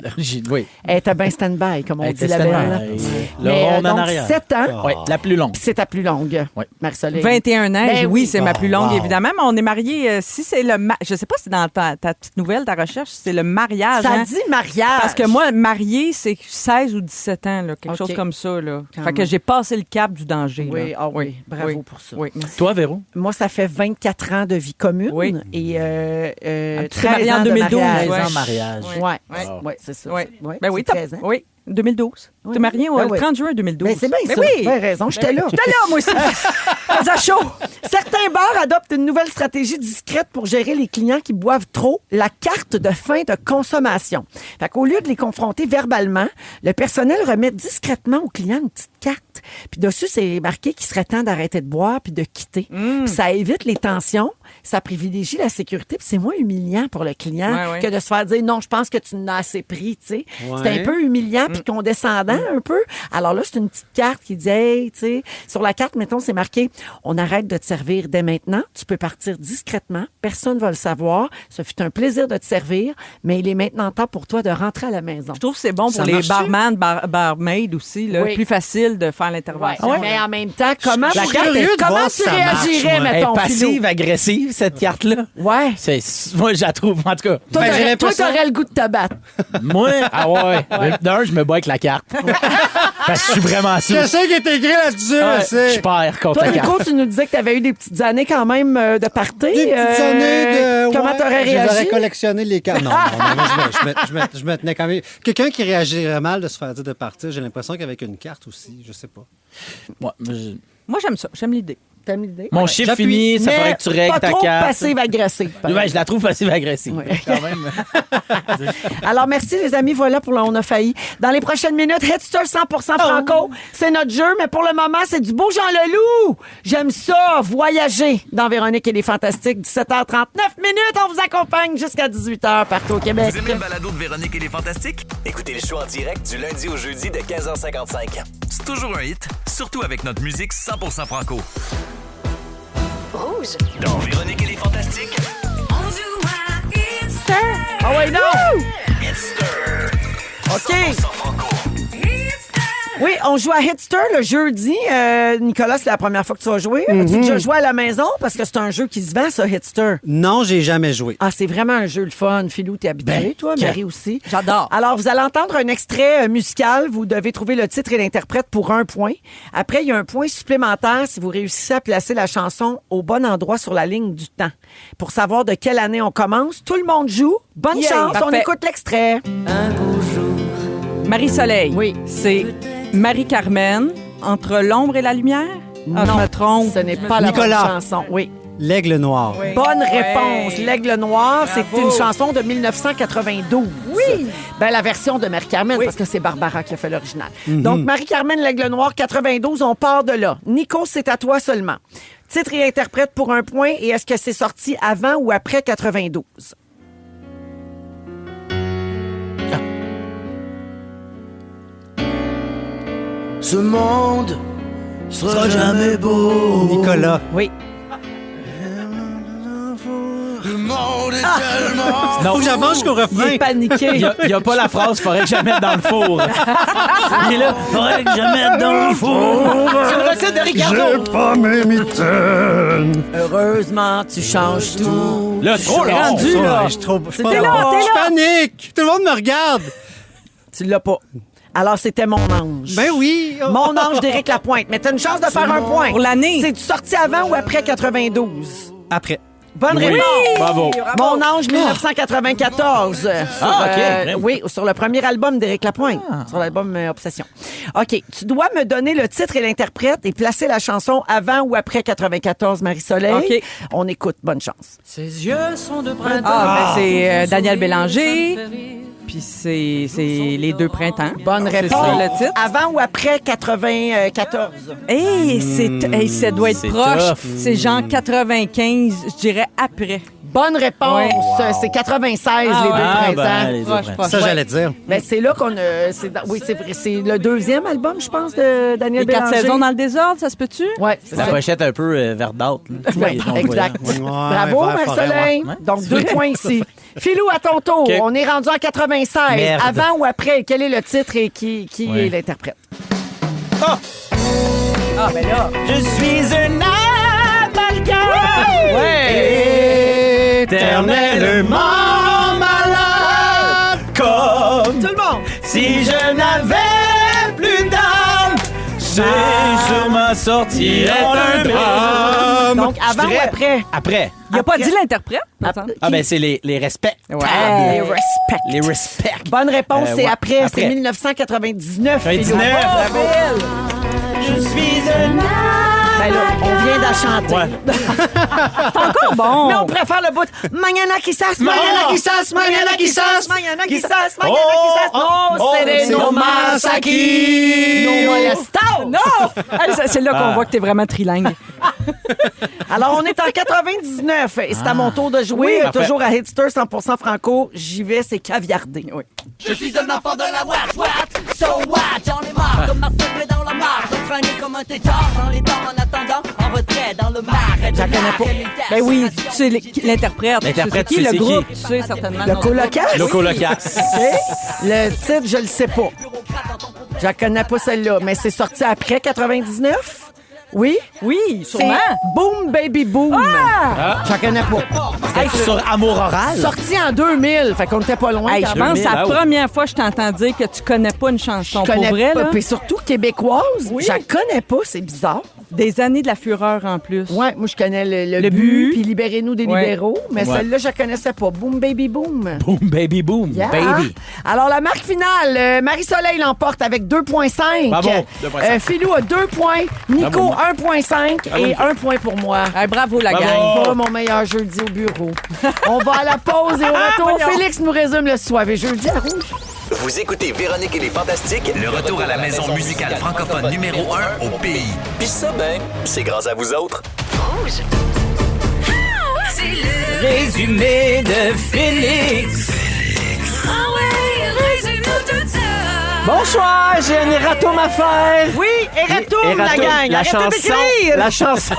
Speaker 4: Oui.
Speaker 3: Elle était bien stand-by, comme on
Speaker 4: Elle
Speaker 3: dit,
Speaker 4: était
Speaker 3: la belle.
Speaker 4: stand-by. Le
Speaker 3: Mais,
Speaker 4: rond en
Speaker 3: donc,
Speaker 4: arrière.
Speaker 3: 7 ans,
Speaker 4: Oui, la plus longue.
Speaker 3: puis c'est ta plus longue.
Speaker 4: Oui.
Speaker 3: Marie-Soleil.
Speaker 7: 21 ans,
Speaker 3: Ben
Speaker 7: oui,
Speaker 3: oui.
Speaker 7: c'est ma plus longue,
Speaker 6: wow.
Speaker 7: évidemment, mais on est mariés, si c'est le... Je sais pas si c'est dans ta petite nouvelle, ta recherche, c'est le mariage.
Speaker 3: Ça
Speaker 7: hein?
Speaker 3: dit mariage.
Speaker 7: Parce que moi, marié, c'est 16 ou 17 ans, là, quelque
Speaker 3: OK.
Speaker 7: chose comme ça. Là.
Speaker 3: Quand
Speaker 7: Fait que
Speaker 3: même.
Speaker 7: j'ai passé le cap du danger.
Speaker 3: Oui,
Speaker 7: là.
Speaker 3: ah oui, bravo pour ça.
Speaker 7: Oui, merci.
Speaker 4: Toi, Véro?
Speaker 3: Moi, ça fait 24 ans de vie commune
Speaker 7: Oui.
Speaker 3: et
Speaker 7: Tu t'es
Speaker 3: 13
Speaker 7: marié en
Speaker 3: ans de
Speaker 7: 2012,
Speaker 3: mariage.
Speaker 4: 13 ans
Speaker 7: ouais.
Speaker 4: de mariage.
Speaker 3: Oui,
Speaker 7: Ouais.
Speaker 3: ouais, c'est ça.
Speaker 7: Oui.
Speaker 3: Ouais,
Speaker 7: Ben oui,
Speaker 3: c'est 13 ans.
Speaker 7: oui, 2012.
Speaker 3: Oui.
Speaker 7: T'es marié au
Speaker 3: Ben oui.
Speaker 7: 30 juin 2012.
Speaker 3: Ben, c'est bien
Speaker 7: Ben
Speaker 3: ça.
Speaker 7: oui.
Speaker 3: Ben raison, j'étais là.
Speaker 7: J'étais là, moi aussi. Faisait chaud.
Speaker 3: Certains bars adoptent une nouvelle stratégie discrète pour gérer les clients qui boivent trop, la carte de fin de consommation. Fait qu'au lieu de les confronter verbalement, le personnel remet discrètement aux clients une petite carte. Puis dessus, c'est marqué qu'il serait temps d'arrêter de boire puis de quitter. Puis ça évite les tensions, ça privilégie la sécurité, puis c'est moins humiliant pour le client
Speaker 7: Ouais, ouais.
Speaker 3: que de se faire dire non, je pense que tu n'as assez pris, tu sais.
Speaker 6: Ouais.
Speaker 3: C'est un peu humiliant puis condescendant un peu. Alors là, c'est une petite carte qui dit hey, tu sais, sur la carte, mettons, c'est marqué on arrête de te servir dès maintenant, tu peux partir discrètement, personne ne va le savoir. Ça fut un plaisir de te servir, mais il est maintenant temps pour toi de rentrer à la maison.
Speaker 7: Je trouve que c'est bon
Speaker 6: Ça
Speaker 7: pour les
Speaker 6: marche-tu?
Speaker 7: barman, barmaids aussi. Là,
Speaker 3: Oui.
Speaker 7: plus facile de faire
Speaker 3: Ouais,
Speaker 7: l'intervention.
Speaker 3: mais en même temps, comment,
Speaker 6: Je suis
Speaker 3: tu,
Speaker 6: curieux de
Speaker 3: comment
Speaker 6: voir
Speaker 3: tu
Speaker 6: si ça marche,
Speaker 3: réagirais,
Speaker 6: moi.
Speaker 4: Elle est
Speaker 3: mettons, Philou?
Speaker 4: passive-agressive, cette carte-là.
Speaker 3: Ouais.
Speaker 4: Moi, je la trouve, en tout cas.
Speaker 3: Toi,
Speaker 6: Ben, j'aurais
Speaker 3: toi,
Speaker 6: pas ça.
Speaker 3: t'aurais le goût de te battre.
Speaker 4: Moi, ah ouais. D'un, je me bats avec la carte. Parce que je suis vraiment sûr.
Speaker 6: Je sais qu'il est écrit là-dessus,
Speaker 4: Ouais,
Speaker 6: c'est...
Speaker 4: je perds contre
Speaker 3: Toi,
Speaker 4: la carte.
Speaker 3: Nico, tu nous disais que tu avais eu des petites années quand même de party.
Speaker 6: Des petites années de...
Speaker 3: Comment
Speaker 6: ouais,
Speaker 3: t'aurais réagi?
Speaker 6: J'aurais collectionné les cartes. Non, je me tenais quand même... Quelqu'un qui réagirait mal de se faire dire de partir, j'ai l'impression qu'avec une carte aussi, je sais pas.
Speaker 4: Ouais,
Speaker 7: Moi, j'aime ça. J'aime l'idée.
Speaker 3: T'aimes l'idée?
Speaker 4: Mon chiffre fini, ça faudrait que tu règles ta
Speaker 3: pas
Speaker 4: carte.
Speaker 3: trop passive-agressive.
Speaker 4: Ouais, je la trouve passive-agressive. Quand même.
Speaker 3: Alors, merci, les amis. Voilà pour le On a failli. Dans les prochaines minutes, Hitster 100% franco. C'est notre jeu, mais pour le moment, c'est du beau Jean Leloup. J'aime ça, voyager dans Véronique et les Fantastiques. 17h39 minutes. On vous accompagne jusqu'à 18h partout au Québec.
Speaker 5: Vous aimez le balado de Véronique et les Fantastiques? Écoutez le show en direct du lundi au jeudi de 15h55. C'est toujours un hit, surtout avec notre musique 100% franco.
Speaker 2: Rouge.
Speaker 5: Dans Véronique et les Fantastiques.
Speaker 8: On joue à Hitster.
Speaker 3: Ah ouais, non!
Speaker 5: Hitster.
Speaker 3: OK.
Speaker 5: 100% franco.
Speaker 3: Oui, on joue à Hitster le jeudi. Nicolas, c'est la première fois que tu vas jouer. As-tu déjà joué à la maison? Parce que c'est un jeu qui se vend, ça, Hitster.
Speaker 6: Non, j'ai jamais joué.
Speaker 3: Ah, c'est vraiment un jeu le fun. Philou, t'es habitué, toi, Marie aussi.
Speaker 7: J'adore.
Speaker 3: Alors, vous allez entendre un extrait musical. Vous devez trouver le titre et l'interprète pour 1 point. Après, il y a un point supplémentaire si vous réussissez à placer la chanson au bon endroit sur la ligne du temps. Pour savoir de quelle année on commence, tout le monde joue. Bonne chance.
Speaker 7: Parfait.
Speaker 3: On écoute l'extrait.
Speaker 7: Marie-Soleil.
Speaker 3: Oui.
Speaker 7: C'est Marie-Carmen, Entre l'ombre et la lumière? Ah, je
Speaker 3: Non,
Speaker 7: me trompe.
Speaker 3: ce n'est pas la
Speaker 6: Nicolas.
Speaker 3: bonne chanson. Oui.
Speaker 6: L'Aigle Noir.
Speaker 3: Bonne réponse. L'Aigle Noir, c'est une chanson de 1992. Oui. Ben, la version de Marie-Carmen, parce que c'est Barbara qui a fait l'original. Donc, Marie-Carmen, L'Aigle Noir, 92, on part de là. Nico, c'est à toi seulement. Titre et interprète pour 1 point. Et est-ce que c'est sorti avant ou après 92?
Speaker 17: Ce monde sera jamais beau.
Speaker 6: Nicolas.
Speaker 3: Oui.
Speaker 17: Le monde est tellement...
Speaker 6: Faut que j'avance jusqu'au
Speaker 3: Il
Speaker 6: refrain.
Speaker 3: est paniqué.
Speaker 4: Il n'y a pas la phrase « faudrait que je la mette dans le four ». Il est là « faudrait que je la mette dans le four ».
Speaker 3: C'est une recette de Ricardo.
Speaker 12: J'ai pas mes mitaines.
Speaker 3: Heureusement, tu changes tout.
Speaker 4: Là, trop long.
Speaker 3: rendu, là.
Speaker 6: Je trouve.
Speaker 3: C'était là, t'es
Speaker 6: Je
Speaker 3: là.
Speaker 6: panique. Tout le monde me regarde.
Speaker 3: Tu l'as pas. Alors, c'était Mon Ange.
Speaker 6: Ben oui.
Speaker 3: Mon Ange d'Éric Lapointe. Mais t'as une chance de faire 1 point.
Speaker 7: Pour l'année.
Speaker 3: C'est-tu sorti avant ou après 92?
Speaker 6: Après.
Speaker 3: Bonne
Speaker 4: Oui.
Speaker 3: réponse.
Speaker 4: Bravo.
Speaker 3: Mon Ange 1994.
Speaker 4: Ah, OK.
Speaker 3: Oui, sur le premier album d'Éric Lapointe, sur l'album Obsession. OK, tu dois me donner le titre et l'interprète et placer la chanson avant ou après 94, Marie-Soleil.
Speaker 7: OK.
Speaker 3: On écoute. Bonne chance.
Speaker 17: Ses yeux sont de printemps.
Speaker 7: Ah, ben c'est Daniel Bélanger. Puis c'est Les Deux Printemps.
Speaker 3: Bonne
Speaker 7: C'est
Speaker 3: réponse.
Speaker 7: ça, le titre.
Speaker 3: Avant ou après 94?
Speaker 7: Ça doit être
Speaker 4: c'est
Speaker 7: proche.
Speaker 4: tough.
Speaker 7: C'est genre 95, je dirais après.
Speaker 3: Bonne réponse.
Speaker 7: Ouais.
Speaker 3: C'est 96,
Speaker 7: Ah,
Speaker 3: les
Speaker 7: ouais.
Speaker 3: deux
Speaker 4: Ah,
Speaker 3: printemps.
Speaker 4: ben, les deux
Speaker 7: Proche,
Speaker 4: printemps.
Speaker 7: proche.
Speaker 6: Ça,
Speaker 3: Ouais.
Speaker 6: j'allais dire.
Speaker 3: Ben, c'est là qu'on a. Oui, c'est vrai. C'est le 2e album, je pense, de Daniel
Speaker 7: Les 4
Speaker 3: Bélanger.
Speaker 7: saisons dans le désordre, ça se peut-tu?
Speaker 3: Ouais, c'est
Speaker 4: La
Speaker 3: ça.
Speaker 4: pochette un peu verdâtre. là.
Speaker 3: Ouais, exact.
Speaker 6: Ouais,
Speaker 3: Bravo,
Speaker 6: vert forêt,
Speaker 3: Marcelin.
Speaker 6: ouais.
Speaker 3: Donc, 2 points ici. Philou, à ton tour.
Speaker 4: OK.
Speaker 3: On est rendu en 96.
Speaker 4: Merde.
Speaker 3: Avant ou après? Quel est le titre et qui
Speaker 4: Ouais.
Speaker 3: est l'interprète?
Speaker 7: Ah, ben là.
Speaker 4: Je suis un amalgame éternellement malade, comme
Speaker 3: Tout le monde.
Speaker 4: si je n'avais plus d'âme. C'est sur ma sortie un drame.
Speaker 3: Donc, avant
Speaker 4: Je dirais
Speaker 3: ou après?
Speaker 4: Après.
Speaker 7: Il a pas dit l'interprète? attends.
Speaker 4: Ah ben c'est les respects.
Speaker 7: Ouais.
Speaker 3: Les respects.
Speaker 4: Les respects.
Speaker 3: Bonne réponse, c'est
Speaker 4: ouais,
Speaker 3: après.
Speaker 4: après.
Speaker 3: C'est 1999.
Speaker 4: 99,
Speaker 3: Philou.
Speaker 4: bravo. Je suis un
Speaker 3: Ben là, on vient d'en chanter.
Speaker 4: Ouais.
Speaker 7: Encore bon.
Speaker 3: Mais on préfère le bout. Mañana quizás, mañana quizás, mañana quizás, mañana quizás, mañana quizás. No seré no más aquí. No molestao.
Speaker 7: Non! Hey, c'est là qu'on voit que t'es vraiment trilingue.
Speaker 3: Alors, on est en 99 et c'est à mon tour de jouer.
Speaker 4: Oui, parfait.
Speaker 3: Toujours à Hitster 100% franco. J'y vais, c'est caviardé. Oui.
Speaker 17: Je suis un enfant de la what, so what? J'en ai marre de marcher dans la mare, de traîner comme un tétard dans les temps en attendant, en retrait dans le marais.
Speaker 3: J'en connais pas.
Speaker 7: Ben oui, tu sais l'interprète.
Speaker 4: L'interprète,
Speaker 7: Tu sais
Speaker 4: tu sais
Speaker 7: le groupe,
Speaker 4: qui?
Speaker 7: tu sais certainement.
Speaker 3: Le colocasse?
Speaker 4: Loco Locas.
Speaker 3: OK. Le titre, je le sais pas. Je la connais pas celle-là, mais c'est sorti après 99? Oui?
Speaker 7: Oui,
Speaker 3: C'est
Speaker 7: sûrement.
Speaker 3: Boom Baby Boom.
Speaker 7: Ah!
Speaker 3: J'en connais pas.
Speaker 4: Hey, sur Amour Oral.
Speaker 3: Sorti en 2000, fait qu'on était pas loin.
Speaker 7: Hey,
Speaker 3: quand
Speaker 7: je
Speaker 3: même.
Speaker 7: pense que c'est la
Speaker 4: 2000,
Speaker 7: première fois que je t'entends dire que tu connais pas une chanson.
Speaker 3: Je connais
Speaker 7: Pour vrai,
Speaker 3: pas.
Speaker 7: là?
Speaker 3: Puis surtout québécoise, je la connais pas, c'est bizarre.
Speaker 7: Des années de la fureur en plus.
Speaker 3: Ouais, moi, je connais le but,
Speaker 7: but.
Speaker 3: puis Libérez-nous des
Speaker 7: Ouais.
Speaker 3: libéraux. Mais
Speaker 4: Ouais.
Speaker 3: celle-là, je la connaissais pas. Boom, baby, boom.
Speaker 4: Boom, baby, boom,
Speaker 3: Yeah.
Speaker 4: baby.
Speaker 3: Alors, la marque finale, Marie-Soleil l'emporte avec 2,5.
Speaker 4: Bravo, 2,5.
Speaker 3: Philou a 2 points. Nico,
Speaker 4: Bravo.
Speaker 3: 1,5.
Speaker 4: Bravo,
Speaker 3: Et
Speaker 4: Nico.
Speaker 3: 1 point pour moi.
Speaker 7: Bravo, la
Speaker 4: Bravo.
Speaker 7: gang.
Speaker 3: Pas mon meilleur jeudi au bureau. On va à la pause et au retour,
Speaker 7: Voyons.
Speaker 3: Félix nous résume le soir. Jeudi à Rouge.
Speaker 5: Vous écoutez Véronique et les Fantastiques, le retour à la maison musicale francophone numéro 1 au pays. Puis ça, ben, c'est grâce à vous autres.
Speaker 2: Rouge. C'est le
Speaker 4: Résumé de Félix.
Speaker 2: Ah ouais, résume-nous tout ça.
Speaker 1: Bonsoir, j'ai un erratum à faire.
Speaker 3: Oui, erratum, la gang.
Speaker 1: La
Speaker 3: Arrêtez
Speaker 1: chanson,
Speaker 3: d'écrire.
Speaker 1: la chanson.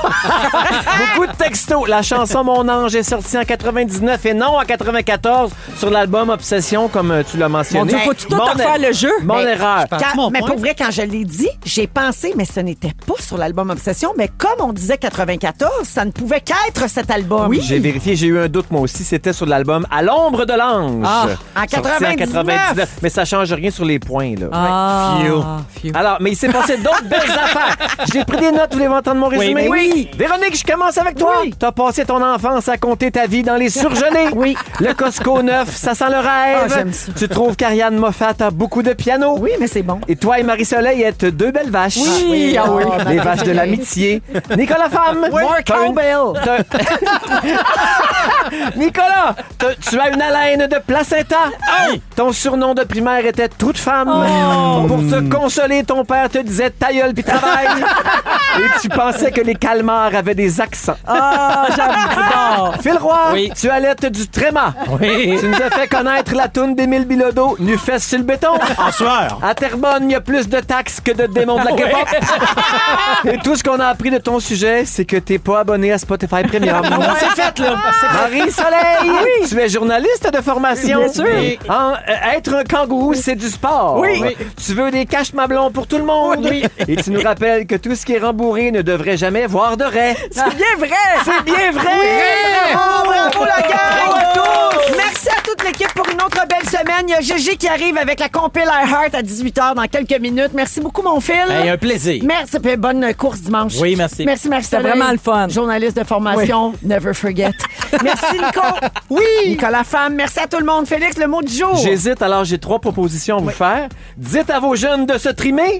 Speaker 1: Beaucoup de textos. La chanson Mon Ange est sortie en 99 et non en 94 sur l'album Obsession, comme tu l'as mentionné.
Speaker 7: Mon Dieu, faut-tu tout
Speaker 1: Mon
Speaker 7: refaire le jeu?
Speaker 1: Mon
Speaker 3: Mais-
Speaker 1: erreur.
Speaker 3: Mais pour vrai, quand je l'ai dit, j'ai pensé, mais ce n'était pas sur l'album Obsession. Mais comme on disait 94, ça ne pouvait qu'être cet album.
Speaker 1: Oui, j'ai vérifié, j'ai eu un doute moi aussi. C'était sur l'album À l'ombre de l'ange.
Speaker 3: Ah, en
Speaker 1: Sorti
Speaker 3: 99.
Speaker 1: Mais ça change rien sur les points, là.
Speaker 7: Ah,
Speaker 1: Phew. Alors, mais il s'est passé d'autres belles affaires. J'ai pris des notes, vous voulez entendre mon résumé?
Speaker 3: Oui.
Speaker 1: Véronique, je commence avec toi.
Speaker 3: Oui.
Speaker 1: T'as passé ton enfance à compter ta vie dans les surgelés.
Speaker 3: Oui.
Speaker 1: Le Costco neuf, ça sent le rêve.
Speaker 3: Ah, j'aime ça.
Speaker 1: Tu trouves qu'Ariane Moffat a beaucoup de piano.
Speaker 3: Oui, mais c'est bon.
Speaker 1: Et toi et Marie-Soleil êtes deux belles vaches.
Speaker 3: Oui, ah oui.
Speaker 1: Les vaches de l'amitié. Nicolas Femme.
Speaker 3: Mark
Speaker 1: t'as une-
Speaker 3: Cowbell.
Speaker 1: Nicolas, tu as une haleine de placenta. Ton surnom de primaire était Trou de femme. Pour te consoler, ton père te disait ta gueule puis travaille. Et tu pensais que les calmars avaient des accents.
Speaker 7: Ah, j'adore.
Speaker 1: Phil Roy,
Speaker 4: Oui.
Speaker 1: tu allaites du tréma.
Speaker 4: Oui.
Speaker 1: Tu nous as fait connaître la toune d'Émile Bilodeau, Nu fesses sur le béton.
Speaker 4: Bonsoir.
Speaker 1: À Terrebonne, il y a plus de taxes que de démons de la K-pop. Et tout ce qu'on a appris de ton sujet, c'est que t'es pas abonné à Spotify Premium.
Speaker 4: C'est fait, là.
Speaker 1: Marie-Soleil, tu es journaliste de formation.
Speaker 3: Bien sûr.
Speaker 1: Oui. Être un kangourou, c'est du sport.
Speaker 3: Oui.
Speaker 1: Tu veux des caches mablons pour tout le monde.
Speaker 3: Oui.
Speaker 1: Et tu nous rappelles que tout ce qui est rembourré ne devrait jamais voir de raie.
Speaker 3: C'est bien vrai.
Speaker 1: C'est bien vrai.
Speaker 3: Oui, bravo la
Speaker 1: Bravo à
Speaker 3: gang!
Speaker 1: tous!
Speaker 3: Merci à toute l'équipe pour une autre belle semaine. Il y a Gégé qui arrive avec la compile iHeart à 18h dans quelques minutes. Merci beaucoup, mon Phil.
Speaker 4: Hey, un plaisir.
Speaker 3: Merci, puis bonne course dimanche.
Speaker 4: Oui, merci.
Speaker 3: Merci, Marie-Soleil.
Speaker 7: C'était vraiment le fun.
Speaker 3: Journaliste de formation, never forget. Merci, Nico. Oui. Nicolas Femme, merci à tout le monde. Félix, le mot du jour.
Speaker 1: J'hésite, alors j'ai 3 propositions à vous faire. Dites à vos jeunes de se trimer.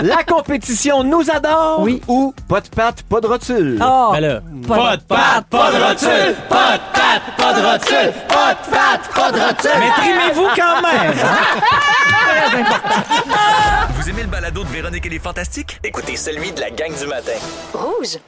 Speaker 1: La compétition nous adore.
Speaker 3: Oui.
Speaker 1: Ou pas de patte, pas de rotule.
Speaker 3: Oh.
Speaker 4: Ben là, pas de pâte, pas de rotule. Pas de pâte, pas de rotule. Pas de pâte, pas de rotule. Mais trimez-vous quand même.
Speaker 5: Vous aimez le balado de Véronique et les Fantastiques? Écoutez celui de la gang du matin.
Speaker 2: Rouge.